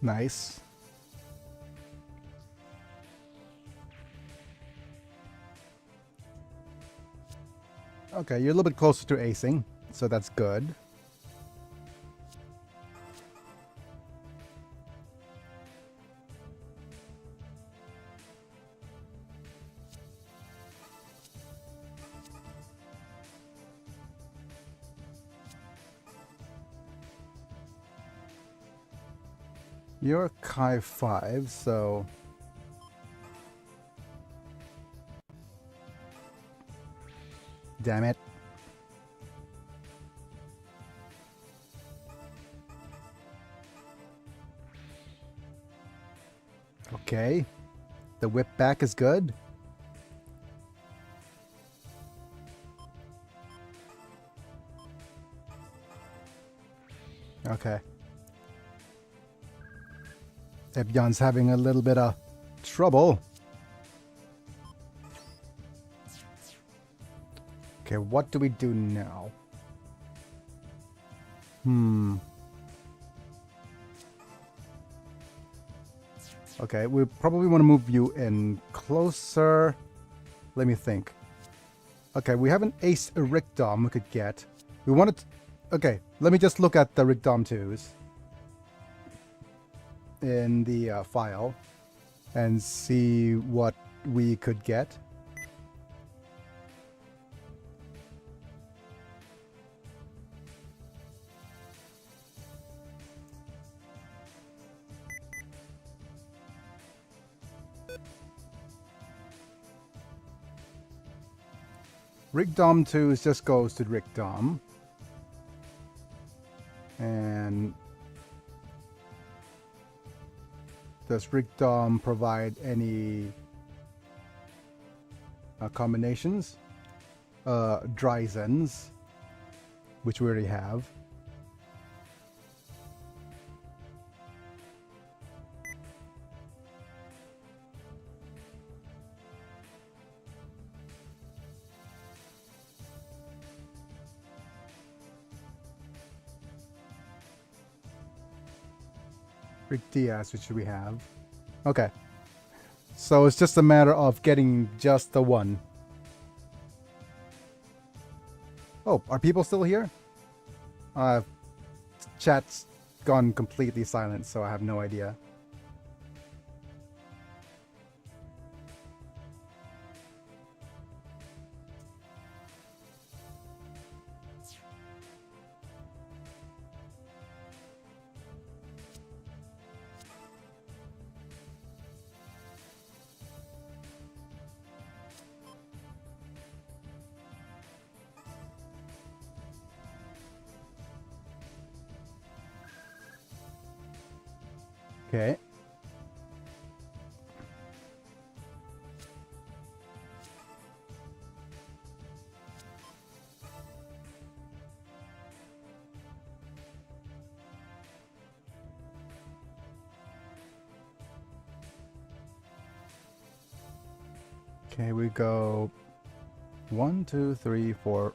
Nice. Okay, you're a little bit closer to acing, so that's good. You're Kai 5, so... Damn it. Okay. The whip back is good. Okay. Ebion's having a little bit of trouble. Okay, what do we do now? Okay, we probably want to move you in closer. Let me think. Okay, we have an Ace Rigdom we could get. We wanted to... Okay, let me just look at the Rigdom 2s in the file and see what we could get. Rigdom 2s just goes to Rigdom. And does Rigdom provide any combinations? Dryzens, which we already have. Rick Diaz, which we have. Okay. So it's just a matter of getting just the one. Oh, are people still here? Chat's gone completely silent, so I have no idea. Okay. Okay, we go 1, 2, 3, 4,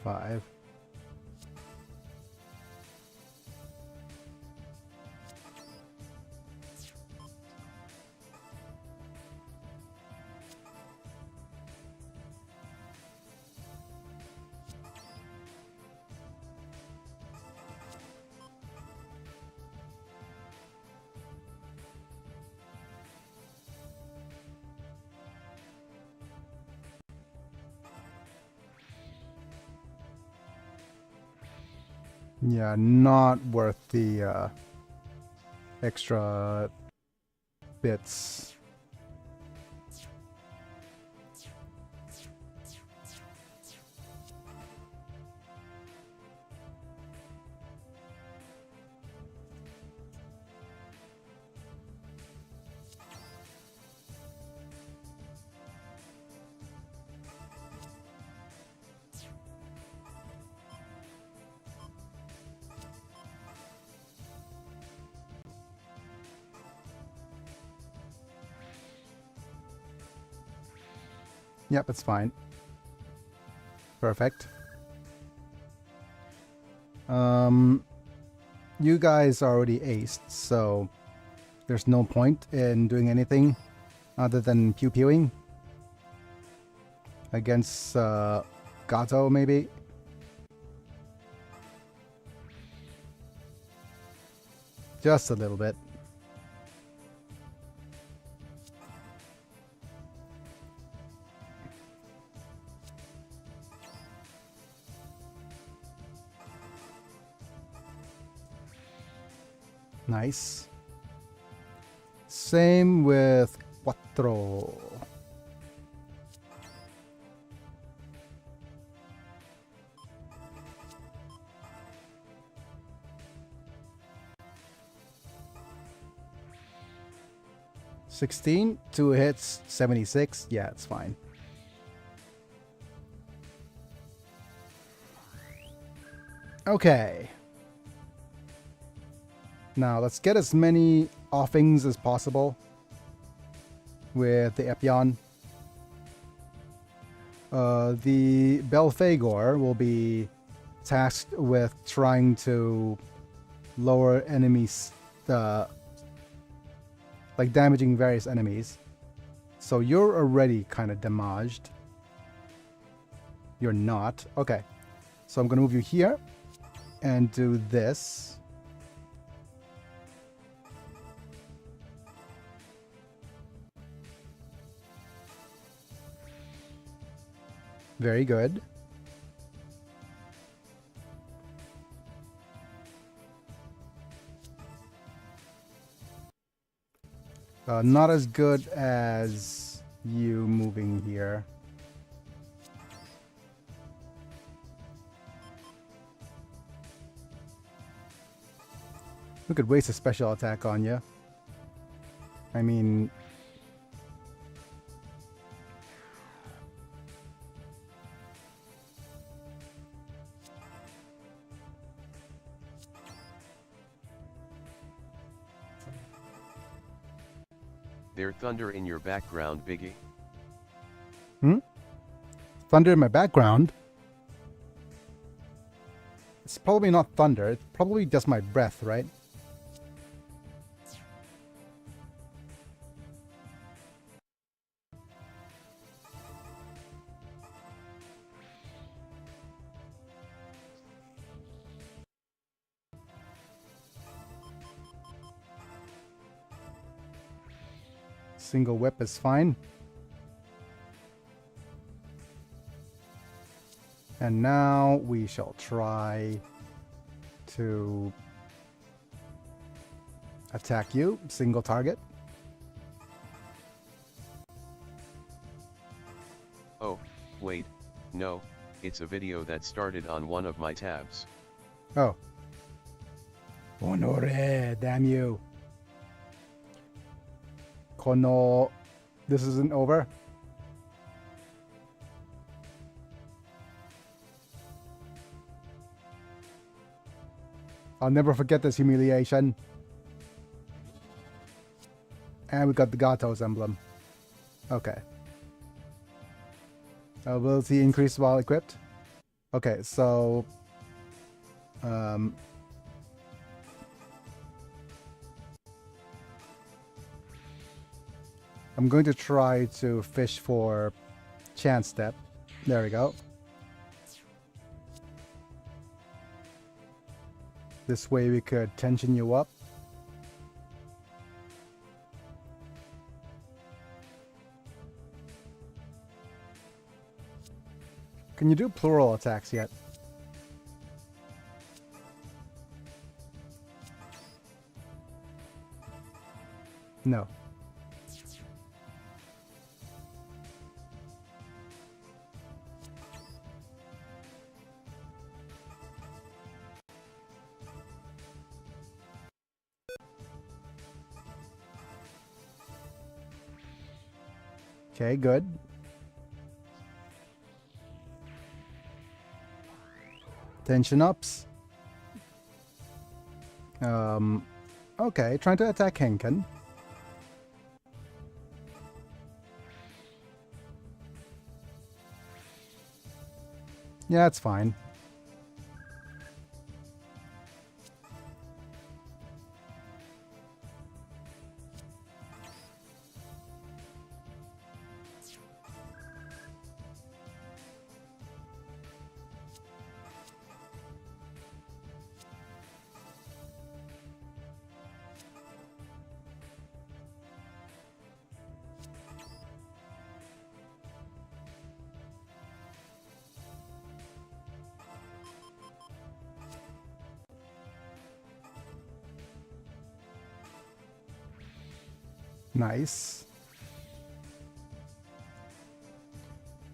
5. Yeah, not worth the extra bits. Yep, it's fine. Perfect. You guys already aced, so there's no point in doing anything other than pew-pewing against Gato, maybe. Just a little bit. Nice. Same with Cuatro. Two hits, 76. Yeah, it's fine. Okay. Now let's get as many offings as possible with the Epion. The Belphegor will be tasked with trying to lower enemies, like damaging various enemies. So you're already kind of damaged. You're not. Okay. So I'm going to move you here and do this. Very good. Not as good as you moving here. We could waste a special attack on you. I mean... There's thunder in your background, Biggie. Thunder in my background? It's probably not thunder. It's probably just my breath, right? Single whip is fine. And now we shall try to attack you. Single target. Oh, wait, no, it's a video that started on one of my tabs. Oh. Honore, damn you. Kono, this isn't over. I'll never forget this humiliation. And we got the Gato's emblem. Okay. Ability increased while equipped. Okay, so... I'm going to try to fish for Chance Step. There we go. This way we could tension you up. Can you do plural attacks yet? No. Okay, good. Tension ups. Okay, trying to attack Henken. Yeah, it's fine. Nice.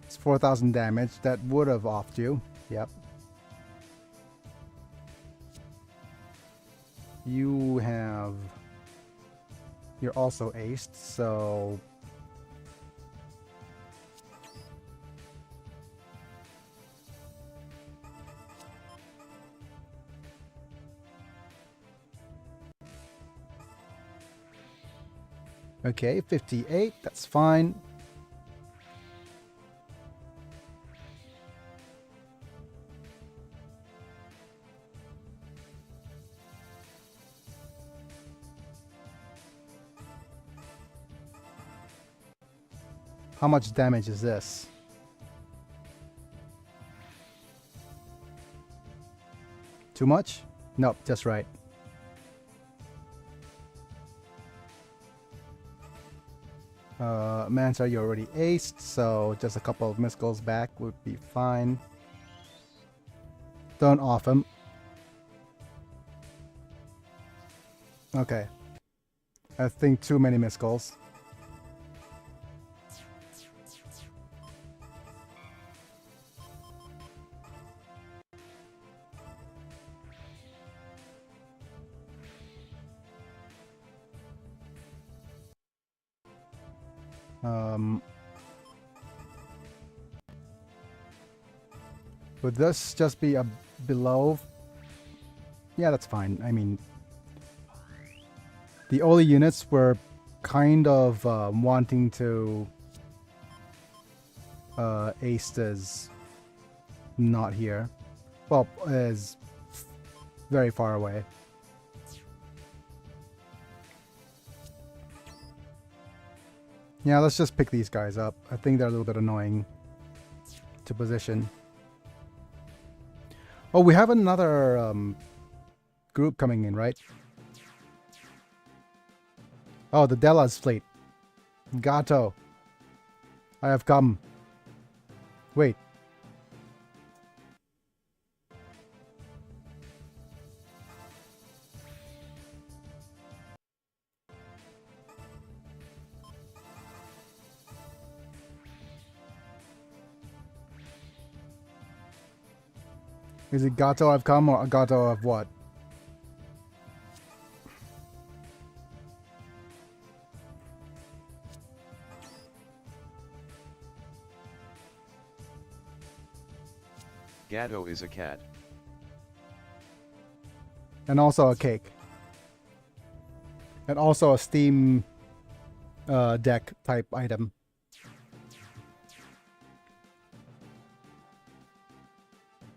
It's 4,000 damage. That would have offed you. Yep. You have... You're also aced, so... Okay, 58. That's fine. How much damage is this? Too much? Nope, just right. Mansa, you're already aced, so just a couple of missiles back would be fine. Don't off him. Okay. I think too many missiles. Would this just be a below? Yeah, that's fine. I mean, the only units were kind of wanting to ace is not here. Well, is very far away. Yeah, let's just pick these guys up. I think they're a little bit annoying to position. Oh, we have another group coming in, right? Oh, the Della's fleet. Gato. I have come. Wait. Is it Gato I've come or Gato of what? Gato is a cat. And also a cake. And also a Steam deck type item.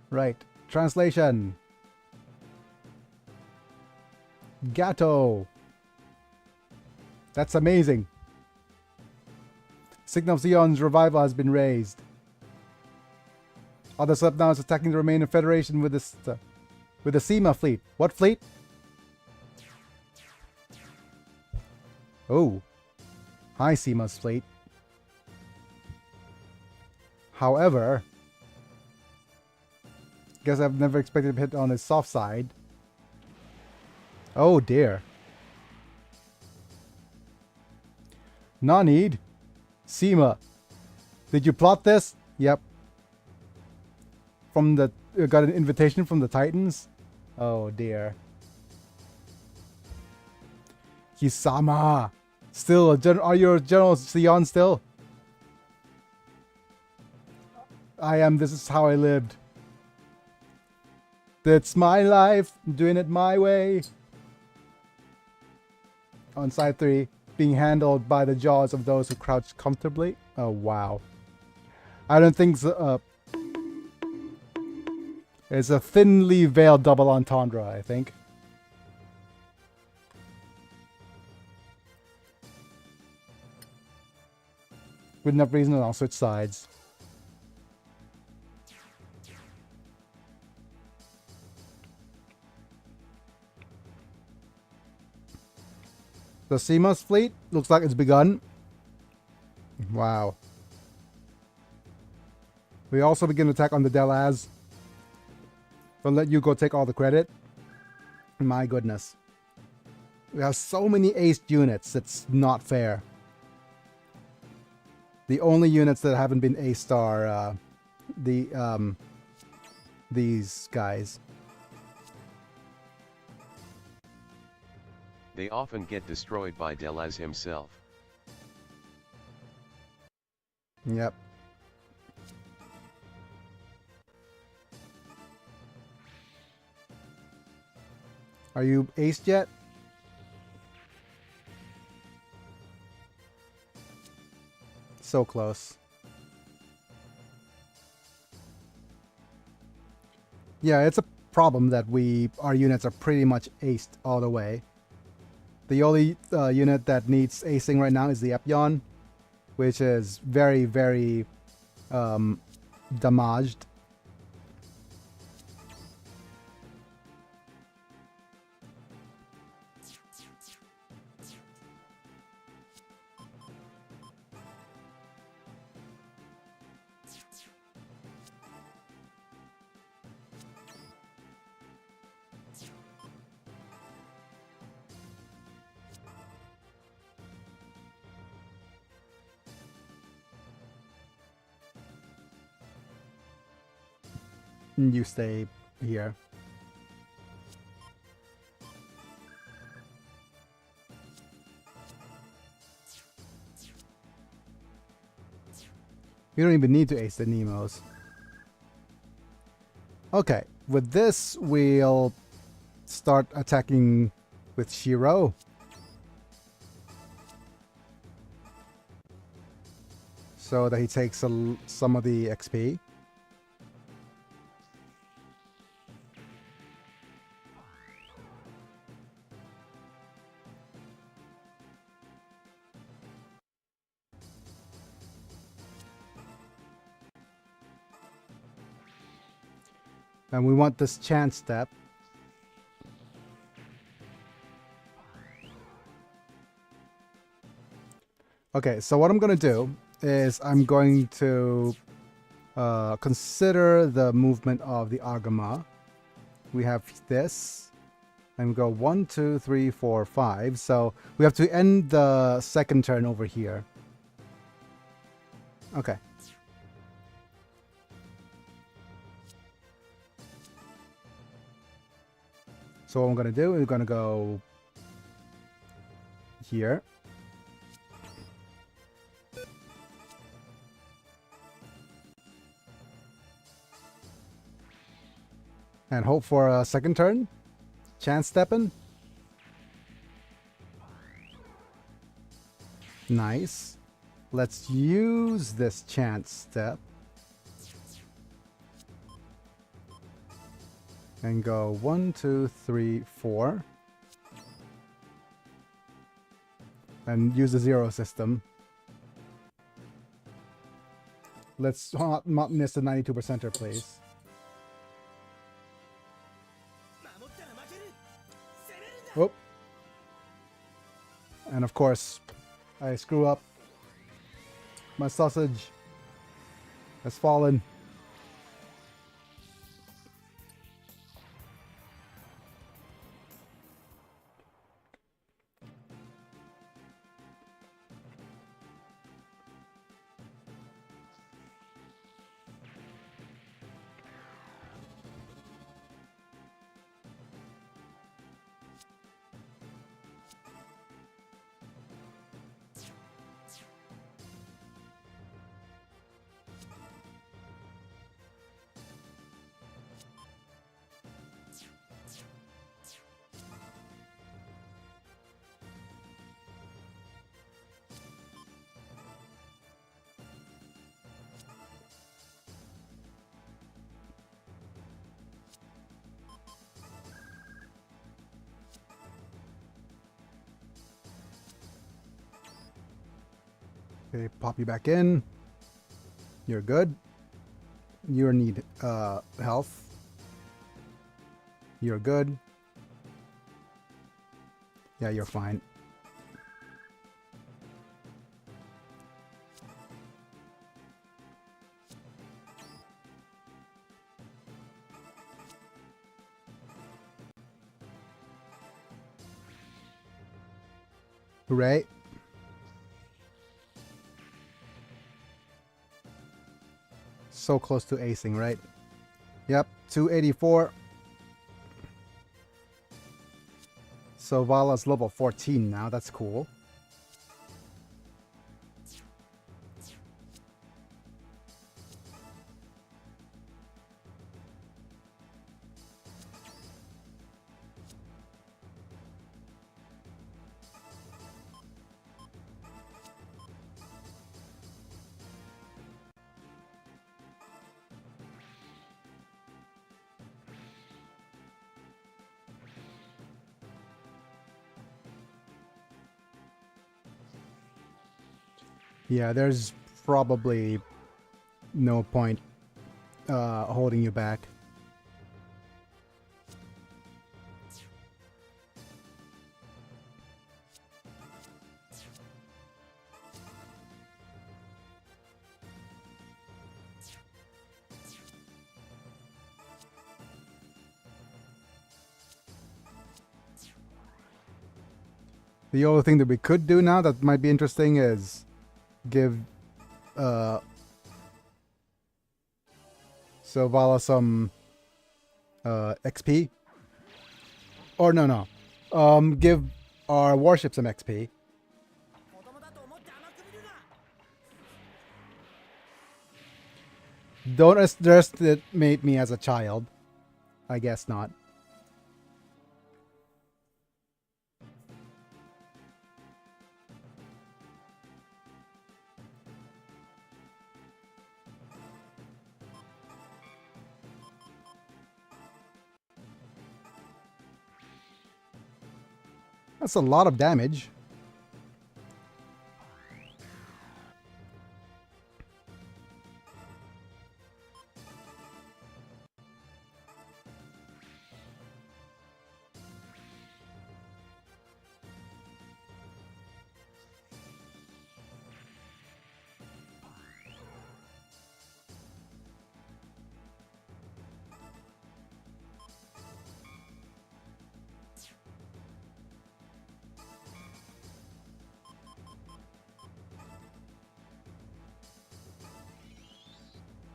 Right. Translation. Gato. That's amazing. Signal of Zeon's revival has been raised. Other sub now is attacking the remaining Federation with the SEMA fleet. What fleet? Oh. Hi, SEMA's fleet. However, guess I've never expected to hit on his soft side. Oh dear. No need. Seema. Did you plot this? Yep. From the... got an invitation from the Titans? Oh dear. Kisama. Still, are you General Sion still? I am. This is how I lived. It's my life. I'm doing it my way. On side 3, being handled by the jaws of those who crouch comfortably. Oh, wow. I don't think so. It's a thinly veiled double entendre, I think. Good enough reason, I'll switch sides. The Seama's fleet looks like it's begun. Wow. We also begin attack on the Delaz. I'll let you go take all the credit. My goodness. We have so many aced units, it's not fair. The only units that haven't been aced are these guys. They often get destroyed by Delaz himself. Yep. Are you aced yet? So close. Yeah, it's a problem that our units are pretty much aced all the way. The only unit that needs acing right now is the Epyon, which is very, very damaged. You stay here. You don't even need to ace the Nemos. Okay, with this we'll start attacking with Shiro. So that he takes some of the XP. And we want this chance step. Okay, so what I'm going to do is I'm going to consider the movement of the Agama. We have this. And we go 1, 2, 3, 4, 5. So we have to end the second turn over here. Okay. So what I'm going to do is going to go here. And hope for a second turn. Chance stepping. Nice. Let's use this chance step. And go 1, 2, 3, 4. And use the 0 system. Let's not miss the 92%er, please. Oh. And of course, I screw up. My sausage has fallen. Okay, pop you back in. You're good. You need health. You're good. Yeah, you're fine. Hooray. So close to acing, right? Yep, 284. So Vala's level 14 now, that's cool. Yeah, there's probably no point holding you back. The only thing that we could do now that might be interesting is give so Vala some XP. Or no. Give our warship some XP. Don't underestimate me as a child. I guess not. That's a lot of damage.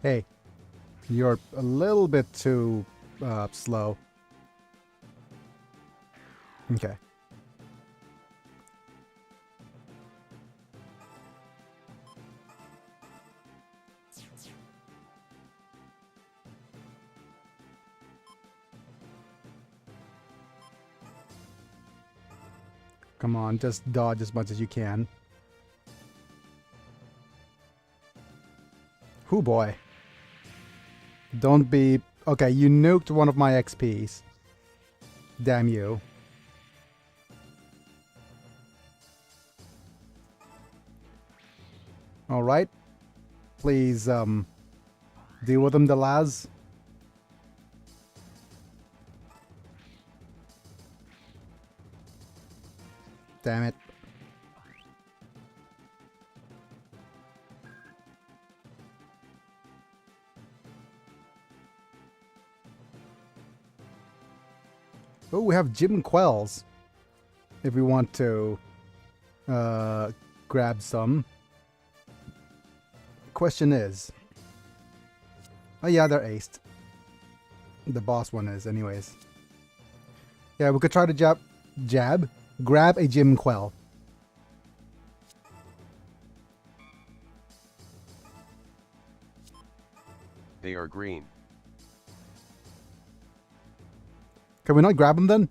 Hey, you're a little bit too slow. Okay. Come on, just dodge as much as you can. Hoo boy. Don't be... Okay, you nuked one of my XPs. Damn you. Alright. Please, deal with them, the Laz. Damn it. Oh, we have Jim Quells. If we want to grab some. Question is... Oh yeah, they're aced. The boss one is anyways. Yeah, we could try to grab a Jim Quell. They are green. Can we not grab them then?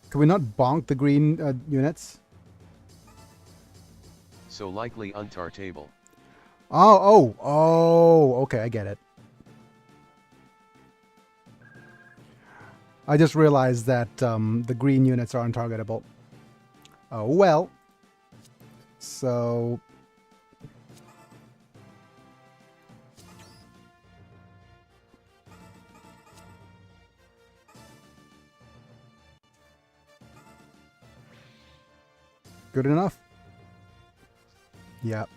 Can we not bonk the green units? So likely untar table. Oh, okay, I get it. I just realized that the green units are untargetable. Oh, well. So, Good enough? Yep.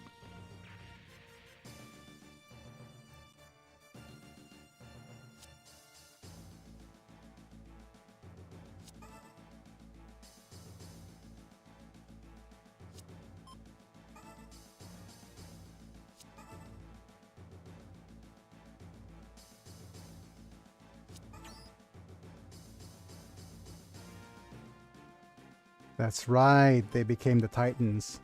That's right, they became the Titans.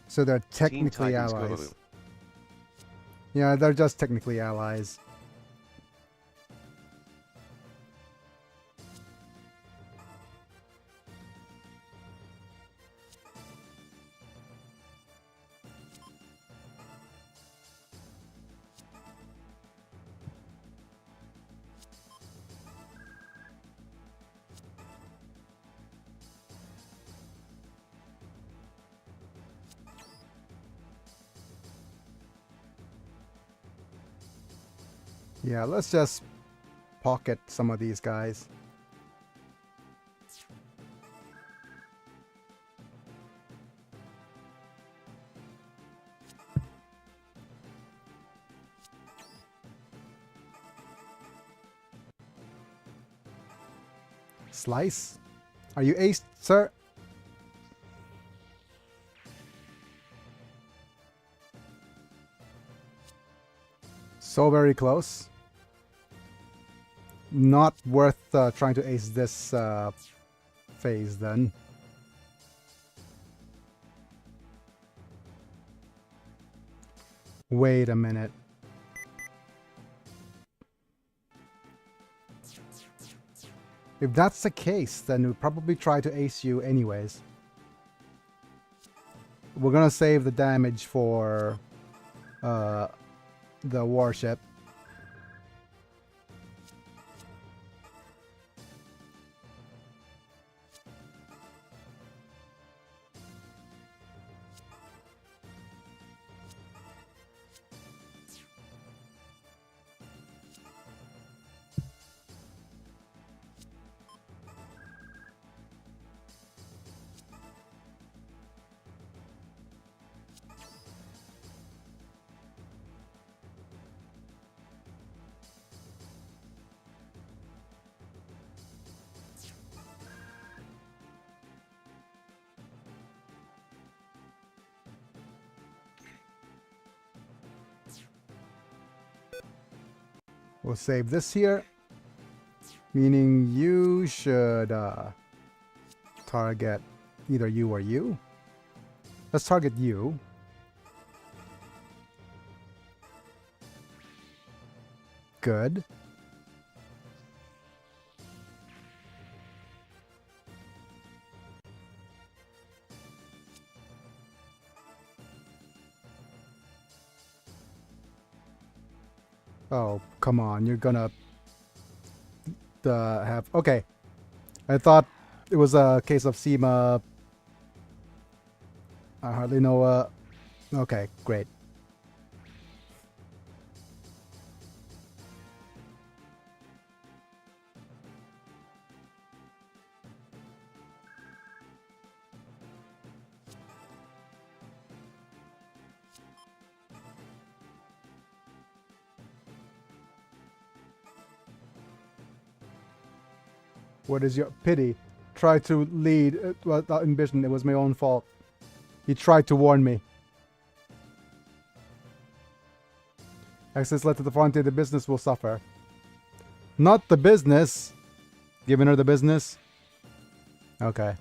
So they're technically Titans allies. go. Yeah, they're just technically allies. Yeah, let's just pocket some of these guys. Slice? Are you aced, sir? So very close. Not worth trying to ace this phase then. Wait a minute. If that's the case, then we'll probably try to ace you anyways. We're gonna save the damage for the warship. We'll save this here, meaning you should target either you or you. Let's target you. Good. Oh, come on, you're gonna have... Okay. I thought it was a case of Seema. I hardly know... Okay, great. What is your pity? Try to lead without ambition. It was my own fault. He tried to warn me. Access led to the frontier. The business will suffer. Not the business. Giving her the business. Okay.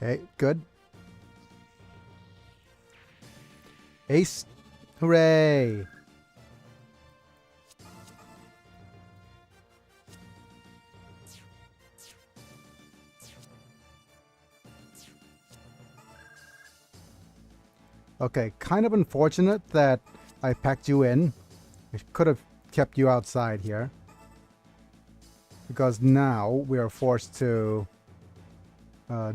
Okay, good. Ace. Hooray! Okay, kind of unfortunate that I packed you in. I could have kept you outside here. Because now we are forced to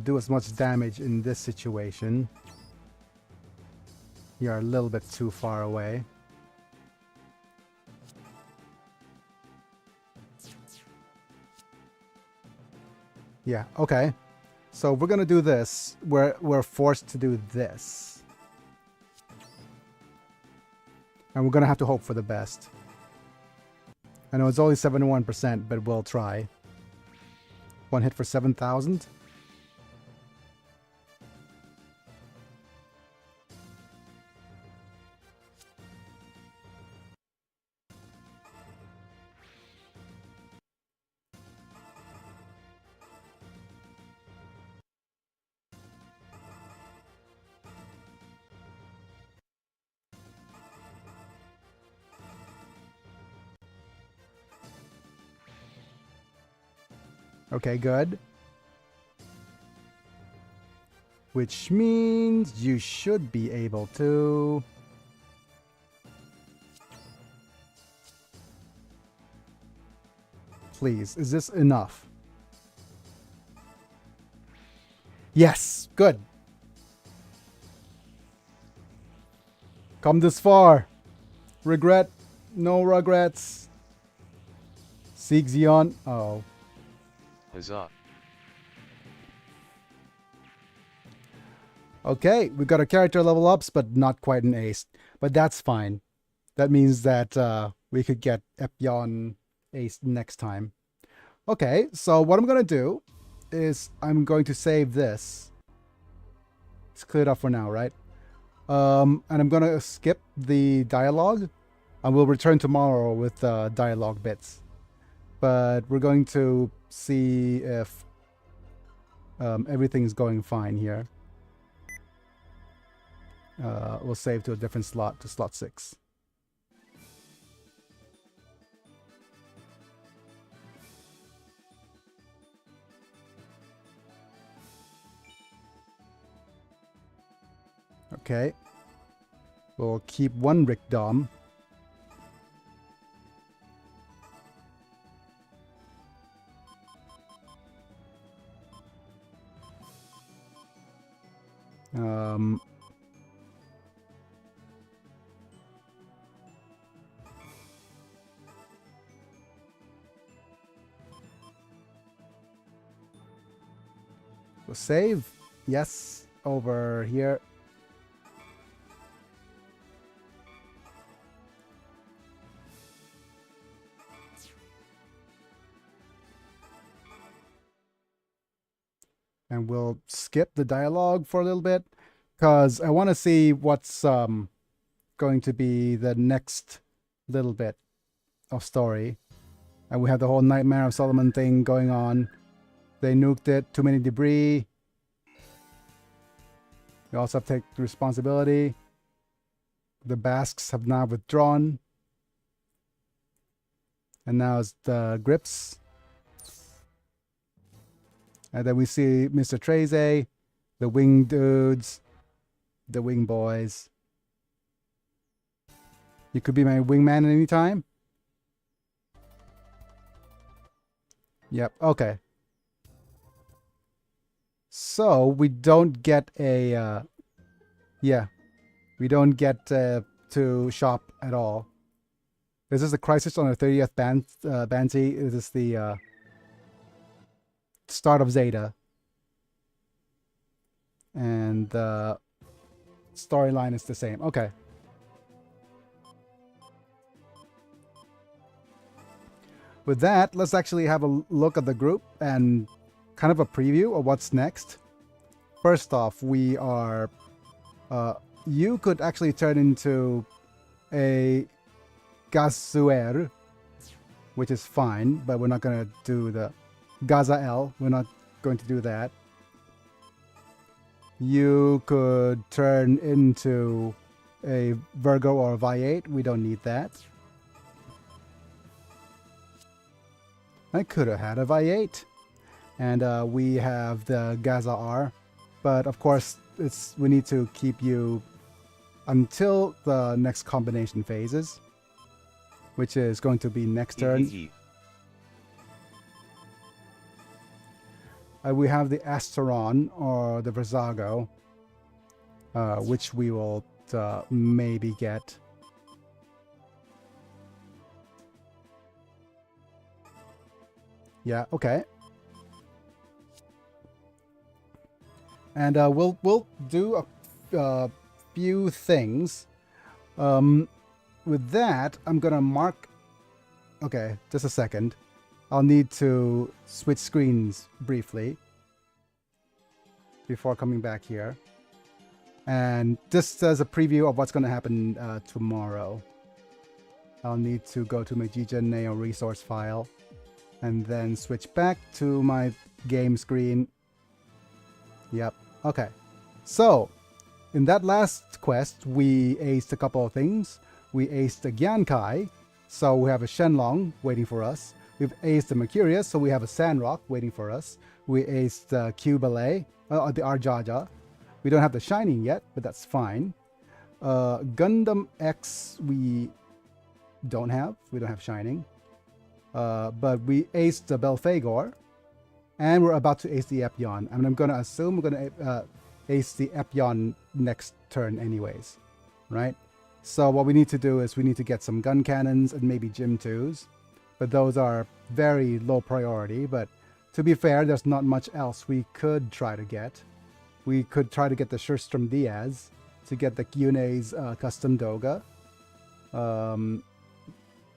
do as much damage in this situation. You're a little bit too far away. Yeah, okay. So we're gonna do this. We're forced to do this. And we're gonna have to hope for the best. I know it's only 71%, but we'll try. One hit for 7,000. Okay, good. Which means you should be able to... Please, is this enough? Yes, good. Come this far. Regret, no regrets. Seek Xeon. Oh. Huzzah. Okay, we got our character level ups, but not quite an ace. But that's fine. That means that we could get Epyon ace next time. Okay, so what I'm going to do is I'm going to save this. It's cleared up for now, right? And I'm going to skip the dialogue. And we'll return tomorrow with dialogue bits. But we're going to see if everything's going fine here. We'll save to a different slot, to slot 6. Okay. We'll keep one Rick Dom. We'll save. Yes, over here. And we'll skip the dialogue for a little bit because I want to see what's going to be the next little bit of story. And we have the whole Nightmare of Solomon thing going on. They nuked it, too many debris. We also have to take responsibility. The Basques have now withdrawn. And now it's the Grips. And then we see Mr. Treze, the Wing Dudes, the Wing Boys. You could be my wingman at any time. Yep, okay. So we don't get a, we don't get to shop at all. This is the crisis on our 30th Banty. This is the start of Zeta. And the storyline is the same. Okay. With that, let's actually have a look at the group and kind of a preview of what's next. First off, we are... you could actually turn into a Gazuer, which is fine, but we're not going to do the Gazael. We're not going to do that. You could turn into a Virgo or a Vi8. We don't need that. I could have had a Vi8. And we have the Gaza R. But of course, we need to keep you until the next combination phases, which is going to be next turn. We have the Asteron or the Versago, which we will maybe get. Yeah, okay. And we'll do a few things. With that, I'm gonna mark. Okay, just a second. I'll need to switch screens briefly before coming back here. And just as a preview of what's going to happen tomorrow, I'll need to go to my G Gen Neo resource file and then switch back to my game screen. Yep. Okay. So, in that last quest, we aced a couple of things. We aced the Gyankai, so we have a Shenlong waiting for us. We've aced the Mercurius, so we have a Sandrock waiting for us. We aced the Q-Ballet, the Arjaja. We don't have the Shining yet, but that's fine. Gundam X, we don't have. We don't have Shining. But we aced the Belphegor, and we're about to ace the Epyon. I mean, I'm going to assume we're going to ace the Epyon next turn anyways, right? So what we need to do is we need to get some gun cannons and maybe Gym 2s. But those are very low priority. But to be fair, there's not much else we could try to get. We could try to get the Sherstrom Diaz to get the Kyune's custom Doga.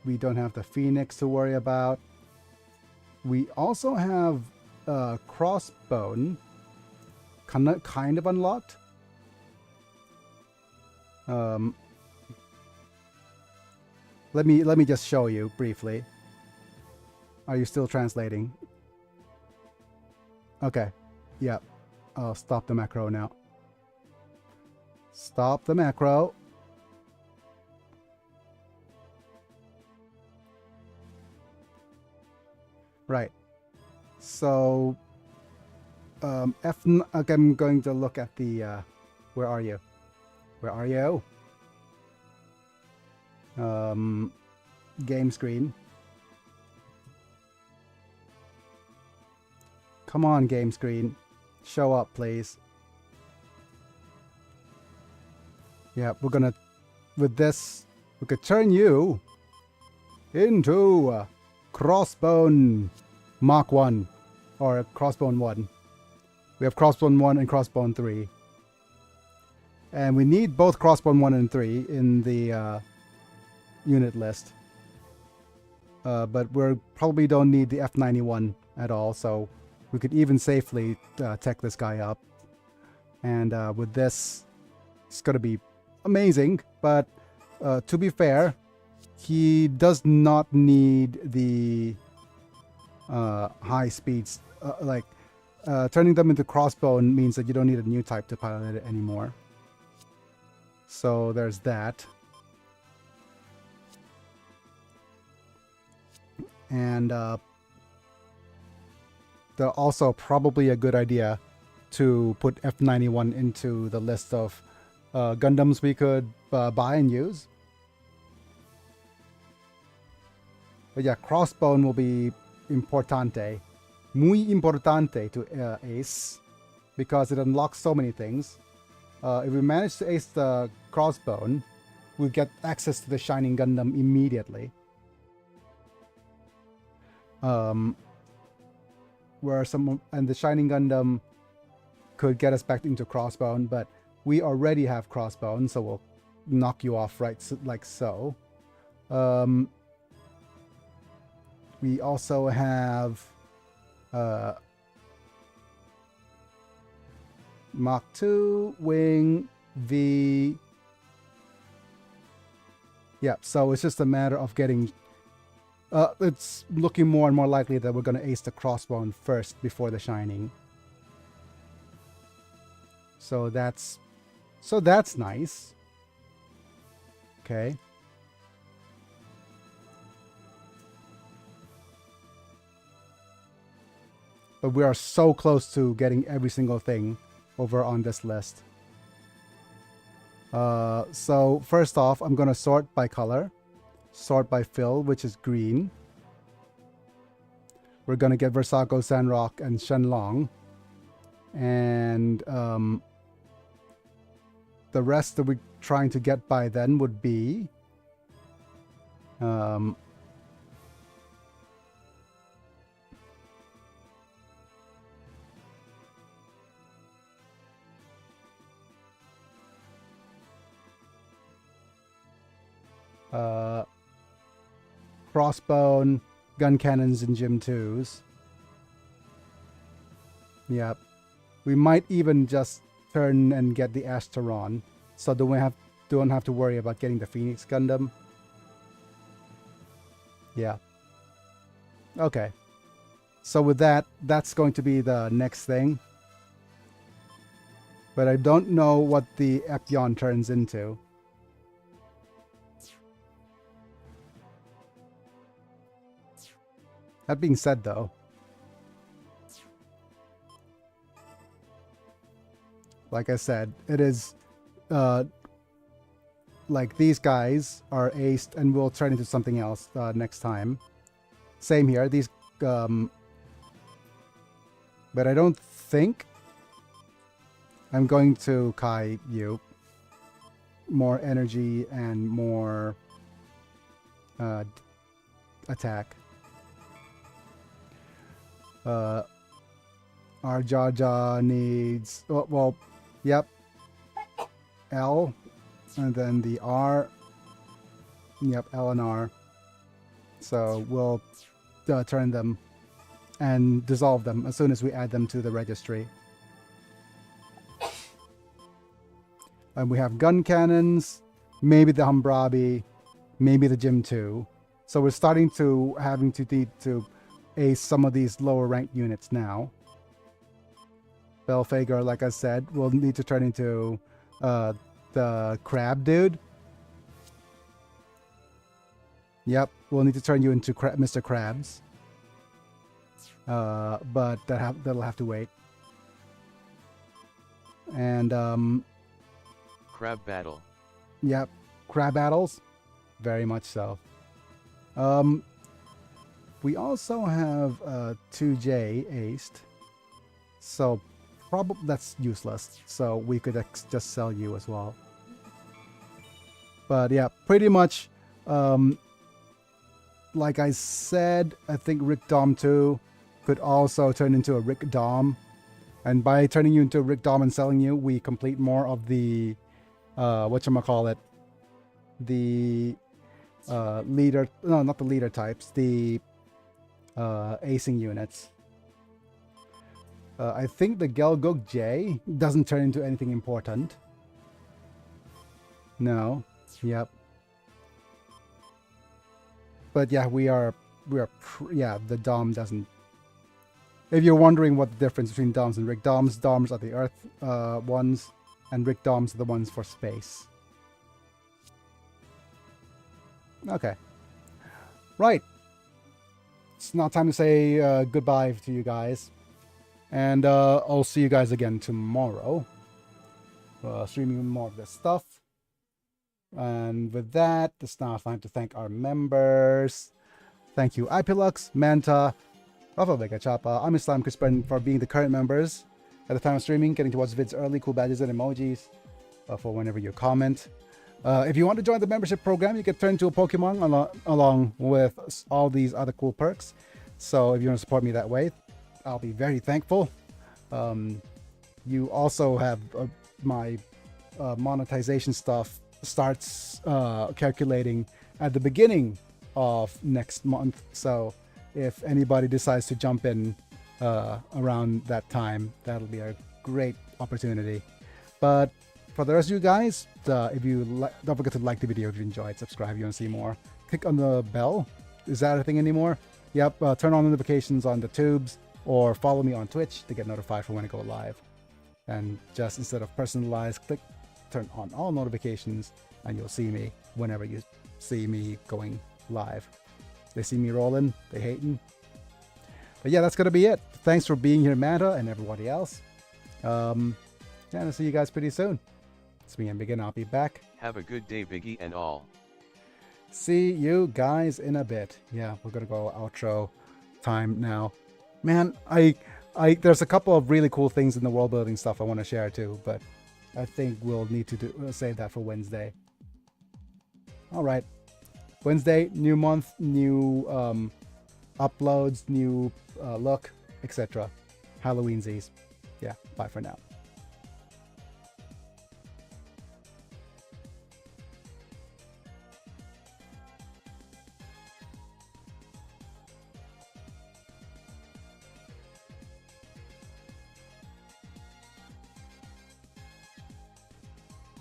We don't have the Phoenix to worry about. We also have Crossbone kind of unlocked. Let me just show you briefly. Are you still translating? Okay. Yep. I'll stop the macro now. Stop the macro. Right. So, okay, I'm going to look at the, where are you? Where are you? Game screen. Come on, game screen. Show up, please. Yeah, we're gonna, with this, we could turn you into Crossbone Mark 1, or Crossbone 1. We have Crossbone 1 and Crossbone 3. And we need both Crossbone 1 and 3 in the unit list. But we probably don't need the F91 at all, so we could even safely tech this guy up. And with this, it's going to be amazing. But to be fair, he does not need the high speeds. Turning them into Crossbone means that you don't need a new type to pilot it anymore. So there's that. And they're also probably a good idea to put F91 into the list of Gundams we could buy and use. But yeah, Crossbone will be importante. Muy importante to ace, because it unlocks so many things. If we manage to ace the Crossbone, we get access to the Shining Gundam immediately. Where and the Shining Gundam could get us back into Crossbone, but we already have Crossbone, so we'll knock you off right like so. We also have Mach 2, Wing, V. Yeah, so it's just a matter of getting... it's looking more and more likely that we're going to ace the Crossbone first before the Shining. So that's nice. Okay. But we are so close to getting every single thing over on this list. So first off, I'm gonna sort by color, sort by fill, which is green. We're gonna get Versaco, Sandrock, and Shenlong, and the rest that we're trying to get by then would be crossbone, gun cannons, and Gym 2s. Yep. We might even just turn and get the Ashtaron, so don't have to worry about getting the Phoenix Gundam. Yeah. Okay. So with that, that's going to be the next thing. But I don't know what the Epyon turns into. That being said, though, like I said, it is like these guys are aced and will turn into something else next time. Same here. These, but I don't think I'm going to Kai you. More energy and more attack. Our Jaja needs, oh, well, yep, L, and then the R, yep, L and R. So we'll turn them and dissolve them as soon as we add them to the registry. And we have gun cannons, maybe the Humbrabi, maybe the Gym 2. So we're starting to need to ace some of these lower ranked units now. Belfager, like I said, will need to turn into the crab dude. Yep, we'll need to turn you into Mr. Krabs. But that'll have to wait. And Crab battle. Yep, crab battles, very much so. We also have 2J aced, so probably that's useless. So we could just sell you as well. But yeah, pretty much, like I said, I think Rick Dom 2 could also turn into a Rick Dom. And by turning you into a Rick Dom and selling you, we complete more of the, whatchamacallit, the leader, no, not the leader types, the acing units. I think the Gelgok J doesn't turn into anything important. No. Yep. But yeah, yeah, the Dom doesn't. If you're wondering what the difference between Doms and Rick Doms, Doms are the Earth ones, and Rick Doms are the ones for space. Okay. Right. It's now time to say goodbye to you guys. And I'll see you guys again tomorrow. Streaming more of this stuff. And with that, it's now time to thank our members. Thank you, Ipilux, Manta, Rafa Vega Chapa, I'm Islam Crispin for being the current members. At the time of streaming, getting to watch vids early, cool badges and emojis for whenever you comment. If you want to join the membership program, you can turn to a Pokemon along with all these other cool perks. So if you want to support me that way, I'll be very thankful. You also have my monetization stuff starts calculating at the beginning of next month. So if anybody decides to jump in around that time, that'll be a great opportunity. But for the rest of you guys, if you don't forget to like the video if you enjoyed, subscribe if you want to see more. Click on the bell. Is that a thing anymore? Yep. Turn on notifications on the tubes or follow me on Twitch to get notified for when I go live. And just instead of personalized, click turn on all notifications, and you'll see me whenever you see me going live. They see me rolling, they hating. But yeah, that's gonna be it. Thanks for being here, Manta, and everybody else. Yeah, and I'll see you guys pretty soon. It's me and Biggie, and I'll be back. Have a good day, Biggie and all. See you guys in a bit. Yeah, we're gonna go outro time now. Man, there's a couple of really cool things in the world building stuff I want to share too, but I think we'll need to save that for Wednesday. All right, Wednesday, new month, new uploads, new look, etc. Halloweensies. Yeah, bye for now.